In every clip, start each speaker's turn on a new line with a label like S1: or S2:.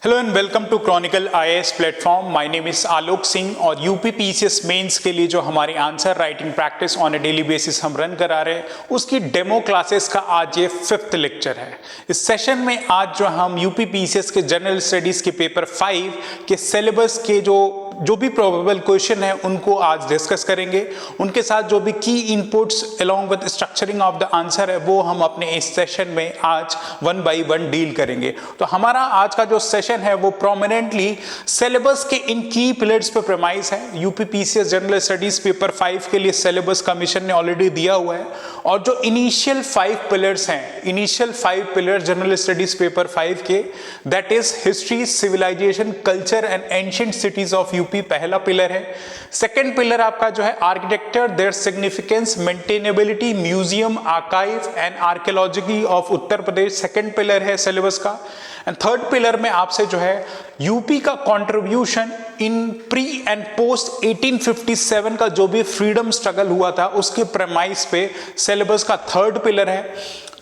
S1: Hello and welcome to Chronicle IAS platform. My name is Alok Singh और UP PCS mains के लिए जो हमारी answer writing practice on a daily basis हम run करा रहे हैं उसकी डेमो क्लासेस का आज ये 5th लेक्चर है। इस सेशन में आज जो हम यूपी पीसीएस के जनरल स्टडीज के पेपर 5 के सिलेबस के जो भी प्रोबेबल क्वेश्चन है उनको आज डिस्कस करेंगे। उनके साथ जो भी की inputs along with structuring of the answer है वो हम अपने इस सेशन में आज 1 बाय 1 डील करेंगे। तो हमारा आज का जो सेशन है वो प्रोमिनेंटली सिलेबस के इन की पिलर्स पे प्रेमाइज है। UP PCS general studies paper 5 के लिए सिलेबस कमीशन ने ऑलरेडी दिया हुआ है और जो इनिशियल 5 पिलर्स हैं, initial 5 pillar general studies paper 5 के, that is history, civilisation, culture and ancient cities of UP पहला पिलर है। सेकंड पिलर आपका जो है architecture, their significance, maintainability, museum, archive and archaeology of Uttar Pradesh, second pillar है syllabus का। And third pillar में आपसे जो है यूपी का contribution in pre and post 1857 का जो भी फ्रीडम स्ट्रगल हुआ था उसके प्रेमाइस पे सिलेबस का थर्ड पिलर है।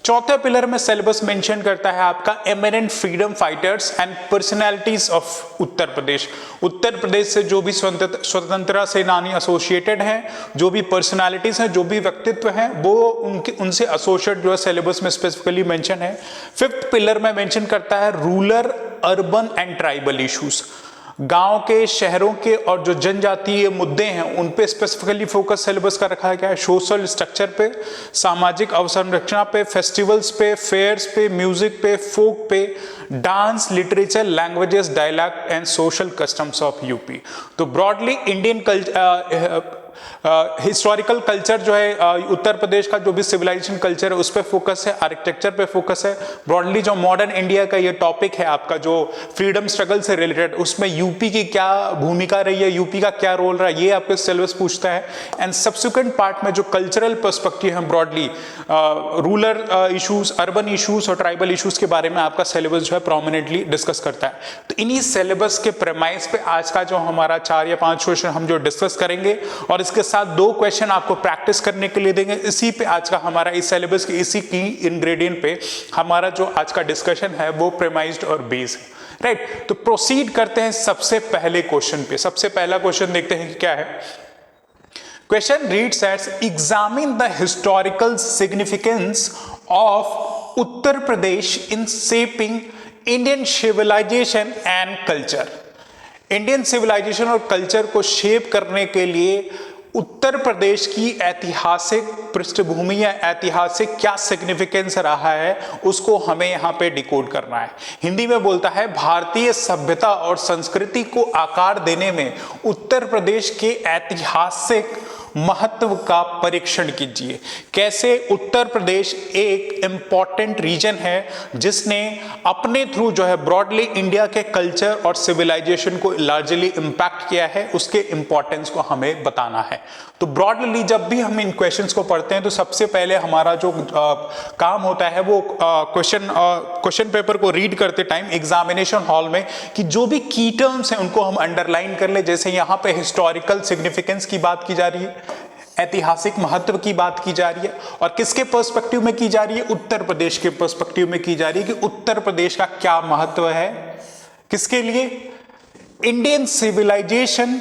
S1: चौथे पिलर में सिलेबस मेंशन करता है आपका eminent freedom fighters and personalities of Uttar Pradesh. Uttar Pradesh से जो भी स्वतंत्रता सेनानी एसोसिएटेड हैं, जो भी पर्सनालिटीज हैं, जो भी व्यक्तित्व हैं, वो उनसे एसोसिएट जो है सिलेबस में स्पेसिफिकली मेंशन है। 5th पिलर में मेंशन करता है rural, urban and tribal issues. गांव के, शहरों के और जो जनजातीय मुद्दे हैं उन पे स्पेसिफिकली फोकस सिलेबस का रखा गया है। सोशल स्ट्रक्चर पे, सामाजिक अवसंरचना पे, फेस्टिवल्स पे, फेयर्स पे, म्यूजिक पे, फोक पे, dance, literature, languages, dialect and social customs of UP. तो broadly Indian culture, historical culture जो है उत्तर प्रदेश का, जो भी सिविलाइजेशन कल्चर है उस पर फोकस है, आर्किटेक्चर पे फोकस है। ब्रॉडली जो मॉडर्न इंडिया का ये टॉपिक है आपका जो फ्रीडम स्ट्रगल से रिलेटेड, उसमें यूपी की क्या भूमिका रही है, यूपी का क्या रोल रहा है, ये आपके सिलेबस पूछता है। एंड सब्सिक्वेंट पार्ट में जो कल्चरल पर्सपेक्टिव है broadly rural issues, urban issues और ट्राइबल इशूज के बारे में आपका सिलेबस जो है प्रोमिनेंटली डिस्कस करता है। तो इन्हीं सिलेबस के प्रेमाइस पे आज का जो हमारा 4 या 5 क्वेश्चन हम जो डिस्कस करेंगे और इसके साथ 2 क्वेश्चन आपको प्रैक्टिस करने के लिए देंगे। इसी पे आज का हमारा इस सिलेबस के इसी की इंग्रेडिएंट पे हमारा जो आज का डिस्कशन है वो प्रेमाइज्ड और बेस्ड है, राइट। तो प्रोसीड करते हैं सबसे पहले क्वेश्चन पे। सबसे पहला क्वेश्चन देखते हैं कि क्या है। Question reads as examine the historical significance of Uttar Pradesh in shaping Indian civilisation and culture. Indian civilisation और कल्चर को शेप करने के लिए उत्तर प्रदेश की ऐतिहासिक पृष्ठभूमि या ऐतिहासिक क्या सिग्निफिकेंस रहा है उसको हमें यहाँ पे डिकोड करना है। हिंदी में बोलता है भारतीय सभ्यता और संस्कृति को आकार देने में उत्तर प्रदेश के ऐतिहासिक महत्व का परीक्षण कीजिए। कैसे उत्तर प्रदेश एक इंपॉर्टेंट रीजन है जिसने अपने थ्रू जो है ब्रॉडली इंडिया के कल्चर और सिविलाइजेशन को लार्जली इंपैक्ट किया है, उसके इंपॉर्टेंस को हमें बताना है। तो ब्रॉडली जब भी हम इन क्वेश्चंस को पढ़ते हैं तो सबसे पहले हमारा जो काम होता है वो क्वेश्चन पेपर को रीड करते टाइम एग्जामिनेशन हॉल में कि जो भी की टर्म्स हैं उनको हम अंडरलाइन कर ले। जैसे यहाँ पे हिस्टोरिकल सिग्निफिकेंस की बात की जा रही है, ऐतिहासिक महत्व की बात की जा रही है और किसके पर्सपेक्टिव में की जा रही है, उत्तर प्रदेश के पर्सपेक्टिव में की जा रही है कि उत्तर प्रदेश का क्या महत्व है, किसके लिए, इंडियन सिविलाइजेशन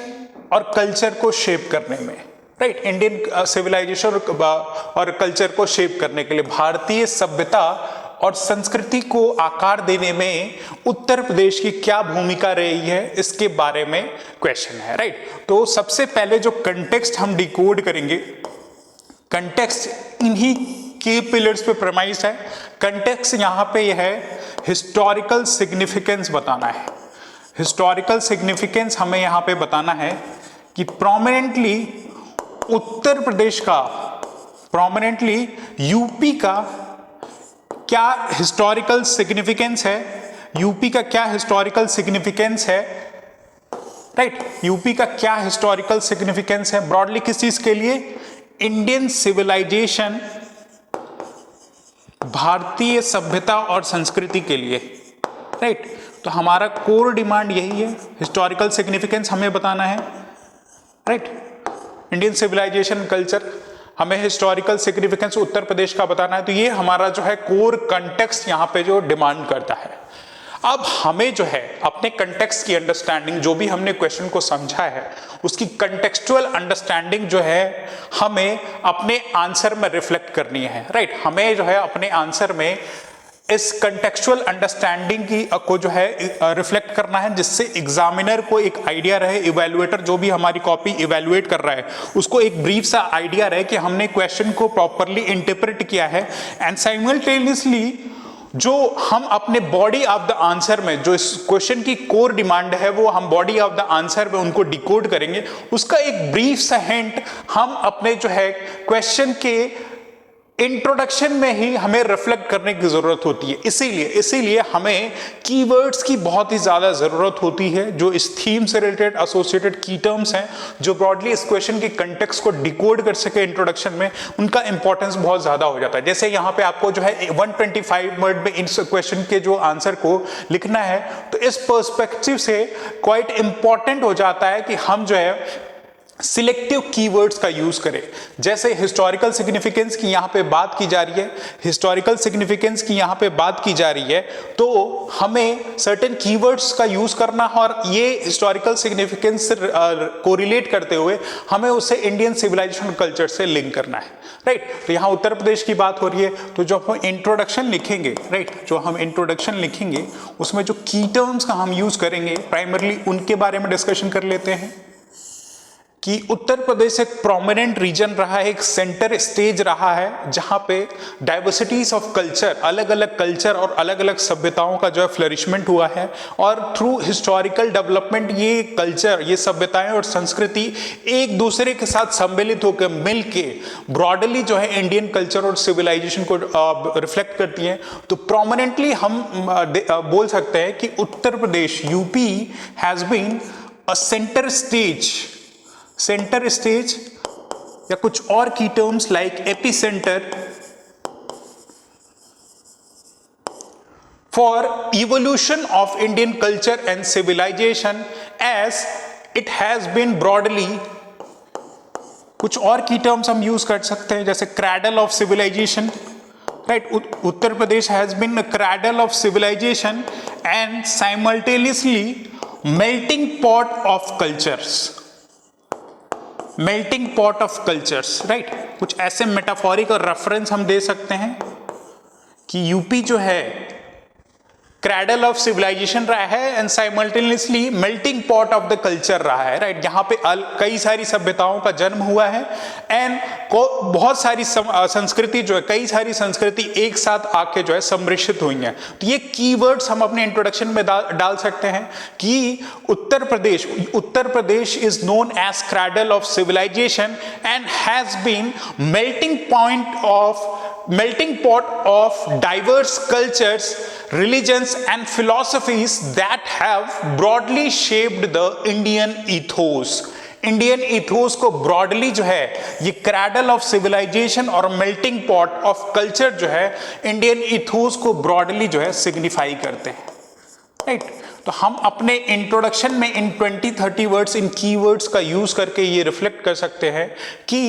S1: और कल्चर को शेप करने में, राइट। इंडियन सिविलाइजेशन और कल्चर को शेप करने के लिए भारतीय सभ्यता और संस्कृति को आकार देने में उत्तर प्रदेश की क्या भूमिका रही है इसके बारे में क्वेश्चन है, राइट। तो सबसे पहले जो कंटेक्स्ट हम डिकोड करेंगे, कंटेक्स्ट इन्हीं के पिलर्स पे प्रेमाइज है। कंटेक्स्ट यहां पे यह है हिस्टोरिकल सिग्निफिकेंस बताना है। हिस्टोरिकल सिग्निफिकेंस हमें यहां पे बताना है कि प्रोमिनेंटली उत्तर प्रदेश का, प्रोमिनेंटली यूपी का क्या हिस्टोरिकल सिग्निफिकेंस है, यूपी का क्या हिस्टोरिकल सिग्निफिकेंस है, राइट। यूपी का क्या हिस्टोरिकल सिग्निफिकेंस है ब्रॉडली किस चीज के लिए, इंडियन सिविलाइजेशन, भारतीय सभ्यता और संस्कृति के लिए, राइट। तो हमारा कोर डिमांड यही है, हिस्टोरिकल सिग्निफिकेंस हमें बताना है, राइट। इंडियन सिविलाइजेशन कल्चर, हमें हिस्टोरिकल सिग्निफिकेंस उत्तर प्रदेश का बताना है। तो ये हमारा जो है कोर कंटेक्स्ट यहाँ पे जो डिमांड करता है। अब हमें जो है अपने कंटेक्स्ट की अंडरस्टैंडिंग, जो भी हमने क्वेश्चन को समझा है उसकी कंटेक्सचुअल अंडरस्टैंडिंग जो है हमें अपने आंसर में रिफ्लेक्ट करनी है, राइट। हमें जो है अपने आंसर में इस कंटेक्सचुअल अंडरस्टैंडिंग की को जो है रिफ्लेक्ट करना है, जिससे एग्जामिनर को एक आइडिया रहे, इवैल्यूएटर जो भी हमारी कॉपी इवैल्यूएट कर रहा है उसको एक ब्रीफ सा आइडिया रहे कि हमने क्वेश्चन को प्रॉपरली इंटरप्रेट किया है। एंड साइमल्टेनियसली जो हम अपने बॉडी ऑफ द आंसर में जो इस क्वेश्चन की कोर डिमांड है वो हम बॉडी ऑफ द आंसर में उनको डिकोड करेंगे, उसका एक ब्रीफ सा हिंट हम अपने जो है क्वेश्चन के इंट्रोडक्शन में ही हमें रिफ्लेक्ट करने की जरूरत होती है। इसीलिए हमें कीवर्ड्स की बहुत ही ज्यादा जरूरत होती है, जो इस थीम से रिलेटेड एसोसिएटेड की टर्म्स हैं जो ब्रॉडली इस क्वेश्चन के कंटेक्स्ट को डिकोड कर सके इंट्रोडक्शन में, उनका इंपॉर्टेंस बहुत ज्यादा हो जाता है। जैसे यहाँ पे आपको जो है 125 वर्ड में इस क्वेश्चन के जो आंसर को लिखना है, तो इस पर्सपेक्टिव से क्वाइट इंपॉर्टेंट हो जाता है कि हम जो है सिलेक्टिव कीवर्ड्स का यूज करें। जैसे हिस्टोरिकल सिग्निफिकेंस की यहां पे बात की जा रही है, हिस्टोरिकल सिग्निफिकेंस की यहां पे बात की जा रही है, तो हमें सर्टेन कीवर्ड्स का यूज करना है और ये हिस्टोरिकल सिग्निफिकेंस से कोरिलेट करते हुए हमें उसे इंडियन सिविलाइजेशन कल्चर से लिंक करना है, राइट। तो यहां उत्तर प्रदेश की बात हो रही है, तो जो हम इंट्रोडक्शन लिखेंगे, राइट, जो हम इंट्रोडक्शन लिखेंगे उसमें जो की टर्म्स का हम यूज करेंगे प्राइमरली उनके बारे में डिस्कशन कर लेते हैं कि उत्तर प्रदेश एक प्रोमिनेंट रीजन रहा है, एक सेंटर स्टेज रहा है जहां पे डाइवर्सिटीज ऑफ कल्चर, अलग अलग कल्चर और अलग अलग सभ्यताओं का जो है फ्लरिशमेंट हुआ है, और थ्रू हिस्टोरिकल डेवलपमेंट ये कल्चर, ये सभ्यताएं और संस्कृति एक दूसरे के साथ सम्मिलित होकर मिल के ब्रॉडली जो है इंडियन कल्चर और सिविलाइजेशन को रिफ्लेक्ट करती हैं। तो प्रोमिनेंटली हम बोल सकते हैं कि Uttar Pradesh, UP has been a centre stage, या कुछ और की terms like epicentre for evolution of Indian culture and civilisation, as it has been broadly, कुछ और की टर्म्स हम यूज कर सकते हैं जैसे cradle of civilization, right. Uttar Pradesh has been a cradle of civilisation and simultaneously melting pot of cultures, melting pot of cultures, right. कुछ ऐसे मेटाफोरिक और रेफरेंस हम दे सकते हैं कि यूपी जो है क्रैडल ऑफ सिविलाइजेशन रहा है and simultaneously melting pot of the culture रहा है, राइट। यहाँ पे कई सारी सभ्यताओं का जन्म हुआ है एंड बहुत सारी संस्कृति जो है, कई सारी संस्कृति एक साथ आके जो है सम्मिश्रित हुई हैं। तो ये कीवर्ड्स हम अपने इंट्रोडक्शन में डाल सकते हैं कि Uttar Pradesh is known as cradle of civilisation and has been melting pot of diverse cultures, religions and philosophies that have broadly shaped the Indian ethos. Indian ethos को ब्रॉडली जो है ये क्रैडल ऑफ सिविलाइजेशन और मेल्टिंग पॉट ऑफ कल्चर जो है Indian ethos को broadly जो है सिग्निफाई करते हैं, राइट। तो हम अपने इंट्रोडक्शन में इन 20-30 वर्ड्स, इन कीवर्ड्स का यूज करके ये रिफ्लेक्ट कर सकते हैं कि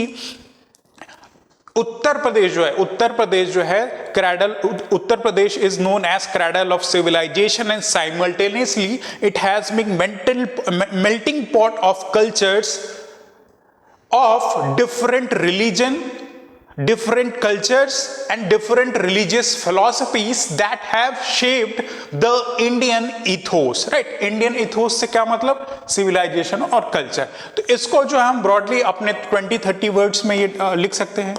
S1: उत्तर प्रदेश जो है cradle, Uttar Pradesh is known as cradle of civilisation and simultaneously it has been melting pot of cultures of different religion, different cultures and different religious philosophies that have shaped the Indian ethos, right? Indian ethos से क्या मतलब? civilization और culture। तो इसको जो हम broadly अपने 20-30 words में ये लिख सकते हैं,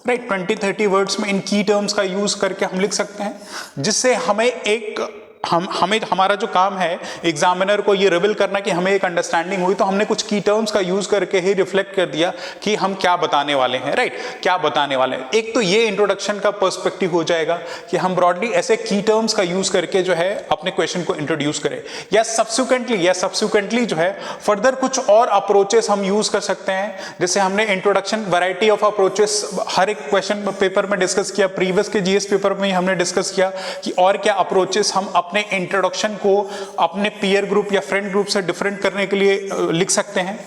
S1: राइट। 20-30 वर्ड्स में इन की टर्म्स का यूज करके हम लिख सकते हैं, जिससे हमें हमारा जो काम है एग्जामिनर को ये रिवील करना कि हमें एक अंडरस्टैंडिंग हुई, तो हमने कुछ की टर्म्स का यूज करके ही रिफ्लेक्ट कर दिया कि हम क्या बताने वाले हैं, राइट, क्या बताने वाले हैं। एक तो ये इंट्रोडक्शन का पर्सपेक्टिव हो जाएगा कि हम ब्रॉडली ऐसे की टर्म्स का यूज करके जो है अपने क्वेश्चन को इंट्रोड्यूस करें, या सब्सिक्वेंटली जो है फर्दर कुछ और अप्रोचेस हम यूज कर सकते हैं। जैसे हमने इंट्रोडक्शन वैरायटी ऑफ अप्रोचेस हर एक क्वेश्चन पेपर में डिस्कस किया, प्रीवियस के जीएस पेपर में हमने डिस्कस किया कि और क्या अप्रोचेस हम अपने इंट्रोडक्शन को अपने पीयर ग्रुप या फ्रेंड ग्रुप से डिफरेंट करने के लिए लिख सकते हैं।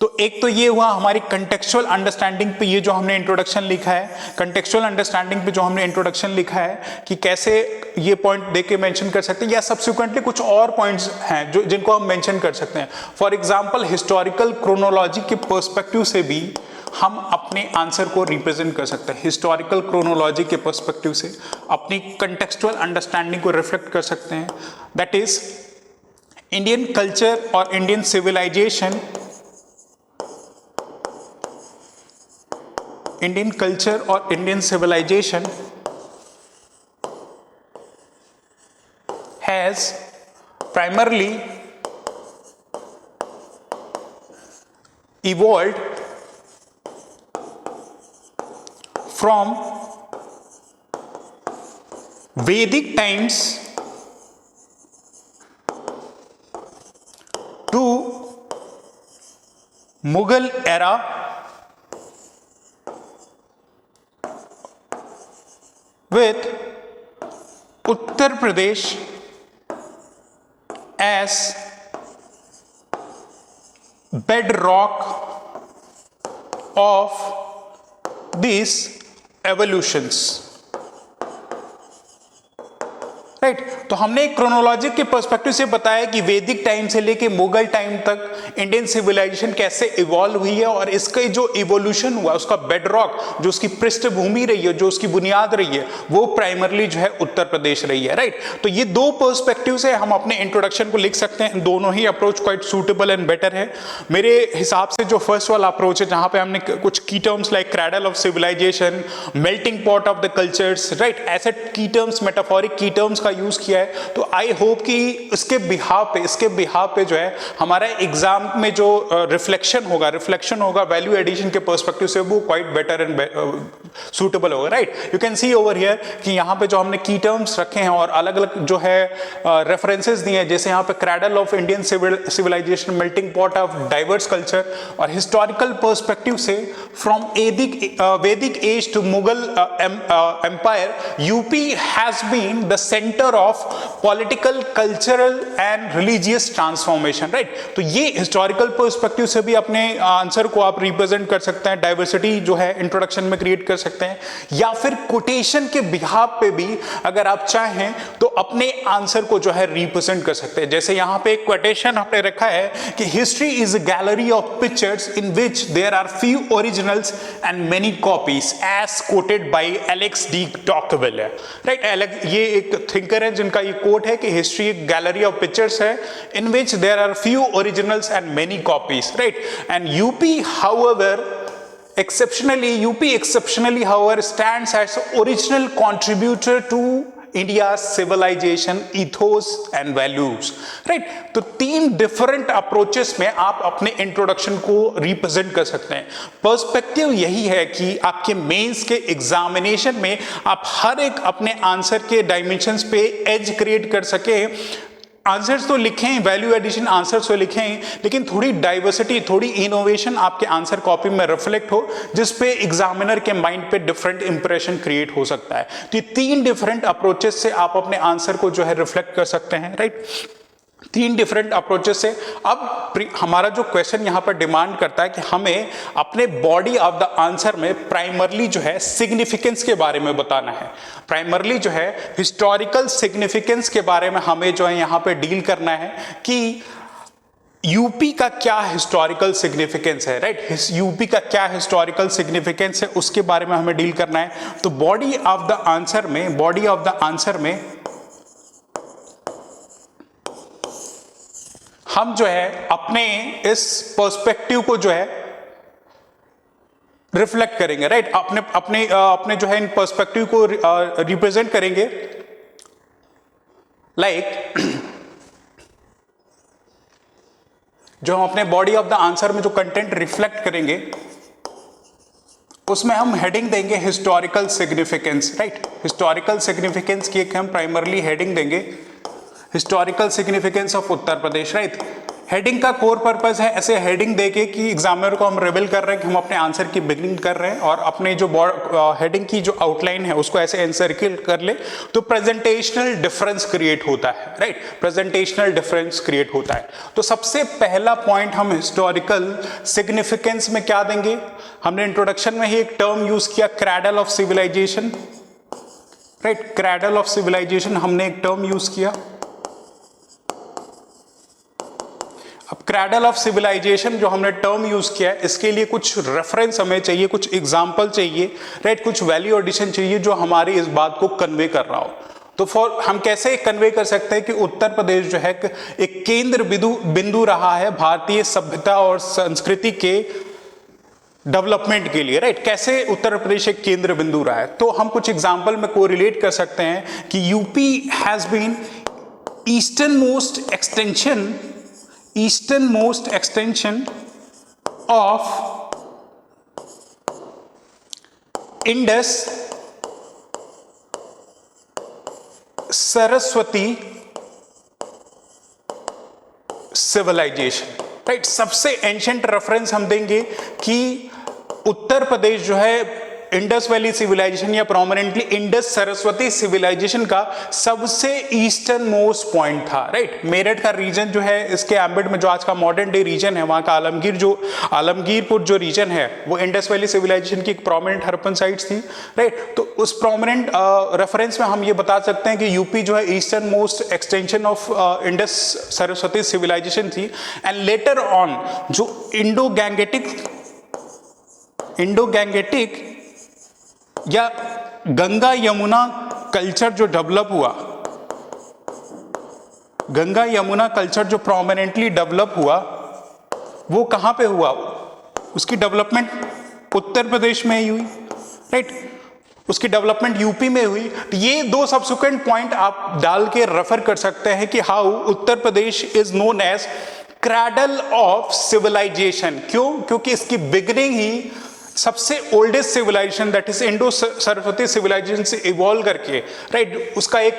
S1: तो एक तो ये हुआ हमारी कंटेक्चुअल अंडरस्टैंडिंग पे, ये जो हमने इंट्रोडक्शन लिखा है, कंटेक्चुअल अंडरस्टैंडिंग पे जो हमने इंट्रोडक्शन लिखा है कि कैसे ये पॉइंट देख के मेंशन कर सकते हैं, या सब्सिक्वेंटली कुछ और पॉइंट्स हैं जो जिनको हम मेंशन कर सकते हैं। फॉर एग्जांपल हिस्टोरिकल क्रोनोलॉजी के पर्सपेक्टिव से भी हम अपने आंसर को रिप्रेजेंट कर सकते हैं। हिस्टोरिकल क्रोनोलॉजी के पर्सपेक्टिव से अपनी कंटेक्चुअल अंडरस्टैंडिंग को रिफ्लेक्ट कर सकते हैं। दैट इज इंडियन कल्चर और Indian civilization, Indian culture or Indian civilization has primarily evolved from Vedic times to Mughal era with Uttar Pradesh as bedrock of these evolutions. Right, तो हमने एक chronology के perspective से बताया कि वैदिक time से लेके मुगल टाइम तक इंडियन सिविलाइजेशन कैसे इवॉल्व हुई है, और इसका जो इवोल्यूशन हुआ उसका बेडरॉक, जो उसकी पृष्ठभूमि रही है, जो उसकी बुनियाद रही है, वो प्राइमरली जो है उत्तर प्रदेश रही है। राइट, तो ये दो पर्सपेक्टिव से हम अपने इंट्रोडक्शन को लिख सकते हैं। दोनों ही approach quite suitable and better है मेरे हिसाब से। जो फर्स्ट वाला अप्रोच है जहां पे हमने कुछ की terms like cradle of civilization, melting pot of the cultures, right, ऐसे की टर्म्स, मेटाफोरिक की टर्म्स का यूज किया है, तो आई होप कि इसके बिहाफ पे जो है हमारा एग्जाम में जो रिफ्लेक्शन होगा वैल्यू एडिशन के पर्सपेक्टिव से, वो क्वाइट बेटर एंड सूटेबल होगा। Right, you can see over here कि यहाँ पे जो हमने की टर्म्स रखे हैं और अलग अलग जो है रेफरेंसेस दिए हैं, जैसे यहाँ पे cradle of Indian civilization, melting pot of diverse culture, और हिस्टोरिकल पर्सपेक्टिव से from Vedic age to Mughal empire, UP has been the centre of political, cultural and religious transformation. Right, तो ये हिस्टोरिकल पर्सपेक्टिव से भी अपने आंसर को आप रिप्रेजेंट कर सकते हैं, डाइवर्सिटी जो है इंट्रोडक्शन में क्रिएट कर सकते हैं, या फिर कोटेशन के बिहाफ पे भी अगर आप चाहें तो अपने आंसर को जो है रिप्रेजेंट कर सकते हैं। जैसे यहां पे एक कोटेशन हमने रखा है कि history is a gallery of pictures in which there are few originals and many copies, as quoted by Alex de Tocqueville. Right, ये एक थिंकर है जिनका ये कोट है कि हिस्ट्री एक गैलरी ऑफ पिक्चर्स है in which there are few originals and many copies. Right, and UP however exceptionally however stands as original contributor to India's civilization, ethos and values. Right, तो तीन different approaches में आप अपने introduction को represent कर सकते हैं। पर्सपेक्टिव यही है कि आपके मेंस के एग्जामिनेशन में आप हर एक अपने आंसर के डायमेंशंस पे एज क्रिएट कर सके। आंसर्स तो लिखें, वैल्यू एडिशन आंसर्स तो लिखें, लेकिन थोड़ी डाइवर्सिटी, थोड़ी इनोवेशन आपके आंसर कॉपी में रिफ्लेक्ट हो, जिस पे एग्जामिनर के माइंड पे डिफरेंट इंप्रेशन क्रिएट हो सकता है। तो ये तीन डिफरेंट अप्रोचेस से आप अपने आंसर को जो है रिफ्लेक्ट कर सकते हैं। राइट, तीन डिफरेंट अप्रोचेस से। अब हमारा जो क्वेश्चन यहां पर डिमांड करता है कि हमें अपने बॉडी ऑफ द आंसर में प्राइमरली जो है सिग्निफिकेंस के बारे में बताना है। प्राइमरली जो है हिस्टोरिकल सिग्निफिकेंस के बारे में हमें जो है यहां पे डील करना है कि यूपी का क्या हिस्टोरिकल सिग्निफिकेंस है। राइट, यूपी का क्या हिस्टोरिकल सिग्निफिकेंस है उसके बारे में हमें डील करना है। तो बॉडी ऑफ द आंसर में हम जो है अपने इस पर्सपेक्टिव को जो है रिफ्लेक्ट करेंगे। राइट, अपने जो है इन पर्सपेक्टिव को रिप्रेजेंट करेंगे। लाइक जो हम अपने बॉडी ऑफ द आंसर में जो कंटेंट रिफ्लेक्ट करेंगे उसमें हम हेडिंग देंगे historical significance. Right, historical significance की एक हम प्राइमरली हेडिंग देंगे, historical significance of Uttar Pradesh. Right, heading का कोर पर्पस है ऐसे हेडिंग देके कि एग्जामिनर को हम रिवील कर रहे हैं कि हम अपने आंसर की बिगिनिंग कर रहे हैं और अपने जो हेडिंग की जो आउटलाइन है उसको ऐसे एनसर्किल कर ले तो प्रेजेंटेशनल डिफरेंस क्रिएट होता है, राइट, प्रेजेंटेशनल डिफरेंस क्रिएट होता है। तो सबसे पहला पॉइंट हम हिस्टोरिकल सिग्निफिकेंस में क्या देंगे, हमने इंट्रोडक्शन में ही एक टर्म यूज किया cradle of civilization, right, cradle of civilization हमने एक टर्म यूज किया। अब क्रैडल ऑफ सिविलाइजेशन जो हमने टर्म यूज किया है इसके लिए कुछ रेफरेंस हमें चाहिए, कुछ एग्जांपल चाहिए, राइट, कुछ वैल्यू एडिशन चाहिए जो हमारी इस बात को कन्वे कर रहा हो। तो हम कैसे कन्वे कर सकते हैं कि उत्तर प्रदेश जो है एक केंद्र बिंदु रहा है भारतीय सभ्यता और संस्कृति के डेवलपमेंट के लिए, राइट, कैसे उत्तर प्रदेश एक केंद्र बिंदु रहा है। तो हम कुछ एग्जांपल में कोरिलेट कर सकते हैं कि UP has been easternmost extension of Indus Saraswati civilization, right, सबसे एंशिएंट रेफरेंस हम देंगे कि उत्तर प्रदेश जो है इंडस वैली सिविलाइजेशन या प्रोमिनेंटली इंडस सरस्वती सिविलाइजेशन का सबसे ईस्टर्न मोस्ट पॉइंट था, राइट। मेरठ का रीजन जो है इसके एम्बिट में जो आज का मॉडर्न डे रीजन है वहां का आलमगीरपुर जो रीजन है वो इंडस वैली सिविलाइजेशन की एक प्रोमिनेंट हरपन साइट्स थी, राइट। तो उस प्रोमिनेंट रेफरेंस में हम ये बता सकते हैं कि यूपी जो है eastern most extension of Indus Saraswati civilization थी। एंड लेटर ऑन जो इंडो गैंगेटिक या गंगा यमुना कल्चर जो डेवलप हुआ, गंगा यमुना कल्चर जो प्रोमिनेंटली डेवलप हुआ वो कहां पे हुआ, उसकी डेवलपमेंट उत्तर प्रदेश में ही हुई, राइट, उसकी डेवलपमेंट यूपी में हुई। तो ये दो सब्सिक्वेंट पॉइंट आप डाल के रेफर कर सकते हैं कि how Uttar Pradesh is known as cradle of civilization. क्यों? क्योंकि इसकी बिगिनिंग ही सबसे oldest civilization that is Indo Saraswati civilization से इवॉल्व करके, राइट, उसका एक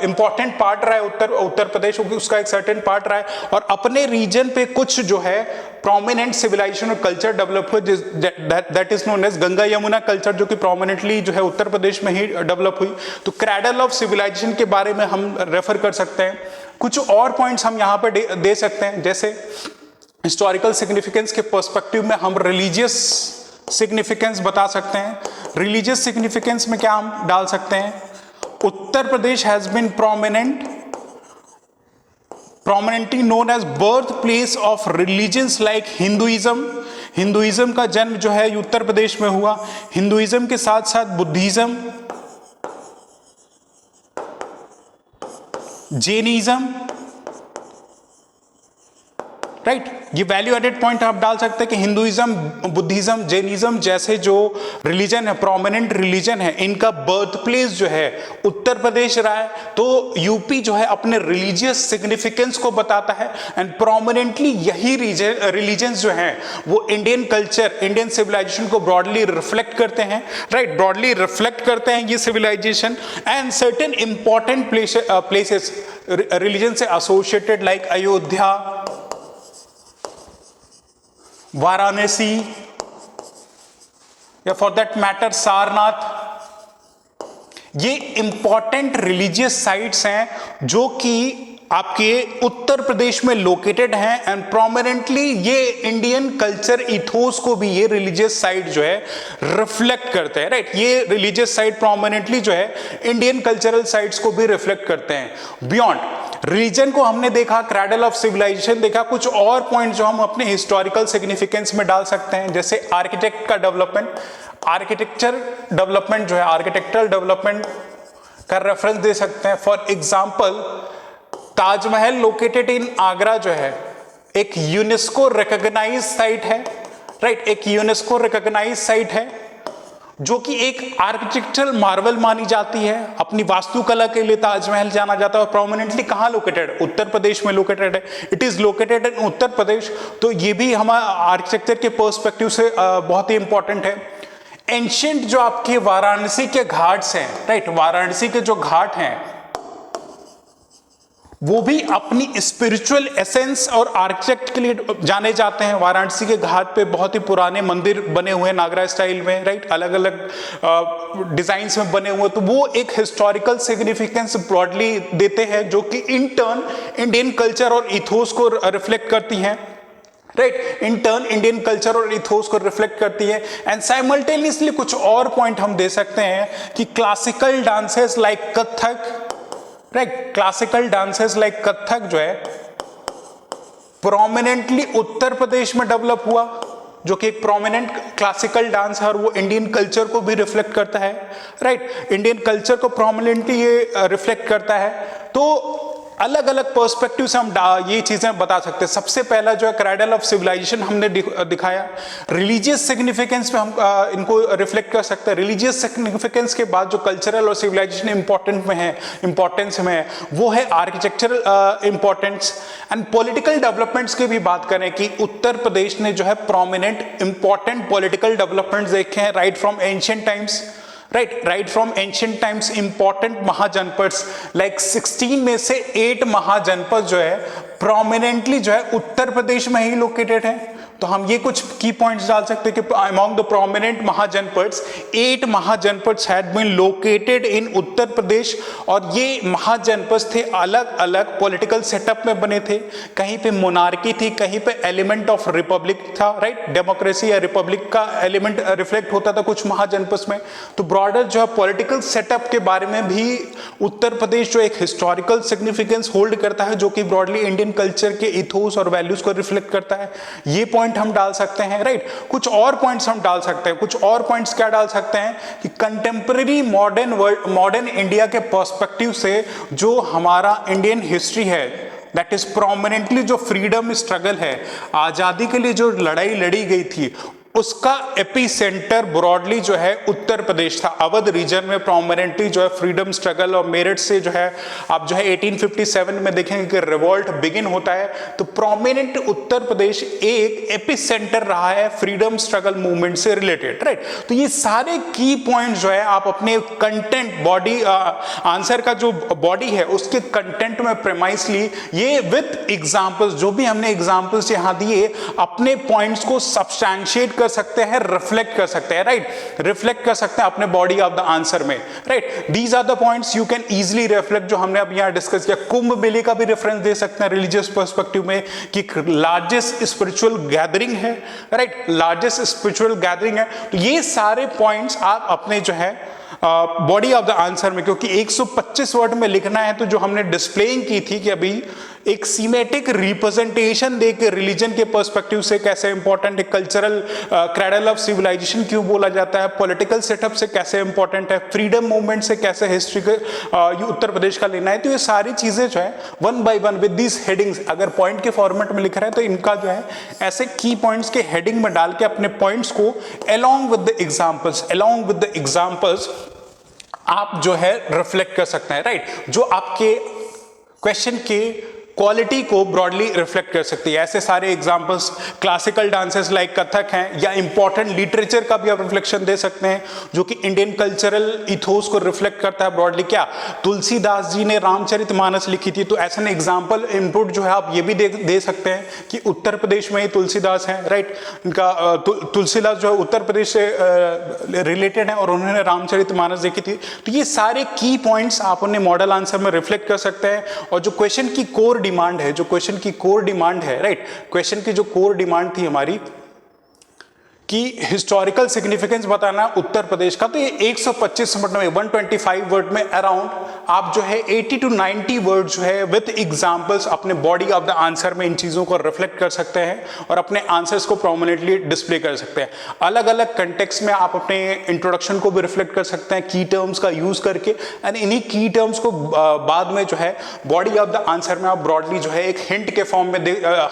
S1: इंपॉर्टेंट पार्ट रहा है उत्तर प्रदेश, उसका एक सर्टेन पार्ट रहा है और अपने रीजन पे कुछ जो है प्रोमिनेंट सिविलाइजेशन और कल्चर डेवलप हुए that is known as Ganga Yamuna culture, जो कि प्रोमिनेंटली जो है उत्तर प्रदेश में ही डेवलप हुई। तो क्रैडल ऑफ सिविलाइजेशन के बारे में हम रेफर कर सकते हैं। कुछ और पॉइंट्स हम यहाँ पे दे सकते हैं, जैसे हिस्टोरिकल सिग्निफिकेंस के पर्सपेक्टिव में हम रिलीजियस सिग्निफिकेंस बता सकते हैं। रिलीजियस सिग्निफिकेंस में क्या हम डाल सकते हैं, Uttar Pradesh has been prominently known as birthplace of religions like Hinduism. Hinduism का जन्म जो है उत्तर प्रदेश में हुआ। हिंदुइज्म के साथ साथ बुद्धिज्म, जैनिज्म, राइट, ये वैल्यू एडेड पॉइंट आप डाल सकते हैं कि हिंदुइज्म, बुद्धिज्म, जैनिज्म जैसे जो रिलीजन है, प्रोमिनेंट रिलीजन है, इनका बर्थ प्लेस जो है उत्तर प्रदेश रहा है। तो यूपी जो है अपने रिलीजियस सिग्निफिकेंस को बताता है एंड प्रोमिनेंटली यही रिलीजन जो है वो इंडियन कल्चर, इंडियन सिविलाइजेशन को ब्रॉडली रिफ्लेक्ट करते हैं, राइट, ब्रॉडली रिफ्लेक्ट करते हैं ये civilization. And certain important places religion से एसोसिएटेड लाइक अयोध्या, वाराणसी या फॉर दैट मैटर सारनाथ, ये इंपॉर्टेंट रिलीजियस साइट्स हैं जो कि आपके उत्तर प्रदेश में लोकेटेड हैं एंड प्रोमिनेंटली ये इंडियन कल्चर इथोस को भी ये रिलीजियस साइट जो है रिफ्लेक्ट करते हैं, राइट। ये रिलीजियस साइट प्रोमिनेंटली जो है इंडियन कल्चरल साइट्स को भी रिफ्लेक्ट करते हैं। बियॉन्ड रिलीजन को हमने देखा, क्रैडल ऑफ सिविलाइजेशन देखा, कुछ और पॉइंट जो हम अपने हिस्टोरिकल सिग्निफिकेंस में डाल सकते हैं, जैसे आर्किटेक्ट का डेवलपमेंट, आर्किटेक्चर डेवलपमेंट जो है, आर्किटेक्चरल डेवलपमेंट का रेफरेंस दे सकते हैं। For example Taj Mahal located in Agra जो है एक यूनेस्को रिकॉग्नाइज्ड साइट है, राइट, एक यूनेस्को रिकॉग्नाइज्ड साइट है जो कि एक आर्किटेक्चरल मार्वल मानी जाती है। अपनी वास्तुकला के लिए ताजमहल जाना जाता है और प्रोमिनेंटली कहां लोकेटेड है, उत्तर प्रदेश में लोकेटेड है। It is located in Uttar प्रदेश। तो ये भी हमारा आर्किटेक्चर के पर्सपेक्टिव से बहुत ही इंपॉर्टेंट है। एंशिएंट जो आपके वाराणसी के घाट्स हैं, राइट, वाराणसी के जो घाट हैं वो भी अपनी स्पिरिचुअल एसेंस और आर्किटेक्ट के लिए जाने जाते हैं। वाराणसी के घाट पे बहुत ही पुराने मंदिर बने हुए हैं नागरा स्टाइल में, राइट, अलग अलग डिजाइन्स में बने हुए, तो वो एक हिस्टोरिकल सिग्निफिकेंस ब्रॉडली देते हैं जो कि इन टर्न इंडियन कल्चर और इथोस को रिफ्लेक्ट करती हैं, right, in turn Indian culture और इथोस को रिफ्लेक्ट करती है। एंड साइमल्टेनियसली कुछ और पॉइंट हम दे सकते हैं कि classical dances like Kathak, right, classical dances like Kathak जो है प्रोमिनेंटली उत्तर प्रदेश में डेवलप हुआ, जो कि एक प्रोमिनेंट क्लासिकल डांस है और वो इंडियन कल्चर को भी रिफ्लेक्ट करता है, राइट, इंडियन कल्चर को प्रोमिनेंटली ये रिफ्लेक्ट करता है। तो अलग अलग पर्सपेक्टिव से हम ये चीजें बता सकते हैं। सबसे पहला जो है क्राइडल ऑफ सिविलाइजेशन हमने दिखाया, रिलीजियस सिग्निफिकेंस पे हम इनको रिफ्लेक्ट कर सकते हैं। रिलीजियस सिग्निफिकेंस के बाद जो कल्चरल और सिविलाइजेशन इंपॉर्टेंस में है वो है architectural importance. And political developments की भी बात करें कि उत्तर प्रदेश ने जो है प्रोमिनेंट इंपॉर्टेंट पॉलिटिकल डेवलपमेंट्स देखे हैं right from ancient times, right from ancient times important mahajanapadas like 16 में से 8 महाजनपद जो है प्रोमिनेंटली जो है उत्तर प्रदेश में ही लोकेटेड है। तो हम ये कुछ की पॉइंट्स डाल सकते हैं कि among the prominent mahajanapadas 8 mahajanapadas had been located in Uttar Pradesh, और ये महाजनपद थे अलग अलग पॉलिटिकल सेटअप में बने थे। कहीं पे मोनार्की थी, कहीं पे एलिमेंट ऑफ रिपब्लिक था, राइट, डेमोक्रेसी या रिपब्लिक का एलिमेंट रिफ्लेक्ट होता था कुछ महाजनपद में। तो ब्रॉडर जो है पॉलिटिकल सेटअप के बारे में भी उत्तर प्रदेश जो एक हिस्टोरिकल सिग्निफिकेंस होल्ड करता है, जो कि ब्रॉडली इंडियन कल्चर के इथोस और वैल्यूज को रिफ्लेक्ट करता है। ये पॉइंट हम डाल सकते हैं, राइट। कुछ और पॉइंट्स हम डाल सकते हैं। कुछ और पॉइंट्स क्या डाल सकते हैं कि कंटेम्पररी मॉडर्न इंडिया के पर्सपेक्टिव से जो हमारा इंडियन हिस्ट्री है दैट इज प्रोमिनेंटली जो फ्रीडम स्ट्रगल है, आजादी के लिए जो लड़ाई लड़ी गई थी, उसका एपिसेंटर ब्रॉडली जो है उत्तर प्रदेश था। अवध रीजन में प्रोमिनेंटली जो है फ्रीडम स्ट्रगल, और मेरठ से जो है आप जो है 1857 में देखेंगे कि रिवॉल्ट बिगिन होता है। तो प्रोमिनेंट उत्तर प्रदेश एक एपिसेंटर रहा है फ्रीडम स्ट्रगल मूवमेंट से रिलेटेड, राइट। तो ये सारे की पॉइंट जो है आप अपने कंटेंट बॉडी आंसर का जो बॉडी है उसके कंटेंट में प्रेमाइसली ये विद एग्जांपल्स, जो भी हमने एग्जांपल्स यहां दिए, अपने पॉइंट्स को सब्सटैंशिएट कर सकते हैं, रिफ्लेक्ट कर सकते हैं, राइट, रिफ्लेक्ट कर सकते हैं अपने बॉडी ऑफ द आंसर में, right. These are the points you can easily reflect, जो हमने अब यहां डिस्कस किया। कुंभ मेले का भी रेफरेंस दे सकते हैं रिलीजियस पर्सपेक्टिव में कि लार्जेस्ट स्पिरिचुअल गैदरिंग है, राइट, लार्जेस्ट स्पिरिचुअल गैदरिंग है। तो ये सारे पॉइंट्स आप अपने जो है बॉडी ऑफ द आंसर में, क्योंकि 125 वर्ड में लिखना है, तो जो हमने डिस्प्लेइंग की थी कि अभी एक सीमेटिक रिप्रेजेंटेशन देके रिलीजन के पर्सपेक्टिव से कैसे इंपॉर्टेंट है, कल्चरल क्रेडल ऑफ सिविलाइजेशन क्यों बोला जाता है, पॉलिटिकल सेटअप से कैसे इंपॉर्टेंट है, फ्रीडम मूवमेंट से कैसे हिस्ट्री के उत्तर प्रदेश का लेना है। तो ये सारी चीजें जो है one by one with these headings, अगर पॉइंट के फॉर्मेट में लिख रहे हैं तो इनका जो है ऐसे की पॉइंट्स के हेडिंग में डाल के अपने पॉइंट्स को अलॉन्ग विद द एग्जाम्पल्स आप जो है रिफ्लेक्ट कर सकते हैं, राइट, जो आपके क्वेश्चन के क्वालिटी को ब्रॉडली रिफ्लेक्ट कर सकती है। ऐसे सारे examples classical dances like Kathak हैं, या इंपॉर्टेंट लिटरेचर का भी आप रिफ्लेक्शन दे सकते हैं जो कि इंडियन कल्चरल इथोस को रिफ्लेक्ट करता है ब्रॉडली। क्या तुलसीदास जी ने रामचरितमानस लिखी थी, तो ऐसा एग्जाम्पल इनपुट जो है आप ये भी दे सकते हैं कि उत्तर प्रदेश में ही तुलसीदास हैं, राइट, इनका तुलसीदास जो है उत्तर प्रदेश से रिलेटेड है और उन्होंने रामचरितमानस लिखी थी। तो ये सारे की पॉइंट्स आप अपने मॉडल आंसर में रिफ्लेक्ट कर सकते हैं। और जो क्वेश्चन की कोर डिमांड है, राइट, क्वेश्चन की जो कोर डिमांड थी हमारी कि हिस्टोरिकल सिग्निफिकेंस बताना उत्तर प्रदेश का, तो ये 125 वर्ड में 125 वर्ड में अराउंड आप जो है 80 to 90 वर्ड जो है विद एग्जांपल्स अपने बॉडी ऑफ द आंसर में इन चीजों को रिफ्लेक्ट कर सकते हैं और अपने आंसर्स को प्रोमिनेंटली डिस्प्ले कर सकते हैं। अलग अलग कंटेक्स्ट में आप अपने इंट्रोडक्शन को भी रिफ्लेक्ट कर सकते हैं की टर्म्स का यूज करके, एंड इन्हीं की टर्म्स को बाद में जो है बॉडी ऑफ द आंसर में आप ब्रॉडली जो है एक हिंट के फॉर्म में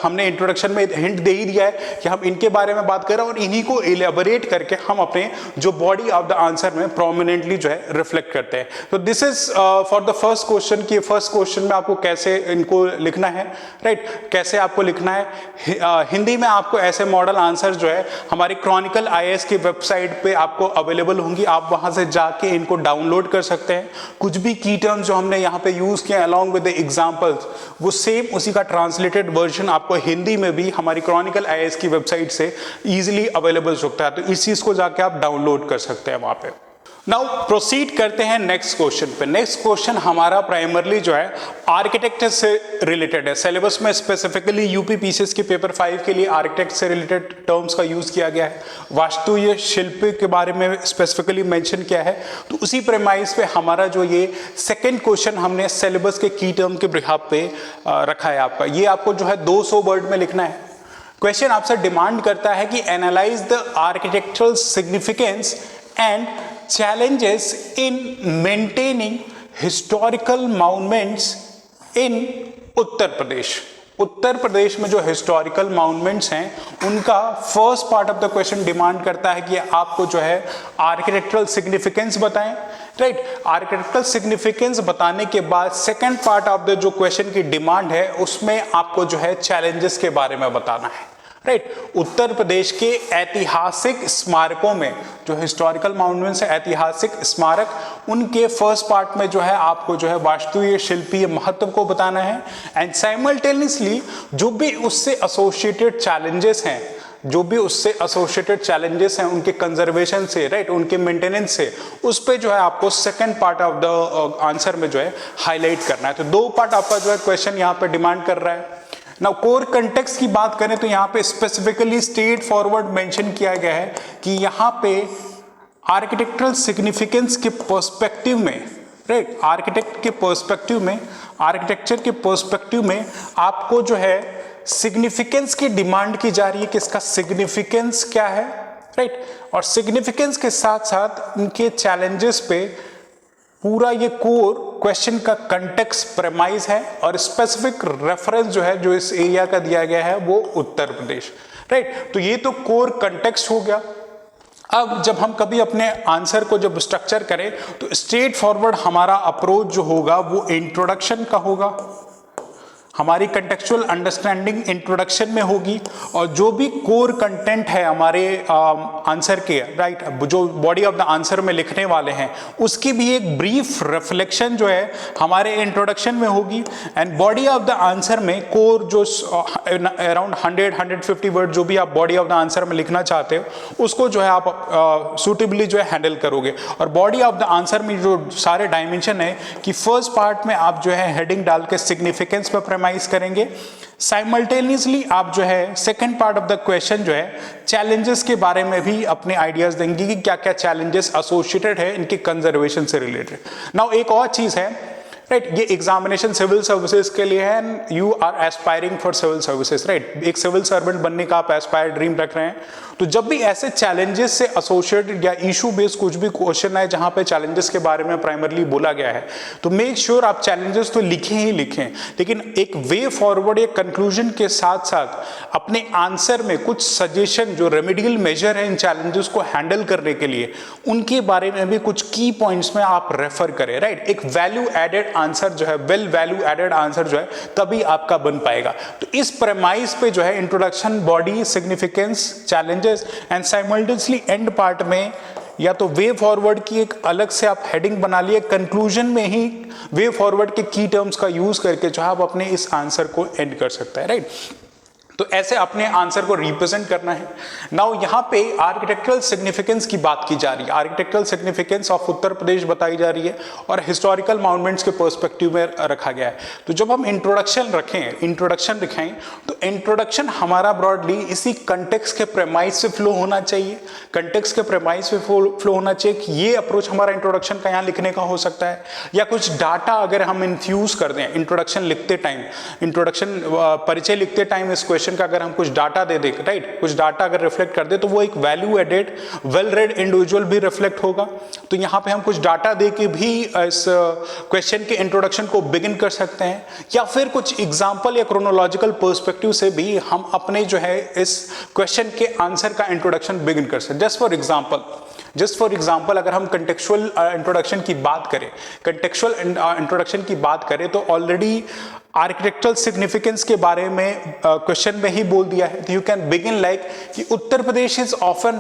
S1: हमने इंट्रोडक्शन में हिंट दे ही दिया है कि हम इनके बारे में बात कर रहे हैं और इन्हीं को इलेबोरेट करके हम अपने जो बॉडी ऑफ द आंसर में प्रोमिनेंटली जो है रिफ्लेक्ट करते हैं। तो this is for the first question कि फर्स्ट क्वेश्चन में आपको कैसे इनको लिखना है, राइट, कैसे आपको लिखना है। हिंदी में आपको ऐसे मॉडल आंसर जो है हमारी क्रॉनिकल आईएएस की वेबसाइट पे आपको अवेलेबल होंगी, आप वहां से जाके इनको डाउनलोड कर सकते हैं। कुछ भी की टर्म्स जो हमने यहाँ पे यूज किए अलॉन्ग विद द एग्जांपल्स, वो सेम उसी का ट्रांसलेटेड वर्जन आपको हिंदी में भी हमारी क्रॉनिकल आईएएस की वेबसाइट से इजीली अवेलेबल होता है। तो इस चीज को जाके आप डाउनलोड कर सकते हैं वहां पे। नाउ प्रोसीड करते हैं नेक्स्ट क्वेश्चन पे। नेक्स्ट क्वेश्चन हमारा प्राइमरली जो है आर्किटेक्चर से रिलेटेड है। सिलेबस में स्पेसिफिकली यूपी पीसीएस के पेपर 5 के लिए आर्किटेक्ट से रिलेटेड टर्म्स का यूज किया गया है। वास्तु शिल्प के बारे में स्पेसिफिकली मेंशन किया है। तो उसी प्रेमाइस पे हमारा जो ये सेकंड क्वेश्चन हमने सिलेबस के की टर्म के बिहाफ पे रखा है आपका। ये आपको जो है 200 वर्ड में लिखना है। क्वेश्चन आपसे डिमांड करता है कि analyse the architectural significance and challenges in maintaining historical monuments in उत्तर प्रदेश। उत्तर प्रदेश में जो हिस्टोरिकल माउंटमेंट्स हैं उनका first part of the question demand करता है कि आपको जो है आर्किटेक्चरल सिग्निफिकेंस बताएं, राइट। आर्किटेक्चरल सिग्निफिकेंस बताने के बाद सेकंड पार्ट ऑफ द जो क्वेश्चन की डिमांड है उसमें आपको जो है चैलेंजेस के बारे में बताना है, राइट। उत्तर प्रदेश के ऐतिहासिक स्मारकों में जो हिस्टोरिकल माउंटमेंट्स है, ऐतिहासिक स्मारक, उनके फर्स्ट पार्ट में जो है आपको जो है वास्तुीय शिल्पीय महत्व को बताना है एंड साइमल्टेनियसली जो भी उससे एसोसिएटेड चैलेंजेस हैं, जो भी उससे एसोसिएटेड चैलेंजेस हैं उनके कंजर्वेशन से, राइट, उनके मेंटेनेंस से, उस पे जो है आपको second part of the answer में जो है हाईलाइट करना है। तो दो पार्ट आपका जो है क्वेश्चन यहाँ पे डिमांड कर रहा है। नाउ कोर कंटेक्स्ट की बात करें तो यहाँ पे स्पेसिफिकली स्ट्रेट फॉरवर्ड मेंशन किया गया है कि यहाँ पे आर्किटेक्चरल सिग्निफिकेंस के पर्सपेक्टिव में, राइट, आर्किटेक्चर के पर्सपेक्टिव में आपको जो है सिग्निफिकेंस की डिमांड की जा रही है कि इसका सिग्निफिकेंस क्या है, राइट, और सिग्निफिकेंस के साथ साथ उनके चैलेंजेस पे पूरा ये कोर क्वेश्चन का कंटेक्स्ट प्रेमाइज है और स्पेसिफिक रेफरेंस जो है जो इस एरिया का दिया गया है वो उत्तर प्रदेश, राइट। तो ये तो कोर कंटेक्स्ट हो गया। अब जब हम कभी अपने आंसर को जब स्ट्रक्चर करें तो स्ट्रेट फॉरवर्ड हमारा अप्रोच जो होगा वो इंट्रोडक्शन का होगा, हमारी कंटेक्चुअल अंडरस्टैंडिंग इंट्रोडक्शन में होगी और जो भी कोर कंटेंट है हमारे आंसर के, राइट, जो बॉडी ऑफ द आंसर में लिखने वाले हैं उसकी भी एक ब्रीफ रिफ्लेक्शन जो है हमारे इंट्रोडक्शन में होगी and body of the answer में कोर जो अराउंड 100-150 वर्ड जो भी आप बॉडी ऑफ द आंसर में लिखना चाहते हो उसको जो है आप सूटेबली जो है हैंडल करोगे। और बॉडी ऑफ द आंसर में जो सारे डायमेंशन है कि फर्स्ट पार्ट में आप जो है हेडिंग डाल के सिग्निफिकेंस पे करेंगे, साइमल्टेनियसली आप जो है second part of the question जो है चैलेंजेस के बारे में भी अपने आइडियाज देंगे कि क्या क्या चैलेंजेस एसोसिएटेड है इनके कंजर्वेशन से रिलेटेड। नाउ एक और चीज है, राइट, ये एग्जामिनेशन सिविल सर्विसेज के लिए है, you are aspiring for civil services, right, एक सिविल सर्वेंट बनने का आप एस्पायर ड्रीम रख रहे हैं। तो जब भी ऐसे चैलेंजेस से एसोसिएटेड या इशू बेस्ड कुछ भी क्वेश्चन है जहां पे चैलेंजेस के बारे में प्राइमरली बोला गया है तो मेक श्योर आप चैलेंजेस तो लिखें ही लिखें, लेकिन एक वे फॉरवर्ड या कंक्लूजन के साथ साथ अपने आंसर में कुछ सजेशन जो रेमेडियल मेजर है इन चैलेंजेस को हैंडल करने के लिए उनके बारे में भी कुछ की पॉइंट्स में आप रेफर करें, राइट। एक वैल्यू एडेड आंसर जो है, वेल वैल्यू एडेड आंसर जो है तभी आपका बन पाएगा। तो इस प्रेमाइस पे जो है introduction, body, significance, challenges and simultaneously and part में या तो वे फॉरवर्ड की एक अलग से आप हेडिंग बना लिए, कंक्लूजन में ही वे फॉरवर्ड के की टर्म्स का यूज करके जो है आप अपने इस आंसर को एंड कर सकते हैं, राइट। तो ऐसे अपने आंसर को रिप्रेजेंट करना है। नाउ यहाँ पे आर्किटेक्चरल सिग्निफिकेंस की बात की जा रही है, आर्किटेक्चरल सिग्निफिकेंस ऑफ उत्तर प्रदेश बताई जा रही है और हिस्टोरिकल माउंटमेंट्स के पर्सपेक्टिव में रखा गया है। तो जब हम इंट्रोडक्शन रखें, इंट्रोडक्शन दिखाएं तो इंट्रोडक्शन हमारा ब्रॉडली इसी कंटेक्स्ट के प्रेमाइस से फ्लो होना चाहिए, कंटेक्स्ट के प्रेमाइस से फ्लो होना चाहिए कि ये अप्रोच हमारा इंट्रोडक्शन का यहाँ लिखने का हो सकता है, या कुछ डाटा अगर हम इन्फ्यूज कर दें इंट्रोडक्शन लिखते टाइम, इंट्रोडक्शन परिचय लिखते टाइम इस क्वेश्चन क्वेश्चन का अगर हम कुछ डाटा दे दें, राइट, कुछ डाटा अगर रिफ्लेक्ट कर दे तो वो एक value added well read individual भी रिफ्लेक्ट होगा। तो यहाँ पे हम कुछ डाटा दे के भी इस क्वेश्चन के इंट्रोडक्शन को बिगिन कर सकते हैं, या फिर कुछ एग्जाम्पल या क्रोनोलॉजिकल पर्सपेक्टिव से भी हम अपने जो है इस क्वेश्चन के आंसर का इंट्रोडक्शन बिगिन कर सकते हैं। जस्ट फॉर एग्जाम्पल अगर हम कंटेक्चुअल इंट्रोडक्शन की बात करें तो ऑलरेडी आर्किटेक्चरल सिग्निफिकेंस के बारे में क्वेश्चन में ही बोल दिया है। यू कैन बिगिन लाइक कि Uttar Pradesh is often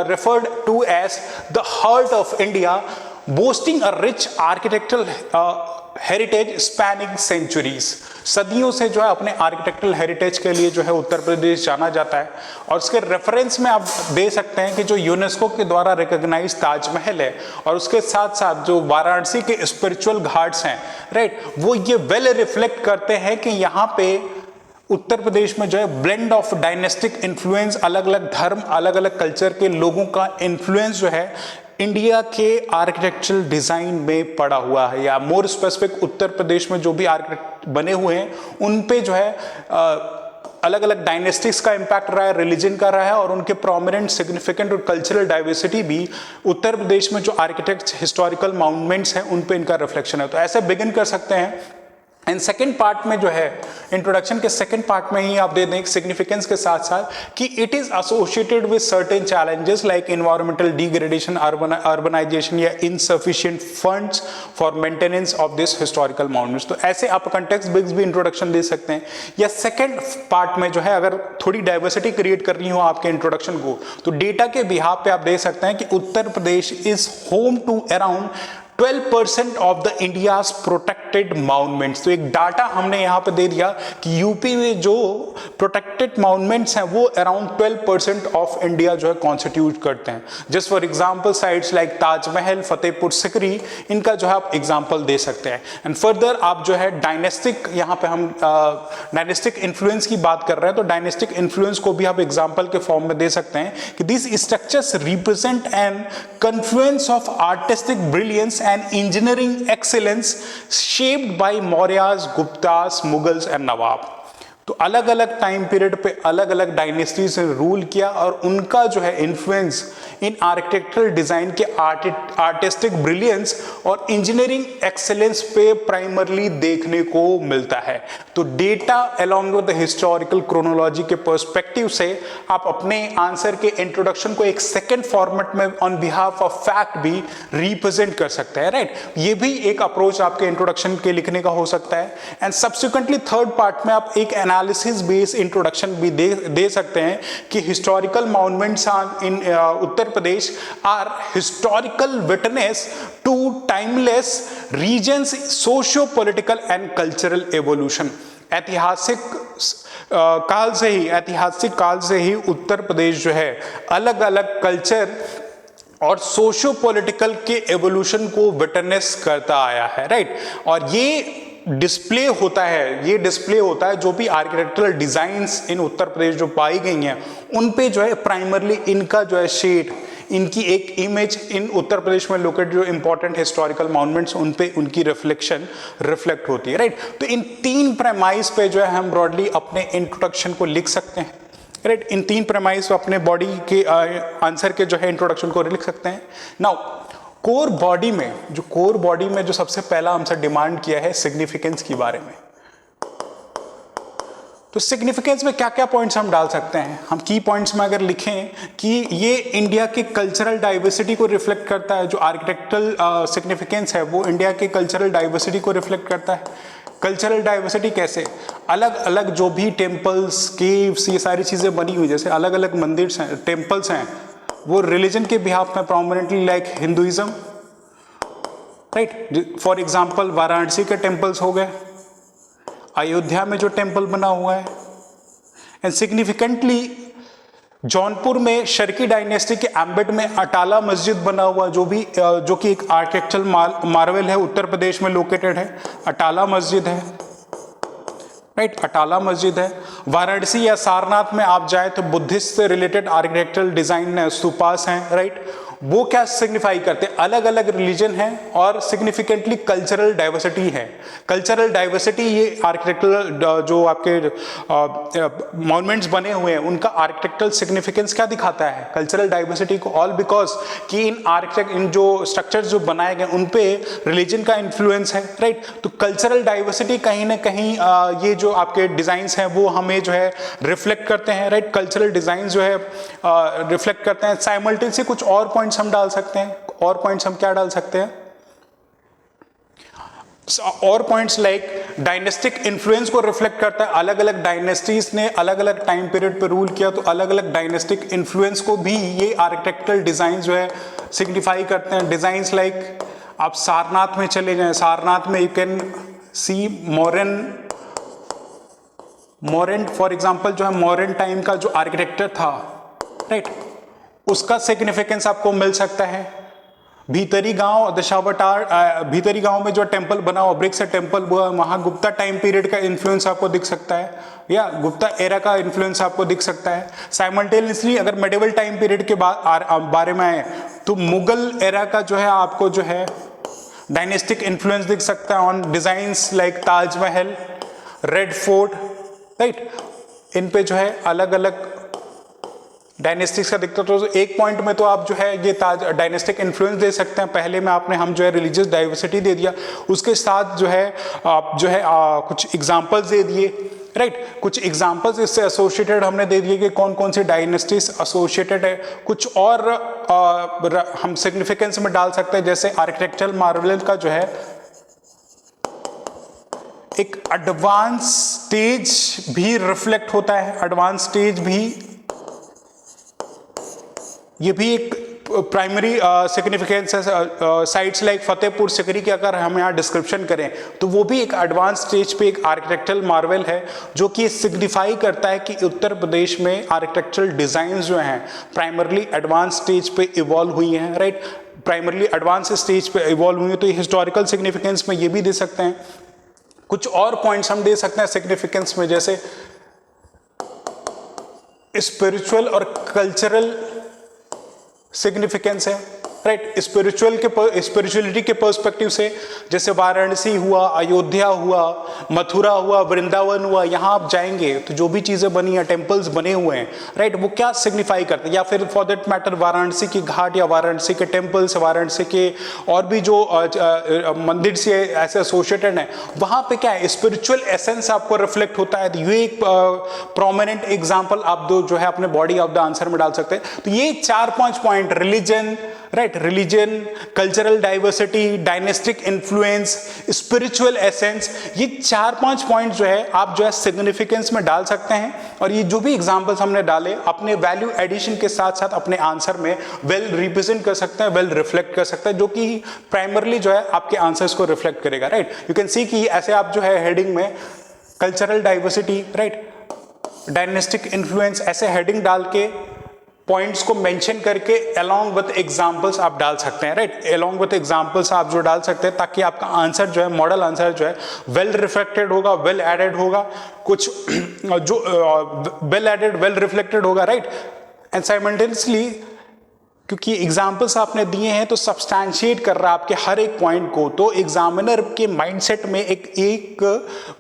S1: referred to as the heart of India, boasting a rich architectural heritage spanning centuries. सदियों से जो है अपने आर्किटेक्चरल हेरिटेज के लिए जो है उत्तर प्रदेश जाना जाता है। और उसके रेफरेंस में आप दे सकते हैं कि जो यूनेस्को के द्वारा रिकॉग्नाइज ताजमहल है और उसके साथ साथ जो वाराणसी के स्पिरिचुअल घाट्स हैं, राइट, वो ये वेल रिफ्लेक्ट करते हैं कि यहाँ पे उत्तर प्रदेश में जो है ब्लेंड ऑफ डायनेस्टिक इन्फ्लुएंस, अलग अलग धर्म, अलग अलग कल्चर के लोगों का इन्फ्लुएंस जो है इंडिया के आर्किटेक्चरल डिजाइन में पड़ा हुआ है, या मोर स्पेसिफिक उत्तर प्रदेश में जो भी आर्किटेक्ट बने हुए हैं उन पे जो है अलग अलग डायनेस्टिक्स का इंपैक्ट रहा है, रिलीजन का रहा है, और उनके प्रोमिनेंट सिग्निफिकेंट और कल्चरल डाइवर्सिटी भी उत्तर प्रदेश में जो आर्किटेक्ट हिस्टोरिकल माउंटमेंट्स हैं उन पे इनका रिफ्लेक्शन है। तो ऐसे बिगिन कर सकते हैं। एंड सेकेंड पार्ट में जो है इंट्रोडक्शन के सेकेंड पार्ट में ही आप दे दें सिग्निफिकेंस के साथ साथ कि it is associated with certain challenges like environmental degradation, urbanization या insufficient funds for maintenance of this historical monuments. तो ऐसे आप कंटेक्स्ट बिग्स भी इंट्रोडक्शन दे सकते हैं। या सेकेंड पार्ट में जो है अगर थोड़ी डाइवर्सिटी क्रिएट करनी हो आपके इंट्रोडक्शन को, तो डेटा के बिहाफ पे आप दे सकते हैं कि Uttar Pradesh is home to around 12% of the India's protected monuments. तो एक डाटा हमने यहां पे दे दिया कि यूपी में जो प्रोटेक्टेड माउंटमेंट्स हैं वो अराउंड 12% ऑफ इंडिया जो है कॉन्स्टिट्यूट करते हैं। Just for example sites like Taj Mahal, Fatehpur Sikri, इनका जो है आप एग्जांपल दे सकते हैं। एंड फर्दर आप जो है डायनेस्टिक, यहाँ पे हम डायनेस्टिक इन्फ्लुएंस की बात कर रहे हैं, तो डायनेस्टिक इन्फ्लुएंस को भी आप एग्जांपल के फॉर्म में दे सकते हैं कि this structures represent N confluence of artistic brilliance and engineering excellence shaped by Mauryas, Guptas, Mughals and Nawab। तो अलग अलग टाइम पीरियड पे अलग अलग डायनेस्टीज ने रूल किया और उनका जो है इन्फ्लुएंस इन आर्किटेक्चरल डिजाइन के आर्टिस्टिक ब्रिलियंस और इंजीनियरिंग एक्सेलेंस पे प्राइमरली देखने को मिलता है। तो data along with the historical chronology के पर्सपेक्टिव से आप अपने आंसर के इंट्रोडक्शन को एक सेकेंड फॉर्मेट में ऑन बिहाफ ऑफ फैक्ट भी रिप्रेजेंट कर सकते हैं, राइट। ये भी एक अप्रोच आपके इंट्रोडक्शन के लिखने का हो सकता है। एंड सब्सिक्वेंटली थर्ड पार्ट में आप एक एनालिसिस बेस्ड इंट्रोडक्शन भी दे सकते हैं कि historical monuments in Uttar Pradesh are historical witness to timeless regions socio political and cultural evolution. ऐतिहासिक काल से ही उत्तर प्रदेश जो है अलग अलग कल्चर और सोशियो पॉलिटिकल के एवोल्यूशन को विटनेस करता आया है, राइट। और ये डिस्प्ले होता है जो भी आर्किटेक्चरल डिजाइन्स इन उत्तर प्रदेश जो पाई गई हैं उन पे जो है प्राइमरली इनका जो है शेड, इनकी एक इमेज इन उत्तर प्रदेश में लोकेटेड जो इंपॉर्टेंट हिस्टोरिकल मॉन्यूमेंट्स उन पे उनकी रिफ्लेक्ट होती है, राइट। तो इन तीन प्रेमाइज पे जो है हम ब्रॉडली अपने इंट्रोडक्शन को लिख सकते हैं, राइट। इन तीन प्रेमाइज अपने बॉडी के आंसर के जो है इंट्रोडक्शन को लिख सकते हैं। नाउ कोर बॉडी में जो सबसे पहला हमसे डिमांड किया है सिग्निफिकेंस के बारे में। तो सिग्निफिकेंस में क्या क्या पॉइंट्स हम डाल सकते हैं? हम की पॉइंट्स में अगर लिखें कि ये इंडिया के कल्चरल डाइवर्सिटी को रिफ्लेक्ट करता है, जो आर्किटेक्चरल सिग्निफिकेंस है वो इंडिया के कल्चरल डाइवर्सिटी को रिफ्लेक्ट करता है। कल्चरल डाइवर्सिटी कैसे? अलग अलग जो भी टेम्पल्स, केव्स, ये सारी चीज़ें बनी हुई, जैसे अलग अलग मंदिर हैं, टेम्पल्स हैं, वो रिलीजन के बिहाफ में prominently like Hinduism, right. For example Varanasi के टेम्पल्स हो गए, अयोध्या में जो टेम्पल बना हुआ है, एंड सिग्निफिकेंटली जौनपुर में शर्की डायनेस्टी के एम्बेड में अटाला मस्जिद बना हुआ, जो कि एक आर्किटेक्चरल मार्वल है, उत्तर प्रदेश में लोकेटेड है, अटाला मस्जिद है, राइट। अटाला मस्जिद है। वाराणसी या सारनाथ में आप जाए तो बुद्धिस्ट से रिलेटेड आर्किटेक्चरल डिजाइन स्तूपास हैं, राइट। वो क्या सिग्निफाई करते हैं, अलग अलग रिलीजन है और सिग्निफिकेंटली कल्चरल डाइवर्सिटी है। कल्चरल डाइवर्सिटी, ये आर्किटेक्चरल जो आपके मॉन्यूमेंट्स बने हुए हैं उनका आर्किटेक्चरल सिग्निफिकेंस क्या दिखाता है, कल्चरल डाइवर्सिटी को, ऑल बिकॉज कि इन जो स्ट्रक्चर्स जो बनाए गए उन पे रिलीजन का इन्फ्लुएंस है, राइट। तो कल्चरल डाइवर्सिटी कहीं ना कहीं ये जो आपके डिजाइंस हैं वो हमें जो है रिफ्लेक्ट करते हैं, राइट। कल्चरल डिजाइन जो है रिफ्लेक्ट करते हैं। साइमल्टेनियसली कुछ और पॉइंट्स हम डाल सकते हैं, और पॉइंट्स हम क्या डाल सकते हैं, और पॉइंट्स लाइक डायनेस्टिक इन्फ्लुएंस को रिफ्लेक्ट करता है। अलग अलग डायनेस्टीज ने अलग अलग टाइम पीरियड पे रूल किया, तो अलग अलग डायनेस्टिक इन्फ्लुएंस को भी ये आर्किटेक्चरल डिजाइन जो है सिग्निफाई करते हैं। डिजाइन्स लाइक आप सारनाथ में चले जाएं, सारनाथ में you can see Mauryan for example जो है मौर्यन टाइम का जो आर्किटेक्चर था, राइट, उसका सिग्निफिकेंस आपको मिल सकता है। भीतरी गांव दशावतार, भीतरी गांव में जो टेंपल बना हुआ, ब्रिक से टेंपल हुआ, वहां गुप्ता टाइम पीरियड का इन्फ्लुएंस आपको दिख सकता है, या गुप्ता एरा का इन्फ्लुएंस आपको दिख सकता है। साइमल्टेनियसली अगर मेडिवल टाइम पीरियड के बारे में आए तो मुगल एरा का जो है आपको जो है डायनेस्टिक इन्फ्लुएंस दिख सकता है on designs like Taj Mahal, red fort, right. इन पे जो है अलग अलग डायनेस्टिक्स का दिखता। तो एक पॉइंट में तो आप जो है ये डायनेस्टिक इन्फ्लुएंस दे सकते हैं। पहले में आपने हम जो है रिलीजियस डाइवर्सिटी दे दिया, उसके साथ जो है आप जो है कुछ एग्जांपल्स दे दिए, राइट। कुछ एग्जांपल्स इससे एसोसिएटेड हमने दे दिए कि कौन कौन सी डायनेस्टीज एसोसिएटेड है। कुछ और हम सिग्निफिकेंस में डाल सकते हैं, जैसे आर्किटेक्चरल मार्वल का जो है एक एडवांस स्टेज भी रिफ्लेक्ट होता है। एडवांस स्टेज भी, ये भी एक प्राइमरी सिग्निफिकेंस है। साइट्स लाइक फतेहपुर सिकरी की अगर हम यहाँ डिस्क्रिप्शन करें तो वो भी एक एडवांस स्टेज पे एक आर्किटेक्चरल मार्वल है, जो कि सिग्निफाई करता है कि उत्तर प्रदेश में आर्किटेक्चरल डिजाइन जो हैं प्राइमरली एडवांस स्टेज पे इवॉल्व हुई हैं, राइट। प्राइमरली एडवांस स्टेज पे इवॉल्व हुई है, तो ये हिस्टोरिकल सिग्निफिकेंस में ये भी दे सकते हैं। कुछ और पॉइंट्स हम दे सकते हैं सिग्निफिकेंस में, जैसे स्पिरिचुअल और कल्चरल सिग्निफिकेंस है, राइट। स्पिरिचुअलिटी के पर्सपेक्टिव से, जैसे वाराणसी हुआ, अयोध्या हुआ, मथुरा हुआ, वृंदावन हुआ, यहाँ आप जाएंगे तो जो भी चीजें बनी हैं, टेम्पल्स बने हुए हैं, राइट, वो क्या सिग्निफाई करते हैं। या फिर फॉर दैट मैटर वाराणसी की घाट या वाराणसी के टेम्पल्स, वाराणसी के और भी जो मंदिर से ऐसे एसोसिएटेड हैं, वहां पे क्या है, स्पिरिचुअल एसेंस आपको रिफ्लेक्ट होता है। तो ये एक प्रोमिनेंट एग्जाम्पल आप दो जो है अपने बॉडी ऑफ द आंसर में डाल सकते हैं। तो ये 4-5 point, religion, right, religion, cultural diversity, dynastic influence, spiritual essence, ये 4-5 पॉइंट जो है आप जो है सिग्निफिकेंस में डाल सकते हैं। और ये जो भी एग्जांपल्स हमने डाले अपने वैल्यू एडिशन के साथ साथ अपने आंसर में वेल रिप्रेजेंट कर सकते हैं, वेल रिफ्लेक्ट कर सकते हैं, जो कि प्राइमरली जो है आपके आंसर्स को रिफ्लेक्ट करेगा, राइट। यू कैन सी कि ऐसे आप जो है हेडिंग में cultural diversity, right, dynastic influence, ऐसे हेडिंग डाल के पॉइंट्स को मेंशन करके अलोंग विद एग्जांपल्स आप डाल सकते हैं, राइट। अलोंग विद एग्जांपल्स आप जो डाल सकते हैं, ताकि आपका आंसर जो है, मॉडल आंसर जो है वेल रिफ्लेक्टेड होगा, वेल एडेड होगा, कुछ जो वेल एडेड, वेल रिफ्लेक्टेड होगा, राइट। एंड साइमल्टेनियसली क्योंकि एग्जाम्पल्स आपने दिए हैं तो सब्सटैंशिएट कर रहा है आपके हर एक पॉइंट को, तो एग्जामिनर के माइंडसेट में एक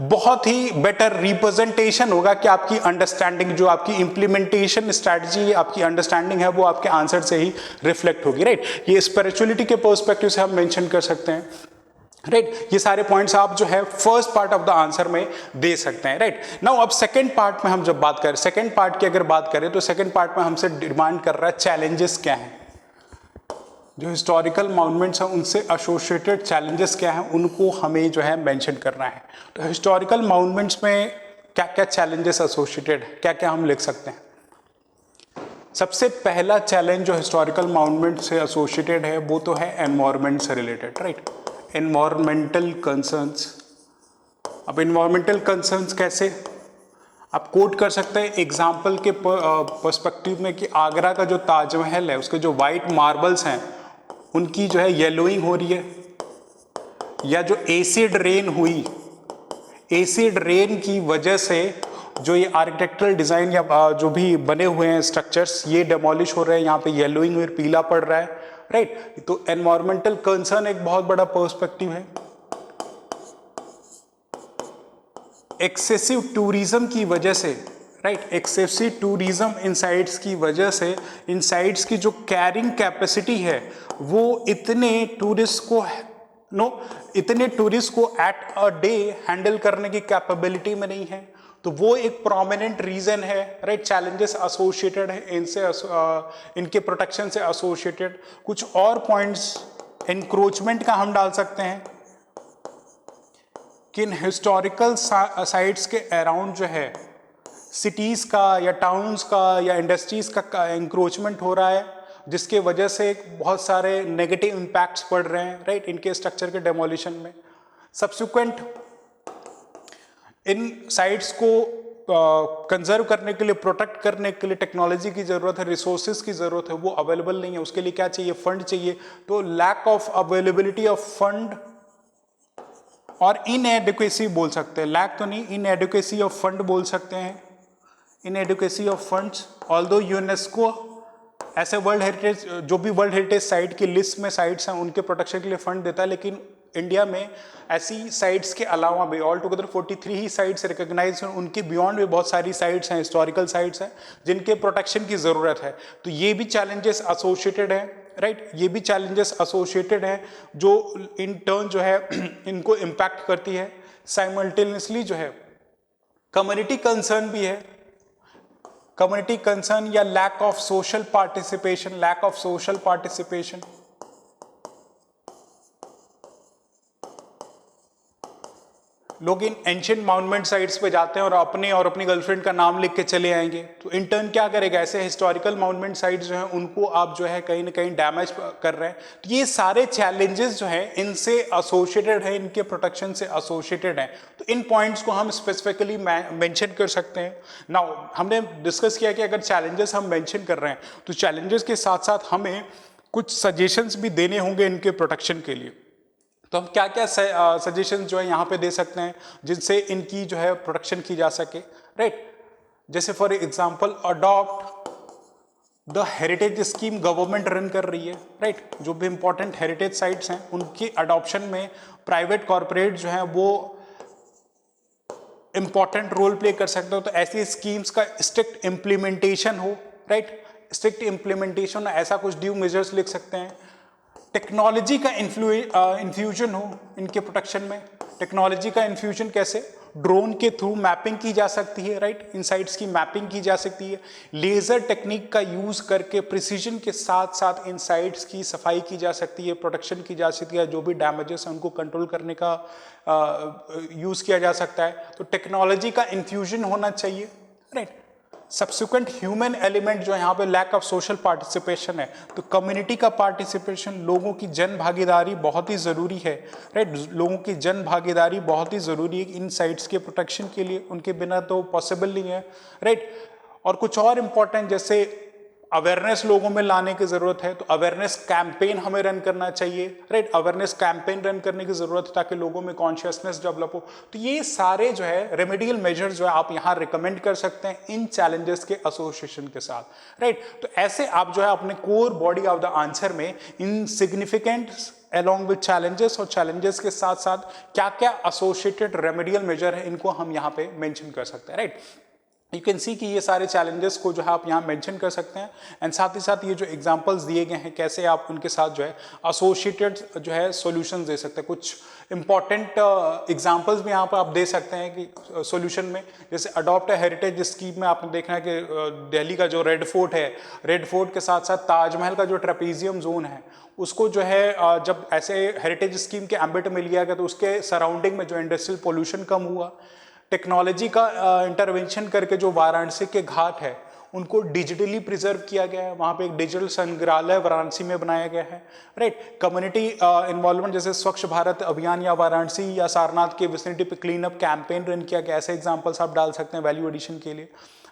S1: बहुत ही बेटर रिप्रेजेंटेशन होगा कि आपकी अंडरस्टैंडिंग, जो आपकी इंप्लीमेंटेशन स्ट्रैटेजी, आपकी अंडरस्टैंडिंग है, वो आपके आंसर से ही रिफ्लेक्ट होगी, राइट। ये स्पिरिचुअलिटी के पर्सपेक्टिव से हम मेंशन कर सकते हैं, राइट। ये सारे पॉइंट्स आप जो है first part of the answer में दे सकते हैं, राइट। नाउ अब सेकंड पार्ट में हम जब बात करें, सेकंड पार्ट की अगर बात करें तो सेकंड पार्ट में हमसे डिमांड कर रहा है चैलेंजेस क्या हैं, जो हिस्टोरिकल मॉन्यूमेंट्स हैं उनसे एसोसिएटेड चैलेंजेस क्या हैं, उनको हमें जो है मेंशन करना है। तो हिस्टोरिकल मॉन्यूमेंट्स में क्या क्या चैलेंजेस एसोसिएटेड, क्या क्या हम लिख सकते हैं। सबसे पहला चैलेंज जो हिस्टोरिकल मॉन्यूमेंट से एसोसिएटेड है वो तो है एनवायरनमेंट से रिलेटेड, राइट, एनवायरमेंटल कंसर्न्स। अब एनवायरमेंटल कंसर्न्स कैसे आप कोट कर सकते हैं एग्जाम्पल के पर्सपेक्टिव में, कि आगरा का जो ताजमहल है उसके जो वाइट मार्बल्स हैं उनकी जो है येलोइंग हो रही है, या जो एसिड रेन हुई, एसिड रेन की वजह से जो ये आर्किटेक्चरल डिजाइन या जो भी बने हुए हैं स्ट्रक्चर्स ये डेमोलिश हो रहे हैं, यहाँ पे येलोइंग हुई, पीला पड़ रहा है, राइट। तो एनवायरमेंटल कंसर्न एक बहुत बड़ा पर्सपेक्टिव है। एक्सेसिव टूरिज्म की वजह से, right, excessive tourism in sites की वजह से इन साइट्स की जो कैरिंग कैपेसिटी है वो इतने टूरिस्ट को एट अ डे हैंडल करने की कैपेबिलिटी में नहीं है। तो वो एक प्रोमिनेंट रीजन है, राइट। चैलेंजेस एसोसिएटेड है इनसे, इनके प्रोटेक्शन से एसोसिएटेड। कुछ और पॉइंट्स एनक्रोचमेंट का हम डाल सकते हैं कि इन हिस्टोरिकल साइट्स के अराउंड जो है सिटीज़ का या टाउन्स का या इंडस्ट्रीज़ का इंक्रोचमेंट हो रहा है, जिसके वजह से बहुत सारे नेगेटिव इम्पैक्ट्स पड़ रहे हैं, राइट, इनके स्ट्रक्चर के डेमोलिशन में। सब्सिक्वेंट इन साइट्स को कंजर्व करने के लिए, प्रोटेक्ट करने के लिए टेक्नोलॉजी की ज़रूरत है, रिसोर्सेज की ज़रूरत है, वो अवेलेबल नहीं है। उसके लिए क्या चाहिए? फंड चाहिए। तो lack of availability of fund और इनएडिक्वेसी बोल सकते हैं, लैक तो नहीं, इनएडिक्वेसी ऑफ फंड बोल सकते हैं, inadequacy of funds. Although UNESCO ऐसे वर्ल्ड हेरिटेज, जो भी वर्ल्ड हेरिटेज साइट की लिस्ट में साइट्स हैं उनके प्रोटेक्शन के लिए फंड देता है, लेकिन इंडिया में ऐसी साइट्स के अलावा भी ऑल टुगेदर 43 ही साइट्स रिकॉग्नाइज हैं। उनके बियॉन्ड भी बहुत सारी साइट्स हैं, हिस्टोरिकल साइट्स हैं, जिनके प्रोटेक्शन की ज़रूरत है। तो ये भी चैलेंजेस एसोसिएटेड हैं, राइट, ये भी चैलेंजेस एसोसिएटेड हैं जो इन टर्न जो है इनको इम्पैक्ट करती है। साइमल्टेनियसली जो है कम्युनिटी कंसर्न भी है, कम्युनिटी कंसर्न या lack of social participation, lack of social participation. लोग इन एंशिएंट मॉन्यूमेंट साइट्स पे जाते हैं और अपनी गर्लफ्रेंड का नाम लिख के चले आएंगे, तो इन टर्न क्या करेगा? ऐसे हिस्टोरिकल मॉन्यूमेंट साइट्स जो हैं उनको आप जो है कहीं ना कहीं डैमेज कर रहे हैं। तो ये सारे चैलेंजेस जो हैं इनसे एसोसिएटेड है, इनके प्रोटेक्शन से एसोसिएटेड हैं। तो इन पॉइंट्स को हम स्पेसिफिकली मेंशन कर सकते हैं। नाउ हमने डिस्कस किया कि अगर चैलेंजेस हम मेंशन कर रहे हैं तो चैलेंजेस के साथ साथ हमें कुछ सजेशंस भी देने होंगे इनके प्रोटेक्शन के लिए। तो हम क्या क्या सजेशन जो है यहाँ पे दे सकते हैं जिनसे इनकी जो है प्रोटेक्शन की जा सके, राइट। जैसे for example adopt the heritage scheme government run कर रही है, राइट। जो भी इंपॉर्टेंट हेरिटेज साइट्स हैं उनकी अडॉप्शन में प्राइवेट कॉरपोरेट जो है वो इंपॉर्टेंट रोल प्ले कर सकते हो। तो ऐसी स्कीम्स का स्ट्रिक्ट इम्प्लीमेंटेशन हो, राइट, स्ट्रिक्ट इम्प्लीमेंटेशन, ऐसा कुछ ड्यू मेजर्स लिख सकते हैं। टेक्नोलॉजी का इन्फ्यूजन हो इनके प्रोटेक्शन में। टेक्नोलॉजी का इन्फ्यूजन कैसे? ड्रोन के थ्रू मैपिंग की जा सकती है, राइट, इन साइट्स की मैपिंग की जा सकती है। लेजर टेक्निक का यूज करके प्रिसीजन के साथ साथ इन साइट्स की सफाई की जा सकती है, प्रोटेक्शन की जा सकती है, जो भी डैमेजेस हैं उनको कंट्रोल करने का यूज किया जा सकता है। तो टेक्नोलॉजी का इन्फ्यूजन होना चाहिए, राइट। सब्सिक्वेंट ह्यूमन एलिमेंट जो यहाँ पे लैक ऑफ सोशल पार्टिसिपेशन है, तो कम्युनिटी का पार्टिसिपेशन, लोगों की जन भागीदारी बहुत ही ज़रूरी है, राइट। लोगों की जन भागीदारी बहुत ही ज़रूरी है इन साइट्स के प्रोटेक्शन के लिए, उनके बिना तो पॉसिबल नहीं है, राइट। और कुछ और इम्पॉर्टेंट जैसे अवेयरनेस लोगों में लाने की ज़रूरत है, तो अवेयरनेस कैंपेन हमें रन करना चाहिए, राइट। अवेयरनेस कैंपेन रन करने की ज़रूरत है ताकि लोगों में कॉन्शियसनेस डेवलप हो। तो ये सारे जो है रेमेडियल मेजर्स जो है आप यहाँ रिकमेंड कर सकते हैं इन चैलेंजेस के एसोसिएशन के साथ, राइट। तो ऐसे आप जो है अपने core body of the answer में इन सिग्निफिकेंट along with challenges और challenges के साथ साथ क्या क्या associated remedial measure है इनको हम यहाँ पे mention कर सकते हैं, राइट। यू कैन सी कि ये सारे चैलेंजेस को जो है आप यहाँ मेंशन कर सकते हैं, एंड साथ ही साथ ये जो एग्जांपल्स दिए गए हैं कैसे आप उनके साथ जो है एसोसिएटेड जो है सॉल्यूशंस दे सकते हैं। कुछ इंपॉर्टेंट एग्जांपल्स भी यहाँ पर आप दे सकते हैं कि सॉल्यूशन में, जैसे अडॉप्ट हेरिटेज स्कीम में आपने देखना है कि दिल्ली का जो रेड फोर्ट है, रेड फोर्ट के साथ साथ ताजमहल का जो ट्रेपीजियम जोन है उसको जो है जब ऐसे हेरिटेज स्कीम के एम्बिट में लिया गया तो उसके सराउंडिंग में जो इंडस्ट्रियल पोल्यूशन कम हुआ। टेक्नोलॉजी का इंटरवेंशन करके जो वाराणसी के घाट है उनको डिजिटली प्रिजर्व किया गया है, वहाँ पे एक डिजिटल संग्रहालय वाराणसी में बनाया गया है, राइट। कम्युनिटी इन्वॉल्वमेंट जैसे स्वच्छ भारत अभियान या वाराणसी या सारनाथ के विसिनिटी पे क्लीन अप कैंपेन रन किया गया, ऐसे एग्जांपल्स आप डाल सकते हैं वैल्यू एडिशन के लिए,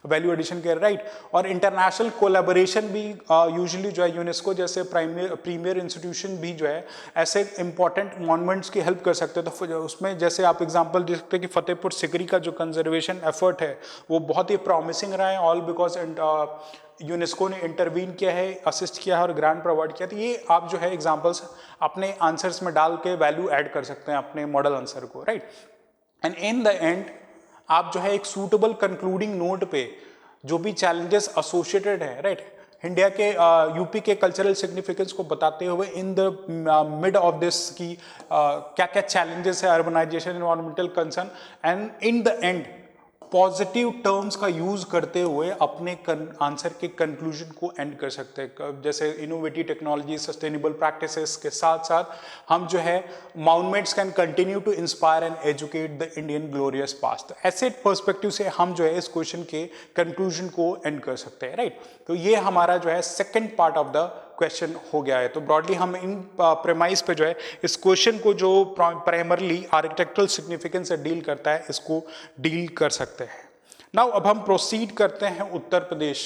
S1: वैल्यू एडिशन के, राइट। और इंटरनेशनल कोलैबोरेशन भी यूजुअली जो है यूनेस्को जैसे प्रीमियर इंस्टीट्यूशन भी जो है ऐसे इंपॉर्टेंट मॉन्यूमेंट्स की हेल्प कर सकते हैं। तो उसमें जैसे आप एग्जांपल देख सकते हैं कि फतेहपुर सिकरी का जो कंजर्वेशन एफर्ट है वो बहुत ही प्रॉमिसिंग रहा है, ऑल बिकॉज यूनेस्को ने इंटरवीन किया है, असिस्ट किया है और ग्रांट प्रोवाइड किया। तो ये आप जो है एग्जांपल्स अपने आंसर्स में डाल के वैल्यू ऐड कर सकते हैं अपने मॉडल आंसर को, right. And in the and आप जो है एक सूटेबल कंक्लूडिंग नोट पे जो भी चैलेंजेस एसोसिएटेड है, राइट, इंडिया के यूपी के कल्चरल सिग्निफिकेंस को बताते हुए in the mid of this की क्या क्या चैलेंजेस है, urbanization, environmental concern, and in the end positive terms का यूज करते हुए अपने आंसर के कंक्लूजन को एंड कर सकते हैं। जैसे इनोवेटिव टेक्नोलॉजी, सस्टेनेबल प्रैक्टिसेस के साथ साथ हम जो है monuments can continue to inspire and educate the Indian glorious past. ऐसे पर्सपेक्टिव से हम जो है इस क्वेश्चन के कंक्लूजन को एंड कर सकते हैं, राइट। तो ये हमारा जो है second part of the question हो गया है। तो ब्रॉडली हम इन प्रेमाइस पे जो है इस क्वेश्चन को जो प्राइमरली आर्किटेक्चरल सिग्निफिकेंस से डील करता है इसको डील कर सकते हैं। नाउ अब हम प्रोसीड करते हैं उत्तर प्रदेश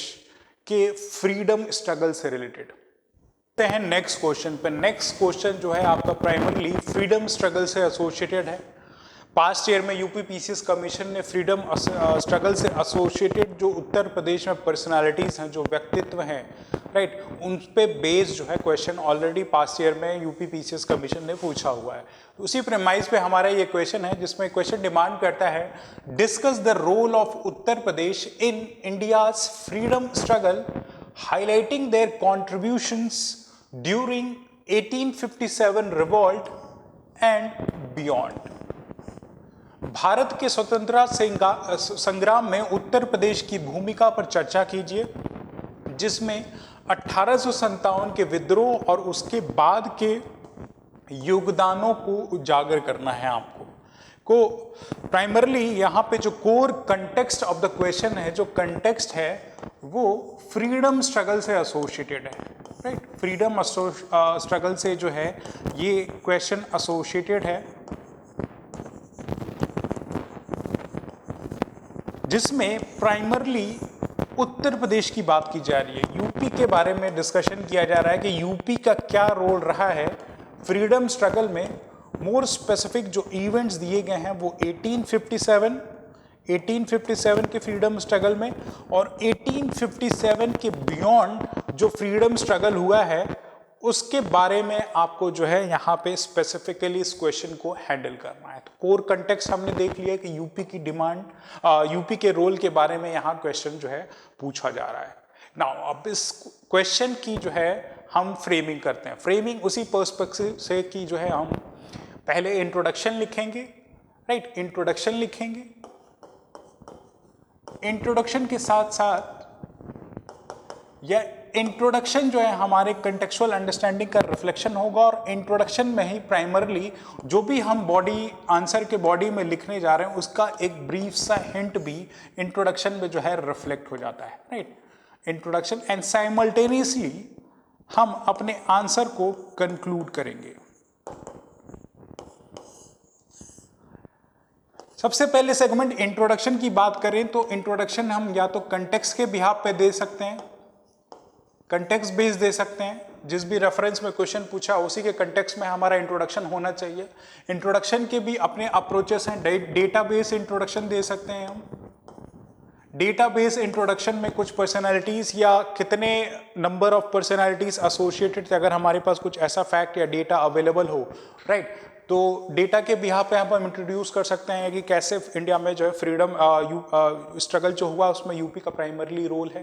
S1: के फ्रीडम स्ट्रगल से रिलेटेड हैं नेक्स्ट क्वेश्चन पे। नेक्स्ट क्वेश्चन जो है आपका प्राइमरली फ्रीडम स्ट्रगल से एसोसिएटेड है। पास्ट ईयर में यूपी पीसीएस कमीशन ने फ्रीडम स्ट्रगल से एसोसिएटेड जो उत्तर प्रदेश में पर्सनालिटीज हैं, जो व्यक्तित्व हैं, राइट, उन पे बेस्ड जो है क्वेश्चन ऑलरेडी पास्ट ईयर में यूपी पीसीएस कमीशन ने पूछा हुआ है। उसी प्रेमाइज पे हमारा ये क्वेश्चन है जिसमें क्वेश्चन डिमांड करता है discuss the role of Uttar Pradesh in India's freedom struggle highlighting their contributions during 1857 revolt and beyond. Bharat के स्वतंत्रता संग्राम में उत्तर प्रदेश की भूमिका पर चर्चा कीजिए, जिसमें 1857 के विद्रोह और उसके बाद के योगदानों को उजागर करना है आपको को। प्राइमरली यहाँ पे जो core context of the question है, जो कंटेक्स्ट है वो फ्रीडम स्ट्रगल से एसोसिएटेड है, राइट। फ्रीडम स्ट्रगल से जो है ये क्वेश्चन एसोसिएटेड है, जिसमें प्राइमरली उत्तर प्रदेश की बात की जा रही है। यूपी के बारे में डिस्कशन किया जा रहा है कि यूपी का क्या रोल रहा है फ्रीडम स्ट्रगल में। मोर स्पेसिफिक जो इवेंट्स दिए गए हैं वो 1857 के फ्रीडम स्ट्रगल में और 1857 के बियॉन्ड जो फ्रीडम स्ट्रगल हुआ है उसके बारे में आपको जो है यहाँ पे स्पेसिफिकली इस क्वेश्चन को हैंडल करना है। तो कोर कंटेक्स्ट हमने देख लिया कि यूपी की डिमांड, यूपी के रोल के बारे में यहाँ क्वेश्चन जो है पूछा जा रहा है। नाउ अब इस क्वेश्चन की जो है हम फ्रेमिंग करते हैं। फ्रेमिंग उसी पर्सपेक्टिव से कि जो है हम पहले इंट्रोडक्शन लिखेंगे, राइट, इंट्रोडक्शन लिखेंगे। इंट्रोडक्शन के साथ साथ यह इंट्रोडक्शन जो है हमारे कंटेक्चुअल अंडरस्टैंडिंग का रिफ्लेक्शन होगा और इंट्रोडक्शन में ही प्राइमरली जो भी हम बॉडी आंसर के बॉडी में लिखने जा रहे हैं उसका एक ब्रीफ सा हिंट भी इंट्रोडक्शन में जो है रिफ्लेक्ट हो जाता है, राइट। इंट्रोडक्शन एंड साइमल्टेनियसली हम अपने आंसर को कंक्लूड करेंगे। सबसे पहले सेगमेंट इंट्रोडक्शन की बात करें तो इंट्रोडक्शन हम या तो कंटेक्स्ट के बिहाफ पे दे सकते हैं, कंटेक्स्ट बेस दे सकते हैं, जिस भी रेफरेंस में क्वेश्चन पूछा उसी के कंटेक्स्ट में हमारा इंट्रोडक्शन होना चाहिए। इंट्रोडक्शन के भी अपने अप्रोचेस हैं, डेटाबेस इंट्रोडक्शन दे सकते हैं हम। डेटाबेस इंट्रोडक्शन में कुछ पर्सनालिटीज या कितने नंबर ऑफ पर्सनालिटीज एसोसिएटेड थे, अगर हमारे पास कुछ ऐसा फैक्ट या डेटा अवेलेबल हो, राइट, तो डेटा के बिहाफ पे हम इंट्रोड्यूस कर सकते हैं कि कैसे इंडिया में जो है फ्रीडम स्ट्रगल जो हुआ उसमें यूपी का प्राइमरली रोल है,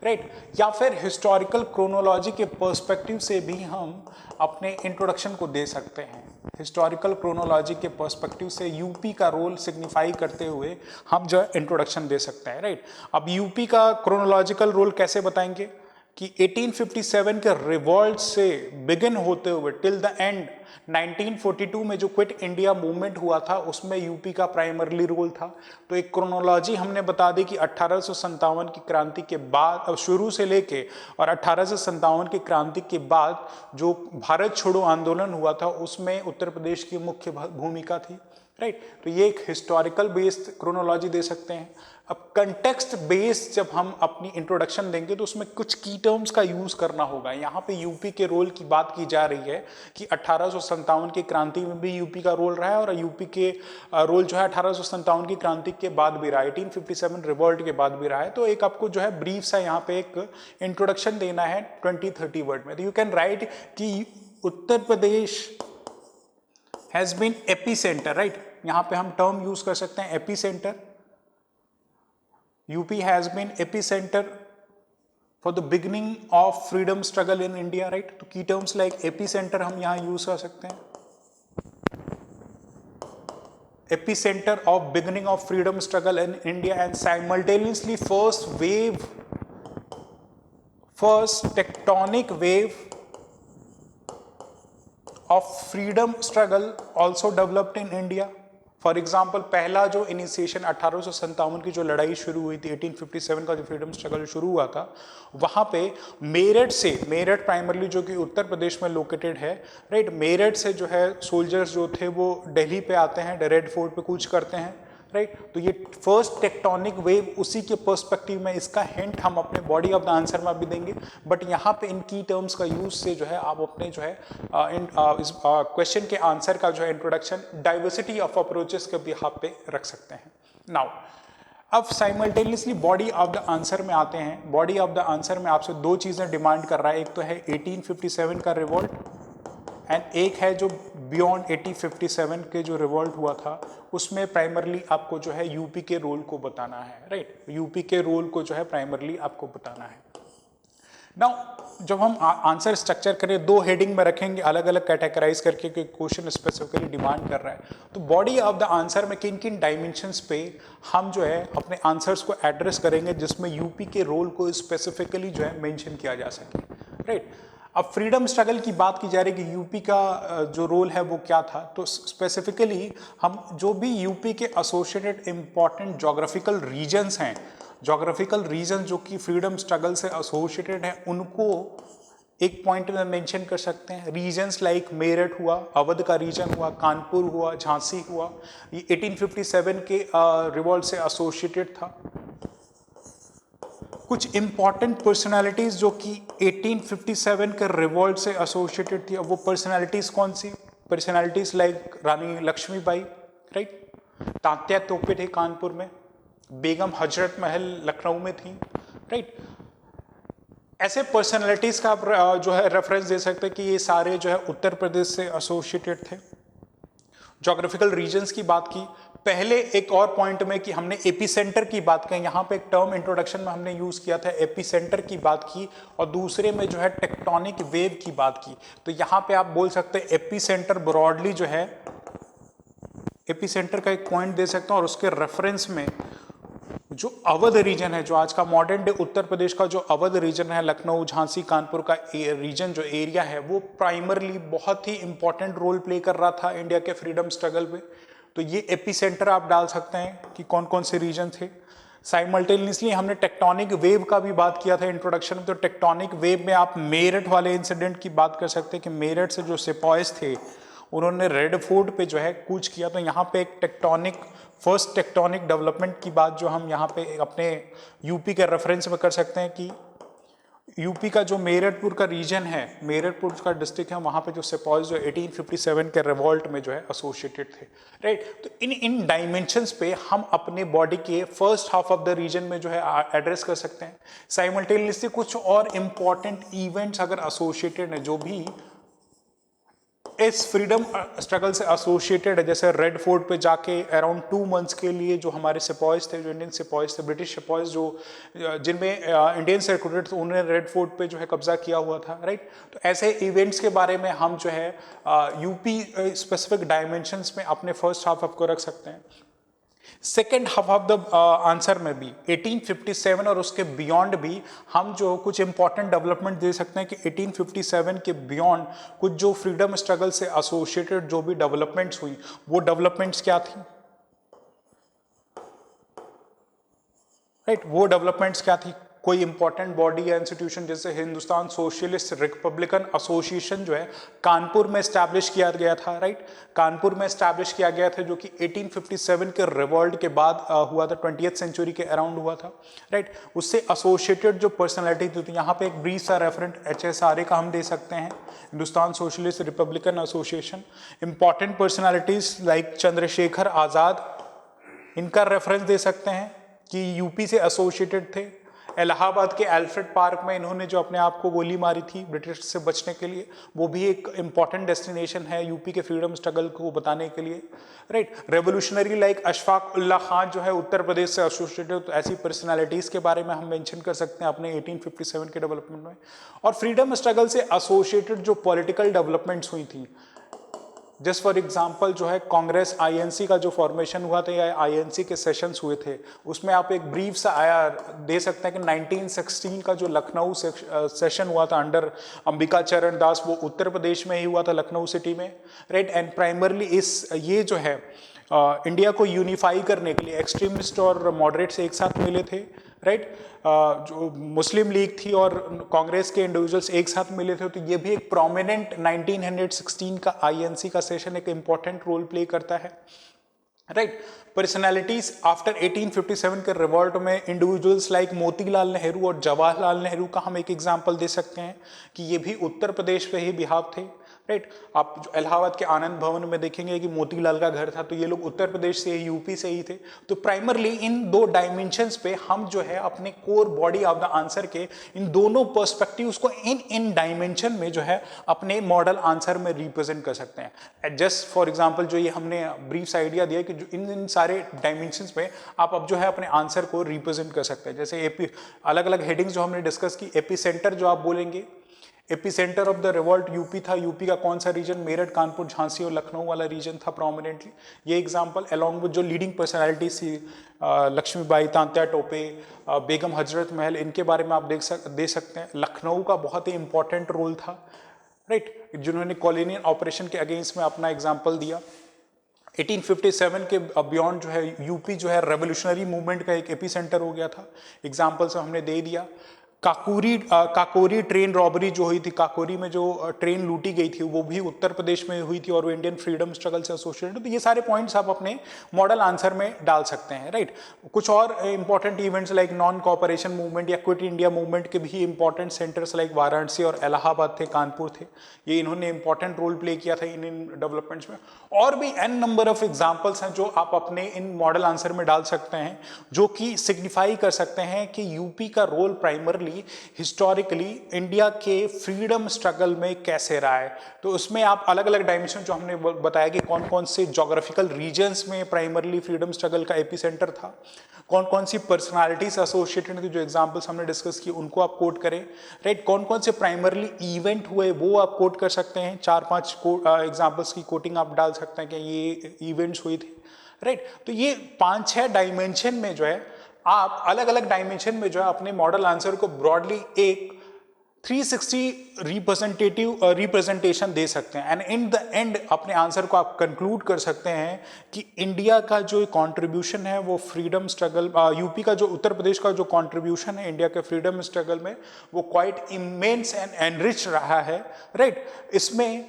S1: राइट। या फिर हिस्टोरिकल क्रोनोलॉजी के पर्सपेक्टिव से भी हम अपने इंट्रोडक्शन को दे सकते हैं। हिस्टोरिकल क्रोनोलॉजी के पर्सपेक्टिव से यूपी का रोल सिग्निफाई करते हुए हम जो है इंट्रोडक्शन दे सकते हैं, राइट। अब यूपी का क्रोनोलॉजिकल रोल कैसे बताएंगे कि 1857 के रिवॉल्ट से बिगिन होते हुए टिल द एंड 1942 में जो क्विट इंडिया मूवमेंट हुआ था उसमें यूपी का प्राइमरली रोल था। तो एक क्रोनोलॉजी हमने बता दी कि 1857 की क्रांति के बाद शुरू से लेके और 1857 की क्रांति के बाद जो भारत छोड़ो आंदोलन हुआ था उसमें उत्तर प्रदेश की मुख्य भूमिका थी, राइट। तो ये एक हिस्टोरिकल बेस्ड क्रोनोलॉजी दे सकते हैं। अब कंटेक्स्ट बेस्ड जब हम अपनी इंट्रोडक्शन देंगे तो उसमें कुछ की टर्म्स का यूज करना होगा। यहाँ पे यूपी के रोल की बात की जा रही है कि 1857 की क्रांति में भी यूपी का रोल रहा है और यूपी के रोल जो है 1857 की क्रांति के बाद भी रहा है, 1857 रिवॉल्ट के बाद भी रहा है। तो एक आपको जो है ब्रीफ सा यहाँ पे एक इंट्रोडक्शन देना है 20-30 वर्ड में। तो यू कैन राइट कि Uttar Pradesh has been epicentre, right. यहाँ पे हम टर्म यूज कर सकते हैं epicentre. UP has been epicentre for the beginning of freedom struggle in India, right. तो की टर्म्स लाइक एपीसेंटर हम यहां यूज कर सकते हैं। Epicentre of beginning of freedom struggle in India and simultaneously first tectonic wave of freedom struggle also developed in India. For example पहला जो initiation 1857 की जो लड़ाई शुरू हुई थी, 1857 का जो फ्रीडम स्ट्रगल शुरू हुआ था, वहां पे मेरठ प्राइमरली जो कि उत्तर प्रदेश में लोकेटेड है, राइट। मेरठ से जो है सोल्जर्स जो थे वो दिल्ली पे आते हैं, रेड फोर्ट पे कूच करते हैं, राइट। तो ये फर्स्ट टेक्टोनिक वेव, उसी के पर्सपेक्टिव में इसका हिंट हम अपने बॉडी ऑफ द आंसर में भी देंगे। बट यहाँ पे इन की टर्म्स का यूज से जो है आप अपने जो है इस क्वेश्चन के आंसर का जो है इंट्रोडक्शन डाइवर्सिटी ऑफ अप्रोचेस के बिहाफ पे रख सकते हैं। नाउ अब simultaneously body of the answer में आते हैं। बॉडी ऑफ द आंसर में आपसे दो चीजें डिमांड कर रहा है, एक तो है 1857 का रिवॉल्ट एंड एक है जो बियॉन्ड 1857 के जो रिवॉल्ट हुआ था उसमें प्राइमरली आपको जो है यूपी के रोल को बताना है, राइट। यूपी के रोल को जो है प्राइमरली आपको बताना है। नाउ जब हम आंसर स्ट्रक्चर करें, दो हेडिंग में रखेंगे अलग अलग कैटेगराइज करके, क्वेश्चन स्पेसिफिकली डिमांड कर रहा है। तो बॉडी ऑफ द आंसर में किन किन डायमेंशंस पे हम जो है अपने आंसर्स को एड्रेस करेंगे जिसमें यूपी के रोल को स्पेसिफिकली जो है मेंशन किया जा सके, राइट। अब फ्रीडम स्ट्रगल की बात की जा रही है कि यूपी का जो रोल है वो क्या था। तो स्पेसिफिकली हम जो भी यूपी के एसोसिएटेड इंपॉर्टेंट ज्योग्राफिकल रीजन्स हैं, ज्योग्राफिकल रीजन जो कि फ्रीडम स्ट्रगल से एसोसिएटेड हैं, उनको एक पॉइंट में मेंशन कर सकते हैं। रीजन्स लाइक मेरठ हुआ, अवध का रीजन हुआ, कानपुर हुआ, झांसी हुआ, ये 1857 के रिवॉल्ट से एसोसिएटेड था। कुछ इंपॉर्टेंट पर्सनालिटीज जो कि 1857 के रिवॉल्ट से एसोसिएटेड थी। अब वो पर्सनालिटीज कौन सी? पर्सनालिटीज लाइक रानी लक्ष्मीबाई, राइट। तात्या तोपे थे कानपुर में, बेगम हजरत महल लखनऊ में थी, राइट। ऐसे पर्सनालिटीज का आप जो है रेफरेंस दे सकते हैं कि ये सारे जो है उत्तर प्रदेश से एसोसिएटेड थे। ज्योग्राफिकल रीजन्स की बात की। पहले एक और पॉइंट में कि हमने एपीसेंटर की बात की, यहाँ पे एक टर्म इंट्रोडक्शन में हमने यूज किया था, एपीसेंटर की बात की, और दूसरे में जो है टेक्टोनिक वेव की बात की। तो यहाँ पे आप बोल सकते हैं एपीसेंटर ब्रॉडली जो है, एपीसेंटर का एक पॉइंट दे सकते हैं और उसके रेफरेंस में जो अवध रीजन है, जो आज का मॉडर्न डे उत्तर प्रदेश का जो अवध रीजन है, लखनऊ, झांसी, कानपुर का रीजन जो एरिया है, वो प्राइमरली बहुत ही इंपॉर्टेंट रोल प्ले कर रहा था इंडिया के फ्रीडम स्ट्रगल में। तो ये एपीसेंटर आप डाल सकते हैं कि कौन कौन से रीजन थे। साइमल्टेनियसली हमने टेक्टोनिक वेव का भी बात किया था इंट्रोडक्शन में। तो टेक्टोनिक वेव में आप मेरठ वाले इंसिडेंट की बात कर सकते हैं कि मेरठ से जो सिपाहीज थे उन्होंने रेड फोर्ट पे जो है कूच किया। तो यहाँ पे एक फर्स्ट टेक्टोनिक डेवलपमेंट की बात जो हम यहाँ पे अपने यूपी के रेफरेंस में कर सकते हैं कि यूपी का जो मेरठपुर का रीजन है, मेरठपुर का डिस्ट्रिक्ट है, वहाँ पे जो सिपाहीज जो 1857 के रिवॉल्ट में जो है एसोसिएटेड थे, राइट। तो इन डायमेंशंस पे हम अपने बॉडी के first half of the region में जो है एड्रेस कर सकते हैं। साइमल्टेनियसली कुछ और इंपॉर्टेंट इवेंट्स अगर एसोसिएटेड है जो भी इस फ्रीडम स्ट्रगल से एसोसिएटेड है, जैसे रेड फोर्ट पे जाके अराउंड 2 मंथ्स के लिए जो हमारे सिपाहीज थे, जो इंडियन सिपाहीज थे, ब्रिटिश सिपाहीज जो जिनमें इंडियन से रिक्रूटेड थे, उन्होंने रेड फोर्ट पे जो है कब्जा किया हुआ था, राइट। तो ऐसे इवेंट्स के बारे में हम जो है यूपी स्पेसिफिक डायमेंशंस में अपने फर्स्ट हाफ को रख सकते हैं। Second half of the answer में भी 1857 और उसके बियॉन्ड भी हम जो कुछ इंपॉर्टेंट डेवलपमेंट दे सकते हैं कि 1857 के बियॉन्ड कुछ जो फ्रीडम स्ट्रगल से एसोसिएटेड जो भी डेवलपमेंट्स हुई, वो डेवलपमेंट्स क्या थी, राइट। वो डेवलपमेंट्स क्या थी? कोई इंपॉर्टेंट बॉडी या इंस्टीट्यूशन जैसे हिंदुस्तान सोशलिस्ट रिपब्लिकन एसोसिएशन जो है कानपुर में एस्टैब्लिश किया गया था, राइट। कानपुर में एस्टैब्लिश किया गया था, जो कि 1857 के रिवॉल्ट के बाद हुआ था, 20th सेंचुरी के अराउंड हुआ था, राइट। उससे एसोसिएटेड जो पर्सनैलिटी थी, तो यहाँ पे एक ब्रीफ सा रेफरेंट HSRA का हम दे सकते हैं, Hindustan socialist republican association. Important personalities like Chandrashekhar Azad, इनका रेफरेंस दे सकते हैं कि यूपी से एसोसिएटेड थे। इलाहाबाद के अल्फ्रेड पार्क में इन्होंने जो अपने आप को गोली मारी थी ब्रिटिश से बचने के लिए, वो भी एक इंपॉर्टेंट डेस्टिनेशन है यूपी के फ्रीडम स्ट्रगल को बताने के लिए, right. Revolutionary like Ashfaq Ullah Khan जो है उत्तर प्रदेश से एसोसिएटेड, तो ऐसी पर्सनालिटीज़ के बारे में हम मेंशन कर सकते हैं अपने 1857 के डेवलपमेंट में। और फ्रीडम स्ट्रगल से एसोसिएटेड जो पॉलिटिकल डेवलपमेंट्स हुई थी, जस्ट फॉर एग्जांपल जो है कांग्रेस INC का जो फॉर्मेशन हुआ था या INC के सेशंस हुए थे, उसमें आप एक ब्रीफ सा आया दे सकते हैं कि 1916 का जो लखनऊ सेशन हुआ था अंडर अंबिका चरण दास, वो उत्तर प्रदेश में ही हुआ था, लखनऊ सिटी में, राइट। एंड प्राइमरली ये जो है इंडिया को यूनिफाई करने के लिए एक्सट्रीमिस्ट और मॉडरेट्स एक साथ मिले थे, राइट। जो मुस्लिम लीग थी और कांग्रेस के इंडिविजुअल्स एक साथ मिले थे, तो ये भी एक प्रोमिनेंट 1916 का INC का सेशन एक इंपॉर्टेंट रोल प्ले करता है, राइट। पर्सनैलिटीज आफ्टर 1857 के रिवॉल्ट में इंडिविजुअल्स लाइक मोतीलाल नेहरू और जवाहरलाल नेहरू का हम एक एग्जांपल दे सकते हैं कि ये भी उत्तर प्रदेश पे ही बिहाव थे, राइट। आप जो इलाहाबाद के आनंद भवन में देखेंगे कि मोतीलाल का घर था, तो ये लोग उत्तर प्रदेश से, यूपी से ही थे। तो प्राइमरली इन दो डायमेंशंस पे हम जो है अपने core body of the answer के इन दोनों पर्सपेक्टिव्स को इन डायमेंशन में जो है अपने मॉडल आंसर में रिप्रेजेंट कर सकते हैं। जस्ट फॉर एग्जांपल जो ये हमने ब्रीफ आइडिया दिया कि जो इन सारे डायमेंशंस में आप अब जो है अपने आंसर को रिप्रेजेंट कर सकते हैं। जैसे अलग अलग हेडिंग्स जो हमने डिस्कस की, एपी सेंटर जो आप बोलेंगे, AP centre of the revolt UP था, यूपी का कौन सा रीजन, मेरठ, कानपुर, झांसी और लखनऊ वाला रीजन था प्रोमिनेंटली। ये एग्जांपल अलॉन्ग विद जो लीडिंग पर्सनालिटीज थी, लक्ष्मीबाई, तांत्या टोपे, बेगम हजरत महल, इनके बारे में आप दे सकते हैं। लखनऊ का बहुत ही इंपॉर्टेंट रोल था, राइट, जिन्होंने कॉलोनियल ऑपरेशन के अगेंस्ट में अपना एग्जाम्पल दिया। 1857 के बियॉन्ड जो है यूपी जो है रेवोल्यूशनरी मूवमेंट का एक एपी सेंटर हो गया था। एग्जाम्पल्स हमने दे दिया। काकोरी ट्रेन रॉबरी जो हुई थी, काकोरी में जो ट्रेन लूटी गई थी, वो भी उत्तर प्रदेश में हुई थी और वो इंडियन फ्रीडम स्ट्रगल से एसोसिएटेड। तो ये सारे पॉइंट्स आप अपने मॉडल आंसर में डाल सकते हैं, राइट। कुछ और important events like non cooperation movement या क्विट इंडिया मूवमेंट के भी इंपॉर्टेंट सेंटर्स लाइक वाराणसी और इलाहाबाद थे, कानपुर थे, ये इन्होंने इंपॉर्टेंट रोल प्ले किया था इन डेवलपमेंट्स में। और भी एन नंबर ऑफ एग्जाम्पल्स हैं जो आप अपने इन मॉडल आंसर में डाल सकते हैं, जो कि सिग्निफाई कर सकते हैं कि यूपी का रोल प्राइमरली हिस्टोरिकली इंडिया के फ्रीडम स्ट्रगल में कैसे रहा है। तो उसमें आप अलग अलग डायमेंशन जो हमने बताया कि कौन कौन से जोग्राफिकल रीजन्स में प्राइमरली फ्रीडम स्ट्रगल का एपिसेंटर था, कौन कौन सी पर्सनालिटीज एसोसिएटेड थी, जो एग्जांपल्स हमने डिस्कस किए उनको आप कोट करें, राइट। कौन कौन से प्राइमरली इवेंट हुए वो आप कोट कर सकते हैं, 4-5 एग्जांपल्स की कोटिंग आप डाल सकते हैं कि ये इवेंट्स हुई थी, राइट। तो ये 5-6 डायमेंशन में जो है आप अलग अलग डायमेंशन में जो है अपने मॉडल आंसर को ब्रॉडली एक 360 रिप्रेजेंटेशन दे सकते हैं। एंड इन द एंड अपने आंसर को आप कंक्लूड कर सकते हैं कि इंडिया का जो कंट्रीब्यूशन है वो फ्रीडम स्ट्रगल, यूपी का जो उत्तर प्रदेश का जो कंट्रीब्यूशन है इंडिया के फ्रीडम स्ट्रगल में, वो क्वाइट इमेंस एंड एनरिच रहा है, राइट। इसमें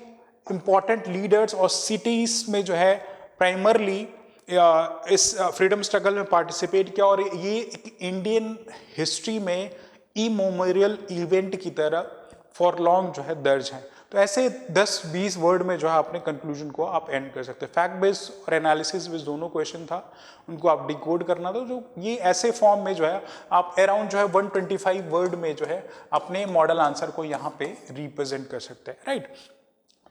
S1: इंपॉर्टेंट लीडर्स और सिटीज में जो है प्राइमरली इस फ्रीडम स्ट्रगल में पार्टिसिपेट किया, और ये इंडियन हिस्ट्री में इमोमेरियल इवेंट की तरह फॉर लॉन्ग जो है दर्ज है। तो ऐसे 10-20 वर्ड में जो है अपने कंक्लूजन को आप एंड कर सकते हैं। फैक्ट बेस्ड और एनालिसिस बेस्ड दोनों क्वेश्चन था, उनको आप डिकोड करना था। जो ये ऐसे फॉर्म में जो है आप अराउंड जो है 125 वर्ड में जो है अपने मॉडल आंसर को यहाँ पे रिप्रेजेंट कर सकते हैं, राइट।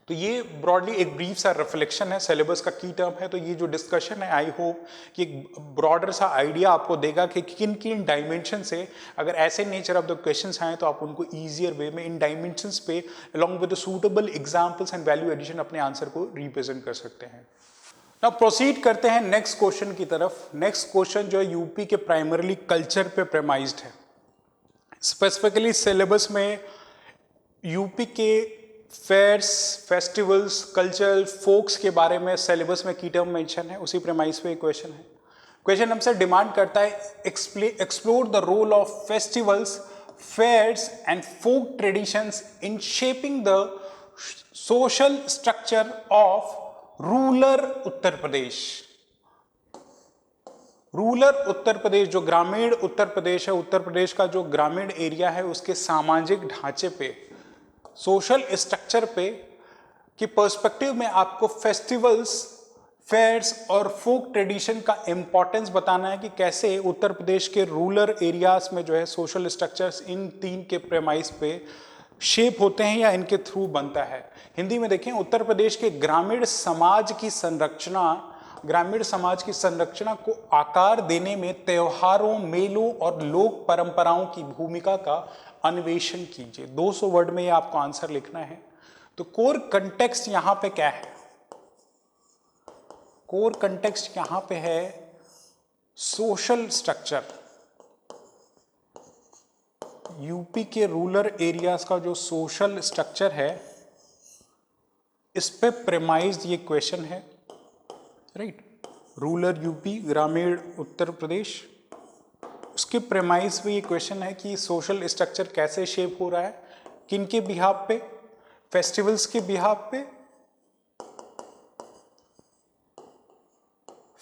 S1: तो ये ब्रॉडली एक ब्रीफ सा रिफ्लेक्शन है, सिलेबस का की टर्म है। तो ये जो डिस्कशन है आई होप कि एक ब्रॉडर सा आइडिया आपको देगा कि किन किन डायमेंशन से अगर ऐसे नेचर ऑफ द क्वेश्चंस आए तो आप उनको ईजियर वे में इन डायमेंशंस पे along with the suitable examples and value addition अपने आंसर को रिप्रेजेंट कर सकते हैं। नाउ प्रोसीड करते हैं नेक्स्ट क्वेश्चन की तरफ। नेक्स्ट क्वेश्चन जो है यूपी के प्राइमरली कल्चर पे प्रेमाइज्ड है। स्पेसिफिकली सिलेबस में यूपी के फेयर्स, फेस्टिवल्स, कल्चरल फोक्स के बारे में सिलेबस में की टर्म मेंशन है, उसी प्रेमाइस पे क्वेश्चन है। क्वेश्चन हमसे डिमांड करता है explore the role of festivals, fairs and folk traditions in shaping the social structure of rural Uttar Pradesh. Rural Uttar Pradesh, जो ग्रामीण उत्तर प्रदेश है, उत्तर प्रदेश का जो ग्रामीण एरिया है, उसके सामाजिक ढांचे पे, सोशल स्ट्रक्चर पे कि पर्सपेक्टिव में आपको फेस्टिवल्स, फेयर्स और फोक ट्रेडिशन का इंपॉर्टेंस बताना है कि कैसे उत्तर प्रदेश के रूरल एरियाज में जो है सोशल स्ट्रक्चर्स इन तीन के प्रेमाइस पे शेप होते हैं या इनके थ्रू बनता है। हिंदी में देखें, उत्तर प्रदेश के ग्रामीण समाज की संरचना को आकार देने में त्योहारों, मेलों और लोक परंपराओं की भूमिका का अन्वेषण कीजिए। 200 वर्ड में ये आपको आंसर लिखना है। तो कोर कंटेक्स्ट यहां पे क्या है? कोर कंटेक्स्ट यहां पे है सोशल स्ट्रक्चर। यूपी के रूरल एरियाज का जो सोशल स्ट्रक्चर है, इस पे प्रेमाइज्ड ये क्वेश्चन है, राइट। रूरल यूपी, ग्रामीण उत्तर प्रदेश, उसके प्रेमाइज पे ये क्वेश्चन है कि सोशल स्ट्रक्चर कैसे शेप हो रहा है, किन के बिहाफ पे, फेस्टिवल्स के बिहाफ पे,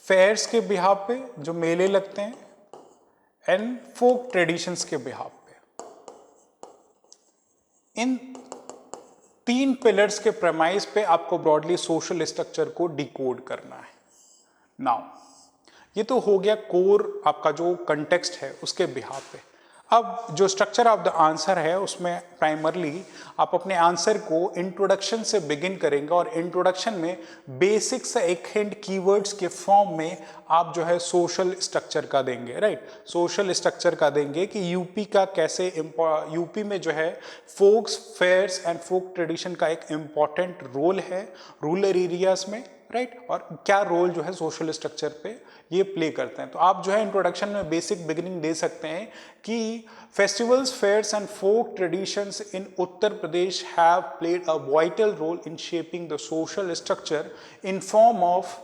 S1: फेयर्स के बिहाफ पे जो मेले लगते हैं, एंड फोक ट्रेडिशंस के बिहाफ पे। इन तीन पिलर्स के प्रेमाइज पे आपको ब्रॉडली सोशल स्ट्रक्चर को डिकोड करना है। नाउ ये तो हो गया कोर, आपका जो कंटेक्स्ट है उसके बिहाफ पे। अब जो स्ट्रक्चर ऑफ द आंसर है उसमें प्राइमरली आप अपने आंसर को इंट्रोडक्शन से बिगिन करेंगे और इंट्रोडक्शन में बेसिक से एक हैंड कीवर्ड्स के फॉर्म में आप जो है सोशल स्ट्रक्चर का देंगे, राइट। सोशल स्ट्रक्चर का देंगे कि यूपी का कैसे यूपी में जो है folks, fairs and folk tradition का एक इम्पॉर्टेंट रोल है रूरल एरियाज में, राइट। और क्या रोल जो है सोशल स्ट्रक्चर पे ये प्ले करते हैं। तो आप जो है इंट्रोडक्शन में बेसिक बिगिनिंग दे सकते हैं कि festivals, fairs and folk traditions in Uttar Pradesh have played a vital role in shaping the social structure in form of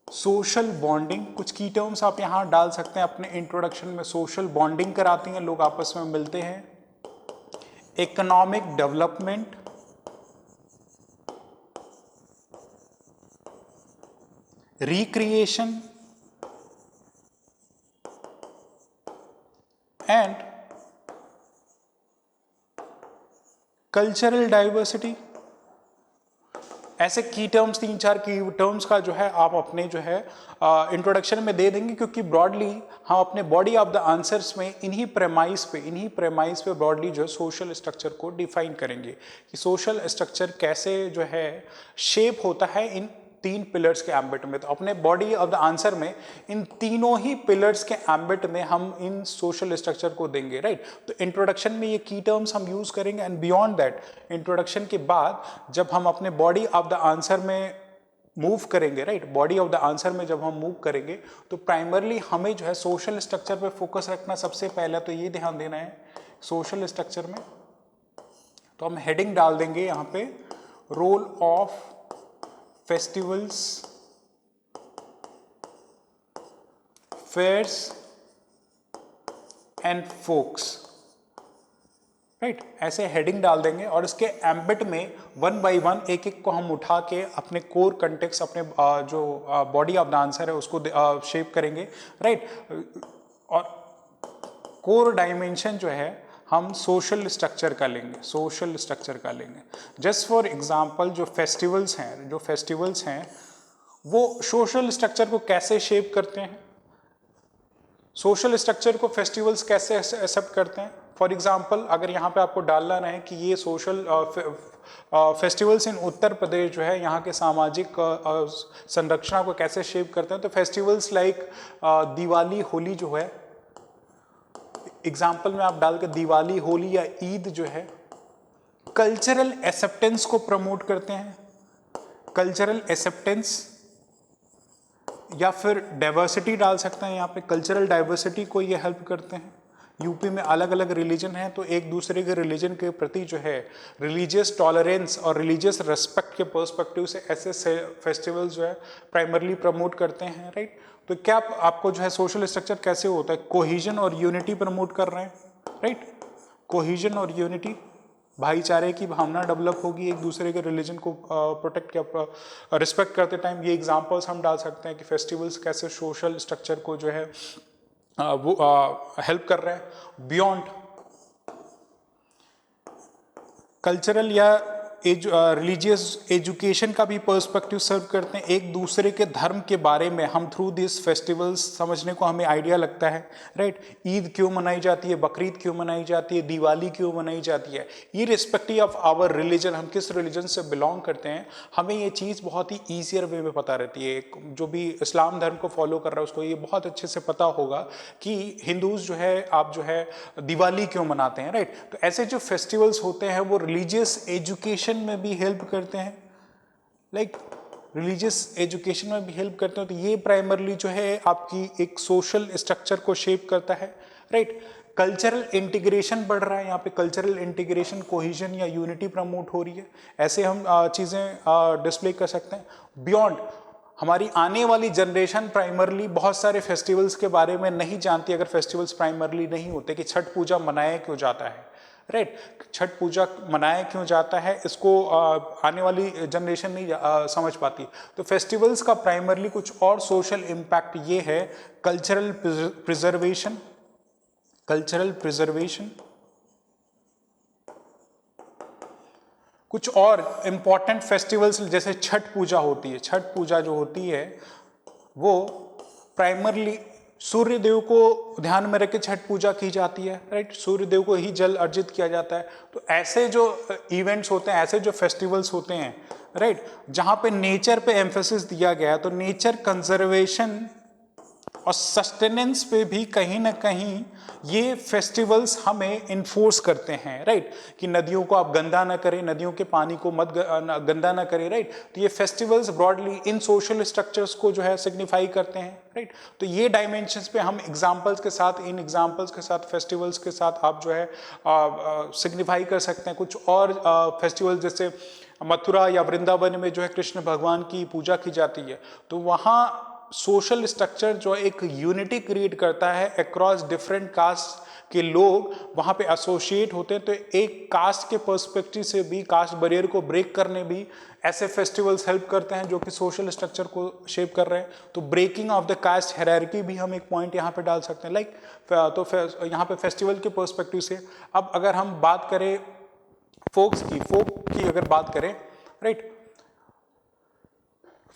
S1: social bonding. कुछ की टर्म्स आप यहां डाल सकते हैं अपने इंट्रोडक्शन में। सोशल बॉन्डिंग कराती हैं, लोग आपस में मिलते हैं। Economic development, recreation and cultural diversity। ऐसे की टर्म्स, 3-4 की टर्म्स का जो है आप अपने जो है इंट्रोडक्शन में दे देंगे, क्योंकि ब्रॉडली हम अपने बॉडी ऑफ द आंसर्स में इन्हीं प्रेमाइज पे ब्रॉडली जो है सोशल स्ट्रक्चर को डिफाइन करेंगे कि सोशल स्ट्रक्चर कैसे जो है शेप होता है इन तीन पिलर्स के एम्बिट में। तो अपने बॉडी ऑफ द आंसर में इन तीनों ही पिलर्स के एम्बिट में हम इन सोशल स्ट्रक्चर को देंगे, राइट। तो इंट्रोडक्शन में ये की टर्म्स हम यूज करेंगे एंड बियॉन्ड दैट इंट्रोडक्शन के बाद जब हम अपने बॉडी ऑफ द आंसर में मूव करेंगे, right, body of the answer में जब हम मूव करेंगे तो प्राइमरली हमें जो है सोशल स्ट्रक्चर पे फोकस रखना। सबसे पहला तो ये ध्यान देना है सोशल स्ट्रक्चर में, तो हम हेडिंग डाल देंगे यहाँ पे role of festivals, fairs and folks, right. ऐसे हेडिंग डाल देंगे और इसके एम्बिट में 1 बाय 1 एक एक को हम उठा के अपने कोर कंटेक्स्ट, अपने जो बॉडी ऑफ द आंसर है उसको शेप करेंगे, राइट। और कोर डायमेंशन जो है हम सोशल स्ट्रक्चर का लेंगे, जस्ट फॉर एग्जांपल जो फेस्टिवल्स हैं वो सोशल स्ट्रक्चर को कैसे शेप करते हैं, सोशल स्ट्रक्चर को फेस्टिवल्स कैसे एक्सेप्ट करते हैं। फॉर एग्जांपल अगर यहाँ पे आपको डालना है कि ये social festivals in Uttar Pradesh जो है यहाँ के सामाजिक संरचना को कैसे शेप करते हैं, तो फेस्टिवल्स लाइक दिवाली, होली जो है एग्जाम्पल में आप डालकर दिवाली, होली या ईद जो है कल्चरल एक्सेप्टेंस को प्रमोट करते हैं, कल्चरल एक्सेप्टेंस, या फिर डाइवर्सिटी डाल सकते हैं यहाँ पे, कल्चरल डाइवर्सिटी को ये हेल्प करते हैं, यूपी में अलग अलग रिलीजन हैं, तो एक दूसरे के रिलीजन के प्रति जो है रिलीजियस टॉलरेंस और रिलीजियस रेस्पेक्ट के पर्सपेक्टिव से ऐसे फेस्टिवल्स जो है प्राइमरली प्रमोट करते हैं, राइट। तो क्या आपको जो है सोशल स्ट्रक्चर कैसे होता है, कोहिजन और यूनिटी प्रमोट कर रहे हैं, राइट। कोहिजन और यूनिटी, भाईचारे की भावना डेवलप होगी एक दूसरे के रिलीजन को प्रोटेक्ट या रिस्पेक्ट करते टाइम। ये एग्जांपल्स हम डाल सकते हैं कि फेस्टिवल्स कैसे सोशल स्ट्रक्चर को जो है वो हेल्प कर रहे हैं। बियॉन्ड कल्चरल या रिलीजियस एजुकेशन का भी पर्सपेक्टिव सर्व करते हैं। एक दूसरे के धर्म के बारे में हम थ्रू दिस फेस्टिवल्स समझने को हमें आइडिया लगता है, राइट। ईद क्यों मनाई जाती है, बकरीद क्यों मनाई जाती है, दिवाली क्यों मनाई जाती है, ये रिस्पेक्टिव ऑफ आवर रिलीजन, हम किस रिलीजन से बिलोंग करते हैं, हमें ये चीज़ बहुत ही ईजियर वे में पता रहती है। जो भी इस्लाम धर्म को फॉलो कर रहा है उसको ये बहुत अच्छे से पता होगा कि हिंदूज जो है आप जो है दिवाली क्यों मनाते हैं, राइट। तो ऐसे जो फेस्टिवल्स होते हैं वो रिलीजियस एजुकेशन में भी हेल्प करते हैं, लाइक रिलीजियस एजुकेशन में भी हेल्प करते हैं। तो ये प्राइमरली जो है आपकी एक सोशल स्ट्रक्चर को शेप करता है, राइट। कल्चरल इंटीग्रेशन बढ़ रहा है, यहाँ पे कल्चरल इंटीग्रेशन, कोहिजन या यूनिटी प्रमोट हो रही है, ऐसे हम चीज़ें डिस्प्ले कर सकते हैं। बियॉन्ड हमारी आने वाली जनरेशन प्राइमरली बहुत सारे फेस्टिवल्स के बारे में नहीं जानती अगर फेस्टिवल्स प्राइमरली नहीं होते, कि छठ पूजा मनाया क्यों जाता है, राइट। छठ पूजा मनाया क्यों जाता है इसको आने वाली जनरेशन नहीं समझ पाती। तो फेस्टिवल्स का प्राइमरली कुछ और सोशल इम्पैक्ट ये है, कल्चरल प्रिजर्वेशन, कल्चरल प्रिजर्वेशन। कुछ और इम्पॉर्टेंट फेस्टिवल्स जैसे छठ पूजा होती है, छठ पूजा जो होती है वो प्राइमरली सूर्य देव को ध्यान में रख के छठ पूजा की जाती है, राइट। सूर्य देव को ही जल अर्जित किया जाता है। तो ऐसे जो इवेंट्स होते हैं, ऐसे जो फेस्टिवल्स होते हैं, राइट, जहां पे नेचर पे एम्फेसिस दिया गया है, तो नेचर कंजर्वेशन और सस्टेनेंस पे भी कहीं ना कहीं ये फेस्टिवल्स हमें इन्फोर्स करते हैं, राइट, कि नदियों को आप गंदा ना करें, नदियों के पानी को मत गंदा ना करें, राइट। तो ये फेस्टिवल्स ब्रॉडली इन सोशल स्ट्रक्चर्स को जो है सिग्निफाई करते हैं, राइट। तो ये डायमेंशंस पे हम एग्जांपल्स के साथ, इन एग्जांपल्स के साथ, फेस्टिवल्स के साथ आप जो है सिग्निफाई कर सकते हैं। कुछ और फेस्टिवल जैसे मथुरा या वृंदावन में जो है कृष्ण भगवान की पूजा की जाती है, तो वहाँ सोशल स्ट्रक्चर जो एक यूनिटी क्रिएट करता है अक्रॉस डिफरेंट कास्ट के लोग वहाँ पे एसोसिएट होते हैं। तो एक कास्ट के पर्सपेक्टिव से भी, कास्ट बैरियर को ब्रेक करने भी ऐसे फेस्टिवल्स हेल्प करते हैं जो कि सोशल स्ट्रक्चर को शेप कर रहे हैं। तो breaking of the caste hierarchy भी हम एक पॉइंट यहाँ पे डाल सकते हैं, लाइक तो यहाँ पे फेस्टिवल के पर्सपेक्टिव से। अब अगर हम बात करें फोक की अगर बात करें, राइट,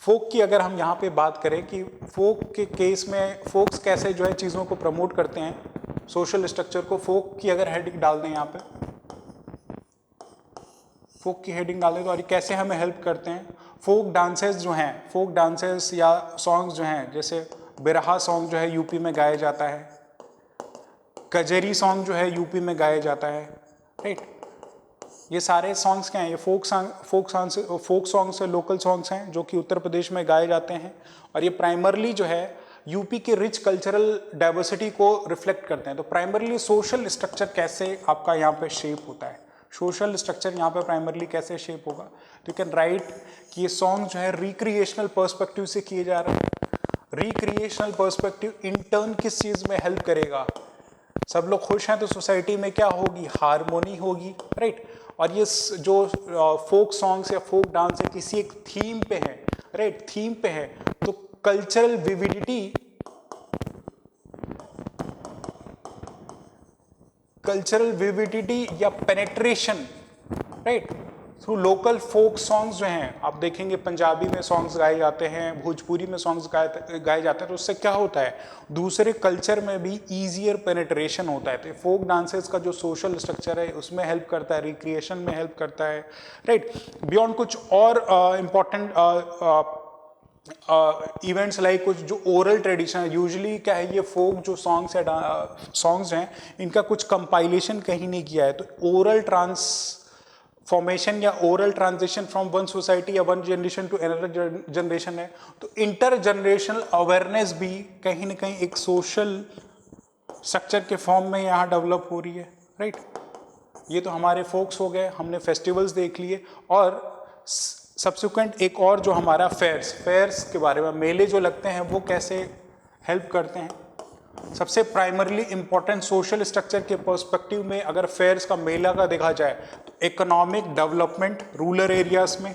S1: फोक की अगर हम यहाँ पे बात करें कि फोक के केस में फोक्स कैसे जो है चीज़ों को प्रमोट करते हैं, सोशल स्ट्रक्चर को, फोक की अगर हेडिंग डाल दें यहाँ पे, फोक की हेडिंग डाल दें तो और कैसे हमें हेल्प करते हैं। फोक डांसेस जो हैं, फोक डांसेस या सॉन्ग्स जो हैं, जैसे बिरहा सॉन्ग जो है यूपी में गाया जाता है, कजरी सॉन्ग जो है यूपी में गाया जाता है, राइट। ये सारे सॉन्ग्स क्या हैं, ये फोक सॉन्ग्स है, लोकल सॉन्ग्स हैं जो कि उत्तर प्रदेश में गाए जाते हैं। और ये प्राइमरली जो है यूपी के रिच कल्चरल डाइवर्सिटी को रिफ्लेक्ट करते हैं। तो प्राइमरली सोशल स्ट्रक्चर कैसे आपका यहाँ पे शेप होता है, सोशल स्ट्रक्चर यहाँ पे प्राइमरली कैसे शेप होगा, तो यू कैन राइट कि ये सॉन्ग जो है रिक्रिएशनल पर्सपेक्टिव से किए जा रहे हैं। रिक्रिएशनल पर्सपेक्टिव इन टर्न किस चीज़ में हेल्प करेगा, सब लोग खुश हैं तो सोसाइटी में क्या होगी, हारमोनी होगी, राइट। और ये जो फोक सॉन्ग्स या फोक डांस है किसी एक थीम पे है, राइट, थीम पे है, तो कल्चरल विविडिटी या penetration, right, through local folk songs जो हैं, आप देखेंगे पंजाबी में सॉन्ग्स गाए जाते हैं, भोजपुरी में सॉन्ग्स गाए जाते हैं, तो उससे क्या होता है, दूसरे कल्चर में भी ईजियर पेनेट्रेशन होता है। तो फोक डांसेस का जो सोशल स्ट्रक्चर है उसमें हेल्प करता है, रिक्रिएशन में हेल्प करता है, राइट। बियॉन्ड कुछ और इम्पॉर्टेंट इवेंट्स लाइक कुछ जो ओरल ट्रेडिशन है, यूजुअली क्या है, ये फोक जो सॉन्ग्स हैं इनका कुछ कंपाइलेशन कहीं नहीं किया है, तो ओरल ट्रांसफॉर्मेशन या oral transition from one society या one generation to another generation है। तो इंटर जनरेशनल अवेयरनेस भी कहीं ना कहीं एक सोशल स्ट्रक्चर के फॉर्म में यहाँ डेवलप हो रही है, राइट। ये तो हमारे फोक्स हो गए, हमने फेस्टिवल्स देख लिए। और सब्सिक्वेंट एक और जो हमारा फेयर्स के बारे में, मेले जो लगते हैं वो कैसे हेल्प करते हैं। सबसे प्राइमरली इंपॉर्टेंट सोशल स्ट्रक्चर के पर्सपेक्टिव में अगर फेयर्स का, मेला का देखा जाए तो इकोनॉमिक डेवलपमेंट रूरल एरियाज में,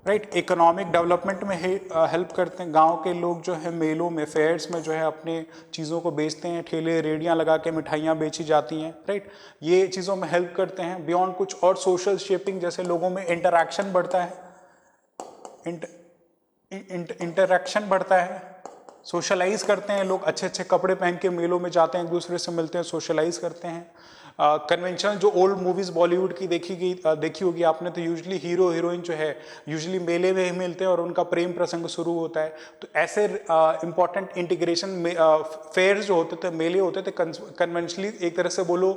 S1: राइट, इकोनॉमिक डेवलपमेंट में हेल्प करते हैं। गांव के लोग जो है मेलों में, फेयर्स में जो है अपने चीज़ों को बेचते हैं, ठेले रेडियां लगा के मिठाइयाँ बेची जाती हैं, राइट, ये चीज़ों में हेल्प करते हैं। बियॉन्ड कुछ और सोशल शेपिंग, जैसे लोगों में इंटरैक्शन बढ़ता है, इंटरैक्शन बढ़ता है, सोशलाइज करते हैं लोग, अच्छे अच्छे कपड़े पहन के मेलों में जाते हैं, एक दूसरे से मिलते हैं, सोशलाइज करते हैं। कन्वेंशनल जो ओल्ड मूवीज बॉलीवुड की देखी होगी आपने, तो यूजुअली हीरो हीरोइन जो है यूजुअली मेले में ही मिलते हैं और उनका प्रेम प्रसंग शुरू होता है। तो ऐसे इंपॉर्टेंट इंटीग्रेशन फेयर्स जो होते थे, मेले होते थे, कन्वेंशनली एक तरह से बोलो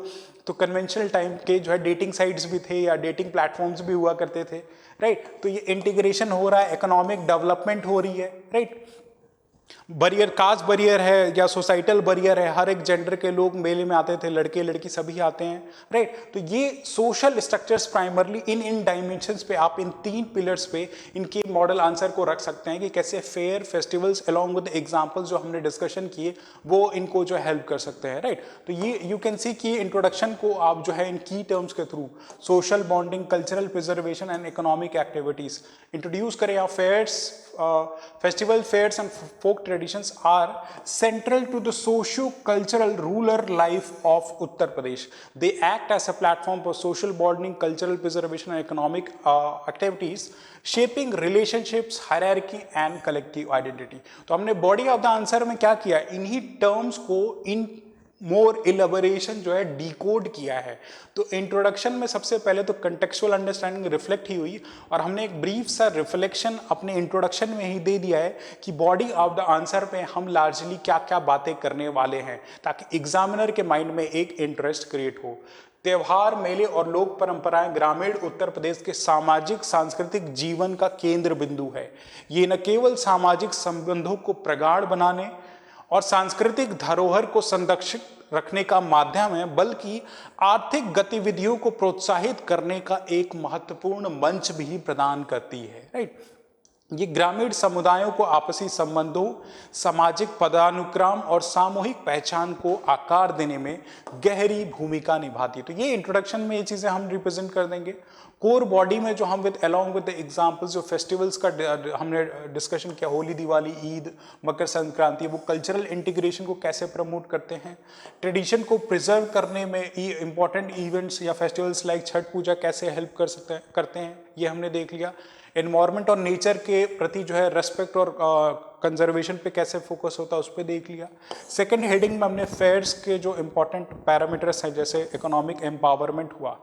S1: तो कन्वेंशनल टाइम के जो है डेटिंग साइट्स भी थे या डेटिंग प्लेटफॉर्म्स भी हुआ करते थे, राइट। तो ये इंटीग्रेशन हो रहा है, इकोनॉमिक डेवलपमेंट हो रही है, राइट। बरियर, कास्ट बरियर है या सोसाइटल बरियर है, हर एक जेंडर के लोग मेले में आते थे, लड़के लड़की सभी आते हैं, राइट। तो ये social structures primarily in dimensions पे, आप इन 3 पिलर्स पे इनके मॉडल आंसर को रख सकते हैं कि कैसे fair, festivals along with examples जो हमने डिस्कशन किए वो इनको जो हेल्प कर सकते हैं, राइट। तो ये यू कैन सी कि इंट्रोडक्शन को आप जो है इन की टर्म्स के through social bonding, cultural preservation and economic activities introduce करें। या fears, festival fairs and folk traditions are central to the socio-cultural rural life of Uttar Pradesh. They act as a platform for social bonding, cultural preservation and economic activities, shaping relationships, hierarchy and collective identity. तो हमने body of the answer में क्या किया, इन्हीं terms को इन मोर elaboration जो है decode किया है। तो इंट्रोडक्शन में सबसे पहले तो कंटेक्चुअल अंडरस्टैंडिंग रिफ्लेक्ट ही हुई और हमने एक ब्रीफ सा रिफ्लेक्शन अपने इंट्रोडक्शन में ही दे दिया है कि बॉडी ऑफ द आंसर पे हम लार्जली क्या क्या बातें करने वाले हैं, ताकि एग्जामिनर के माइंड में एक इंटरेस्ट क्रिएट हो। त्योहार, मेले और लोक परंपराएं ग्रामीण उत्तर प्रदेश के सामाजिक सांस्कृतिक जीवन का केंद्र बिंदु है। ये न केवल सामाजिक संबंधों को प्रगाढ़ बनाने और सांस्कृतिक धरोहर को संरक्षित रखने का माध्यम है, बल्कि आर्थिक गतिविधियों को प्रोत्साहित करने का एक महत्वपूर्ण मंच भी प्रदान करती है, राइट। ये ग्रामीण समुदायों को आपसी संबंधों, सामाजिक पदानुक्रम और सामूहिक पहचान को आकार देने में गहरी भूमिका निभाती है। तो ये इंट्रोडक्शन में ये चीज़ें हम रिप्रेजेंट कर देंगे। कोर बॉडी में जो हम अलॉन्ग विद एग्जांपल्स जो फेस्टिवल्स का हमने डिस्कशन किया, होली, दिवाली, ईद, मकर संक्रांति, वो कल्चरल इंटीग्रेशन को कैसे प्रमोट करते हैं, ट्रेडिशन को प्रिजर्व करने में इंपॉर्टेंट इवेंट्स या फेस्टिवल्स लाइक छठ पूजा कैसे हेल्प करते हैं, ये हमने देख लिया। एनवायरनमेंट और नेचर के प्रति जो है रेस्पेक्ट और कंजर्वेशन पे कैसे फोकस होता है, उस पर देख लिया। सेकंड हेडिंग में हमने फेयर्स के जो इंपॉर्टेंट पैरामीटर्स हैं, जैसे इकोनॉमिक एम्पावरमेंट हुआ,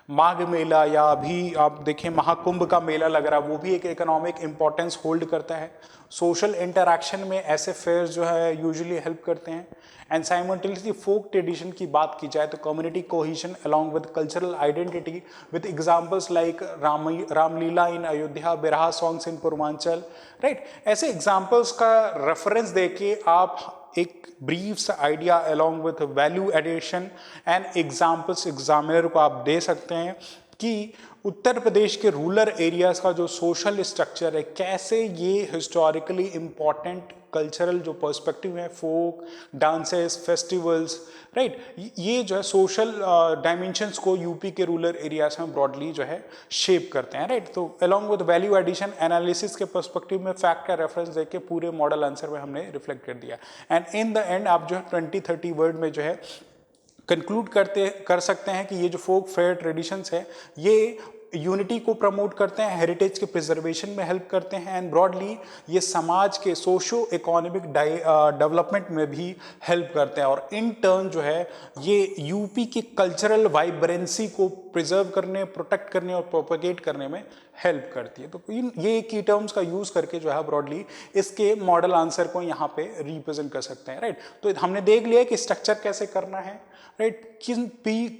S1: माघ मेला या अभी आप देखें महाकुंभ का मेला लग रहा है, वो भी एक इकोनॉमिक इंपॉर्टेंस होल्ड करता है। सोशल इंटरैक्शन में ऐसे फेयर्स जो है यूजुअली हेल्प करते हैं। एंड साइमल्टेनियसली फोक ट्रेडिशन की बात की जाए तो community cohesion along with cultural identity with examples like Ramlila in Ayodhya, birha songs in Purvanchal, right. ऐसे एग्जांपल्स का रेफरेंस देके आप एक ब्रीफ सा idea along with value addition and examples examiner को आप दे सकते हैं कि उत्तर प्रदेश के रूरल एरियाज का जो सोशल स्ट्रक्चर है, कैसे ये हिस्टोरिकली इम्पॉर्टेंट कल्चरल जो पर्सपेक्टिव है, फोक डांसेस, फेस्टिवल्स, राइट, ये जो है सोशल डायमेंशंस को यूपी के रूरल एरियाज में ब्रॉडली जो है शेप करते हैं, राइट। तो along with value addition analysis के पर्सपेक्टिव में फैक्ट का रेफरेंस देके पूरे मॉडल आंसर में हमने रिफ्लेक्ट कर दिया। एंड इन द एंड आप जो है 20-30 वर्ड में जो है कंक्लूड कर सकते हैं कि ये जो फोक फेयर ट्रेडिशंस है ये यूनिटी को प्रमोट करते हैं, हेरिटेज के प्रिजर्वेशन में हेल्प करते हैं, एंड ब्रॉडली ये समाज के सोशो इकोनॉमिक डेवलपमेंट में भी हेल्प करते हैं। और इन टर्न जो है ये यूपी की कल्चरल वाइब्रेंसी को प्रिजर्व करने, प्रोटेक्ट करने और प्रोपगेट करने में हेल्प करती है। तो ये की टर्म्स का यूज करके जो है ब्रॉडली इसके मॉडल आंसर को यहाँ पे रिप्रेजेंट कर सकते हैं, राइट। तो हमने देख लिया कि स्ट्रक्चर कैसे करना है, राइट, किन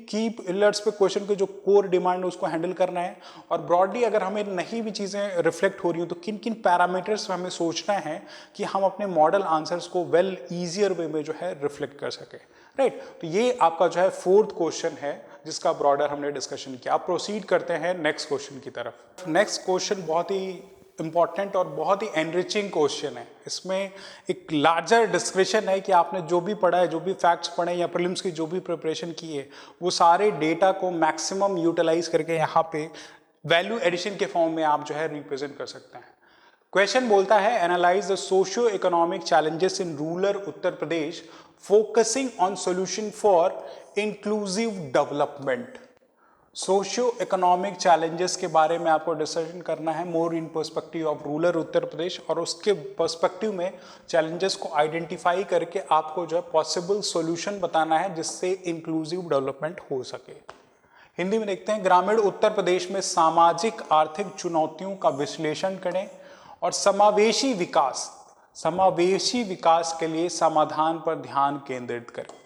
S1: की पिलर्स पे क्वेश्चन के जो कोर डिमांड है उसको हैंडल करना है, और ब्रॉडली अगर हमें नहीं भी चीजें रिफ्लेक्ट हो रही हो तो किन किन पैरामीटर्स हमें सोचना है कि हम अपने मॉडल आंसर्स को वेल ईजियर वे में जो है रिफ्लेक्ट कर सके, राइट। तो ये आपका जो है फोर्थ क्वेश्चन है जिसका ब्रॉडर हमने डिस्कशन किया। आप प्रोसीड करते हैं नेक्स्ट क्वेश्चन की तरफ। नेक्स्ट क्वेश्चन बहुत ही इंपॉर्टेंट और बहुत ही एनरिचिंग क्वेश्चन है। इसमें एक लार्जर डिस्कशन है कि आपने जो भी पढ़ा है, जो भी फैक्ट्स पढ़े या प्रीलिम्स की जो भी प्रिपरेशन की है, वो सारे डेटा को मैक्सिमम यूटिलाइज करके यहाँ पे वैल्यू एडिशन के फॉर्म में आप जो है रिप्रेजेंट कर सकते हैं। क्वेश्चन बोलता है analyse the socio economic challenges in rural Uttar Pradesh focusing on solution for inclusive development. Socio economic challenges के बारे में आपको डिस्कशन करना है मोर in perspective of rural Uttar Pradesh, और उसके पर्सपेक्टिव में चैलेंजेस को आइडेंटिफाई करके आपको जो है पॉसिबल सॉल्यूशन बताना है जिससे इंक्लूसिव डेवलपमेंट हो सके। हिंदी में देखते हैं, ग्रामीण उत्तर प्रदेश में सामाजिक आर्थिक चुनौतियों का विश्लेषण करें और समावेशी विकास के लिए समाधान पर ध्यान केंद्रित करें।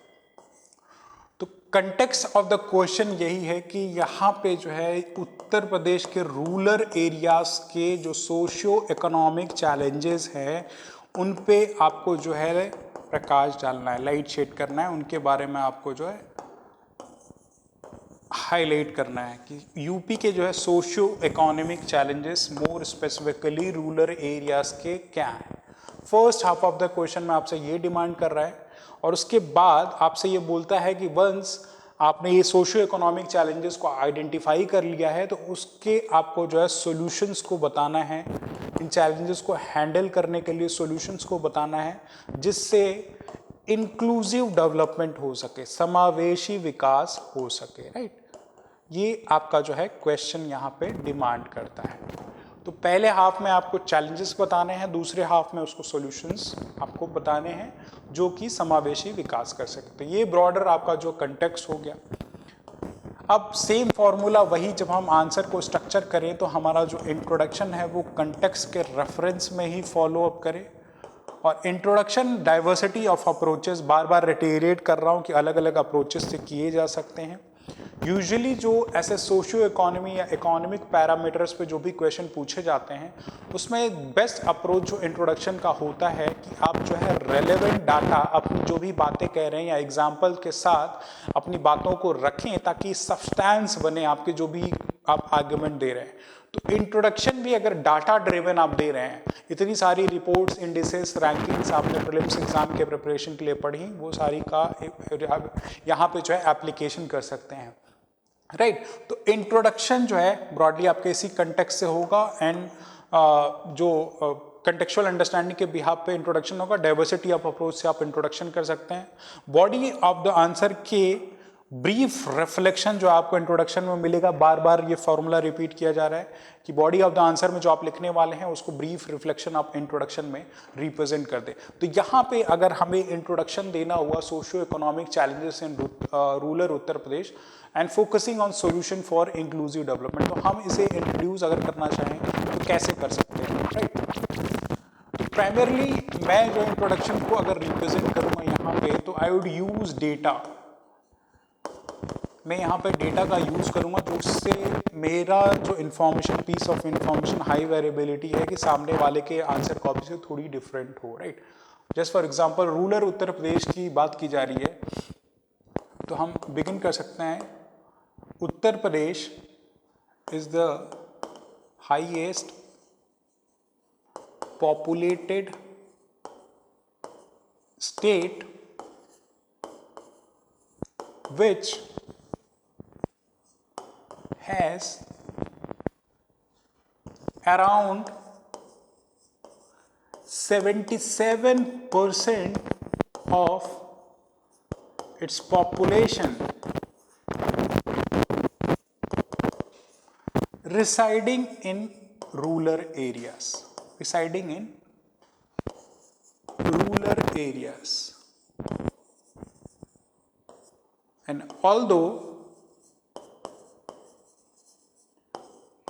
S1: तो कंटेक्स्ट ऑफ द क्वेश्चन यही है कि यहाँ पे जो है उत्तर प्रदेश के रूरल एरियाज के जो सोशियो इकोनॉमिक चैलेंजेस हैं उन पे आपको जो है प्रकाश डालना है, लाइट शेड करना है, उनके बारे में आपको जो है हाईलाइट करना है कि यूपी के जो है socio economic challenges more specifically rural areas के क्या हैं। First half of the question में आपसे ये डिमांड कर रहा है, और उसके बाद आपसे ये बोलता है कि वंस आपने ये सोशियो इकोनॉमिक चैलेंजेस को आइडेंटिफाई कर लिया है तो उसके आपको जो है सॉल्यूशंस को बताना है, इन चैलेंजेस को हैंडल करने के लिए सॉल्यूशंस को बताना है जिससे इंक्लूसिव डेवलपमेंट हो सके, समावेशी विकास हो सके, राइट। ये आपका जो है क्वेश्चन यहाँ पे डिमांड करता है। तो पहले हाफ में आपको चैलेंजेस बताने हैं, दूसरे हाफ में उसको सॉल्यूशंस आपको बताने हैं जो कि समावेशी विकास कर सकते हैं। ये ब्रॉडर आपका जो कंटेक्स्ट हो गया। अब सेम फॉर्मूला वही जब हम आंसर को स्ट्रक्चर करें तो हमारा जो इंट्रोडक्शन है वो कंटेक्स्ट के रेफरेंस में ही फॉलो अप करें, और इंट्रोडक्शन डाइवर्सिटी ऑफ अप्रोचेस, बार बार रिटेरेट कर रहा हूँ कि अलग अलग अप्रोचेस से किए जा सकते हैं। यूजुअली जो ऐसे सोशियो इकोनॉमी या इकोनॉमिक पैरामीटर्स पे जो भी क्वेश्चन पूछे जाते हैं उसमें बेस्ट अप्रोच जो इंट्रोडक्शन का होता है कि आप जो है रेलेवेंट डाटा, अपनी जो भी बातें कह रहे हैं या एग्जाम्पल के साथ अपनी बातों को रखें ताकि सब्सटेंस बने आपके जो भी आप आर्गुमेंट दे रहे हैं। तो इंट्रोडक्शन भी अगर डाटा ड्रिवन आप दे रहे हैं, इतनी सारी रिपोर्ट्स, इंडिसेस, रैंकिंग्स आपने प्रीलिम्स एग्जाम के प्रिपरेशन के लिए पढ़ी, वो सारी का यहाँ पे जो है एप्लीकेशन कर सकते हैं, राइट। तो इंट्रोडक्शन जो है ब्रॉडली आपके इसी कंटेक्स्ट से होगा, एंड जो कंटेक्चुअल अंडरस्टैंडिंग के बिहाफ पे इंट्रोडक्शन होगा। डाइवर्सिटी ऑफ अप्रोच से आप इंट्रोडक्शन कर सकते हैं। बॉडी ऑफ द आंसर के ब्रीफ रिफ्लेक्शन जो आपको इंट्रोडक्शन में मिलेगा, बार बार ये फॉर्मूला रिपीट किया जा रहा है कि बॉडी ऑफ द आंसर में जो आप लिखने वाले हैं उसको ब्रीफ रिफ्लेक्शन आप इंट्रोडक्शन में रिप्रेजेंट कर दे। तो यहाँ पे अगर हमें इंट्रोडक्शन देना हुआ socio economic challenges in rural Uttar Pradesh and focusing on solution for inclusive development, तो हम इसे इंट्रोड्यूस अगर करना चाहें तो कैसे कर सकते हैं, राइट। तो प्राइमरली मैं जो इंट्रोडक्शन को अगर रिप्रेजेंट करूँगा यहाँ पे तो आई वुड यूज डेटा। मैं यहाँ पे डेटा का यूज़ करूँगा जो उससे मेरा जो information, piece of information high variability है कि सामने वाले के आंसर कॉपी से थोड़ी डिफरेंट हो, right. Just for example rural Uttar Pradesh की बात की जा रही है तो हम बिगिन कर सकते हैं। Uttar Pradesh is the highest populated state which has around 77% of its population residing in rural areas. Residing in rural areas. And although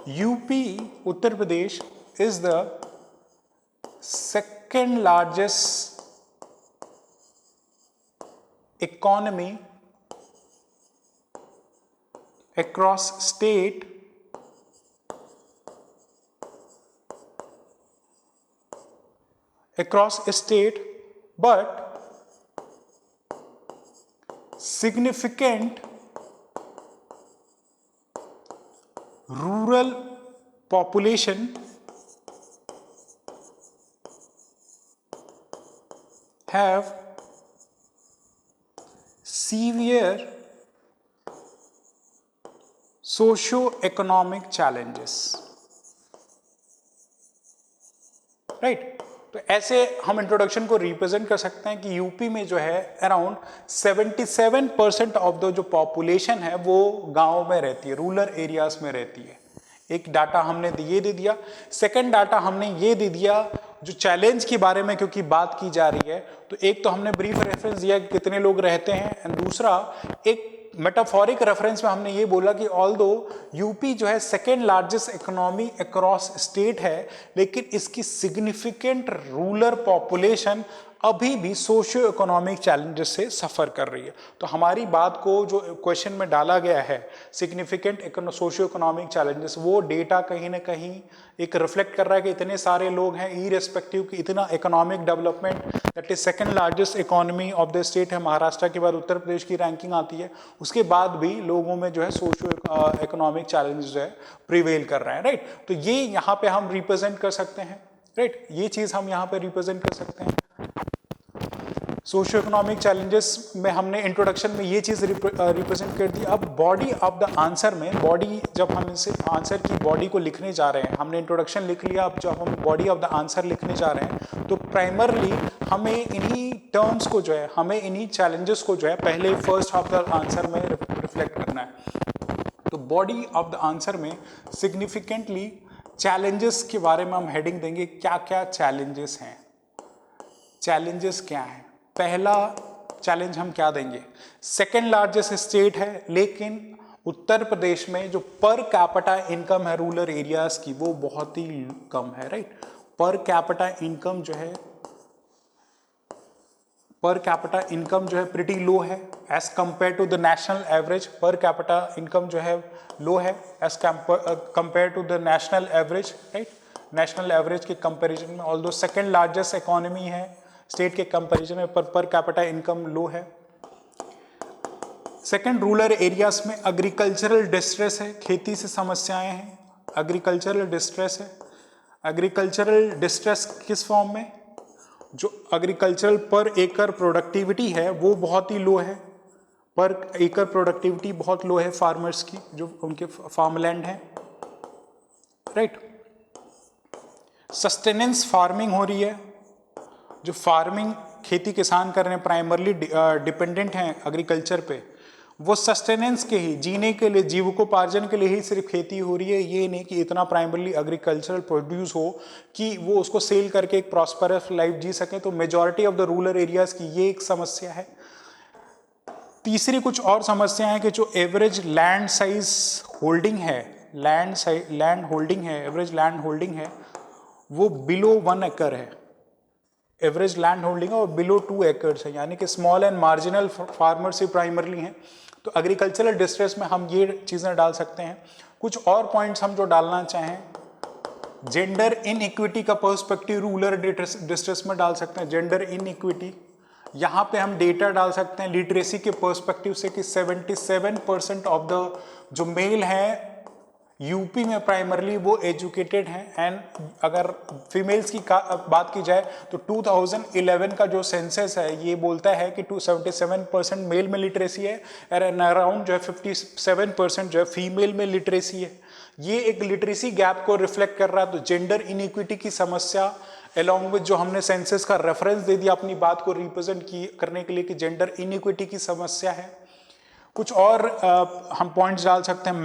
S1: UP Uttar Pradesh is the second largest economy across state but significant rural population have severe socio-economic challenges, right. तो ऐसे हम introduction को represent कर सकते हैं कि UP में जो है अराउंड 77% ऑफ द जो पॉपुलेशन है वो गांव में रहती है, रूरल एरियाज में रहती है। एक डाटा हमने ये दे दिया। सेकंड डाटा हमने ये दे दिया जो चैलेंज के बारे में क्योंकि बात की जा रही है, तो एक तो हमने ब्रीफ रेफरेंस दिया कि कितने लोग रहते हैं, एंड दूसरा एक मेटाफोरिक रेफरेंस में हमने ये बोला कि ऑल्दो यूपी जो है second largest economy across state है, लेकिन इसकी सिग्निफिकेंट रूरल पॉपुलेशन अभी भी सोशियो इकोनॉमिक चैलेंजेस से सफ़र कर रही है। तो हमारी बात को जो क्वेश्चन में डाला गया है सिग्निफिकेंट सोशियो इकोनॉमिक चैलेंजेस, वो डेटा कहीं ना कहीं एक रिफ्लेक्ट कर रहा है कि इतने सारे लोग हैं, इरेस्पेक्टिव कि इतना economic development, that is second largest economy of the state है, महाराष्ट्र के बाद उत्तर प्रदेश की रैंकिंग आती है, उसके बाद भी लोगों में जो है सोशियो इकोनॉमिक चैलेंजेस जो है प्रिवेल कर रहे हैं, राइट। तो ये यहाँ पे हम रिप्रेजेंट कर सकते हैं, राइट, ये चीज़ हम यहाँ पे रिप्रेजेंट कर सकते हैं। सोशियो इकोनॉमिक चैलेंजेस में हमने इंट्रोडक्शन में ये चीज़ रिप्रेजेंट कर दी। अब बॉडी ऑफ द आंसर में, बॉडी जब हम इसे आंसर की बॉडी को लिखने जा रहे हैं, हमने इंट्रोडक्शन लिख लिया, अब जब हम बॉडी ऑफ द आंसर लिखने जा रहे हैं तो प्राइमरली हमें इन्हीं टर्म्स को जो है, हमें इन्हीं चैलेंजेस को जो है पहले फर्स्ट ऑफ द आंसर में रिफ्लेक्ट करना है। तो बॉडी ऑफ द आंसर में सिग्निफिकेंटली चैलेंजेस के बारे में हम हेडिंग देंगे, क्या क्या चैलेंजेस हैं, चैलेंजेस क्या हैं। पहला चैलेंज हम क्या देंगे, सेकेंड लार्जेस्ट स्टेट है, लेकिन उत्तर प्रदेश में जो पर कैपिटा इनकम है रूरल एरियाज की वो बहुत ही कम है, राइट। पर कैपिटा इनकम जो है, पर कैपिटा इनकम जो है प्रिटी लो है as compare to the national average. Per capita income जो है लो है as compare to the national average, right. National average के कंपैरिजन में ऑल्दो सेकेंड लार्जेस्ट इकोनॉमी है स्टेट के कंपैरिजन में, पर कैपिटा इनकम लो है। सेकंड, रूरल एरियाज में एग्रीकल्चरल डिस्ट्रेस है, खेती से समस्याएं हैं, एग्रीकल्चरल डिस्ट्रेस है। एग्रीकल्चरल डिस्ट्रेस किस फॉर्म में, जो एग्रीकल्चरल पर एकड़ प्रोडक्टिविटी है वो बहुत ही लो है, पर एकड़ प्रोडक्टिविटी बहुत लो है फार्मर्स की, जो उनके फार्मलैंड है, राइट। सस्टेनेंस फार्मिंग हो रही है, जो फार्मिंग खेती किसान कर रहे हैं प्राइमरली डिपेंडेंट हैं एग्रीकल्चर पे, वो सस्टेनेंस के ही, जीने के लिए, जीविकोपार्जन के लिए ही सिर्फ खेती हो रही है। ये नहीं कि इतना प्राइमरली एग्रीकल्चरल प्रोड्यूस हो कि वो उसको सेल करके एक प्रॉस्परस लाइफ जी सके। तो majority of the rural areas की ये एक समस्या है। तीसरी कुछ और समस्या है कि जो एवरेज लैंड साइज होल्डिंग है, लैंड होल्डिंग है, एवरेज लैंड होल्डिंग है वो बिलो 1 एकड़ है, एवरेज लैंड होल्डिंग है, और बिलो 2 एकर्स है, यानी कि small and marginal farmers he primarily हैं। तो एग्रीकल्चरल डिस्ट्रेस में हम ये चीज़ें डाल सकते हैं। कुछ और पॉइंट्स हम जो डालना चाहें, जेंडर इनइक्विटी का पर्सपेक्टिव रूरल डिस्ट्रेस में डाल सकते हैं, जेंडर इनइक्विटी। यहाँ पे हम डेटा डाल सकते हैं लिटरेसी के पर्सपेक्टिव से कि 77% ऑफ द जो मेल हैं यूपी में प्राइमरली वो एजुकेटेड हैं, एंड अगर फीमेल्स की बात की जाए तो 2011 का जो सेंसस है ये बोलता है कि 77% मेल में लिटरेसी है, एंड अराउंड जो है 57% जो है फीमेल में लिटरेसी है। ये एक लिटरेसी गैप को रिफ्लेक्ट कर रहा है। तो जेंडर इनइक्विटी की समस्या अलॉन्ग विद जो हमने सेंसस का रेफरेंस दे दिया अपनी बात को रिप्रेजेंट करने के लिए कि जेंडर इनइक्विटी की समस्या है। कुछ और हम पॉइंट्स डाल सकते हैं,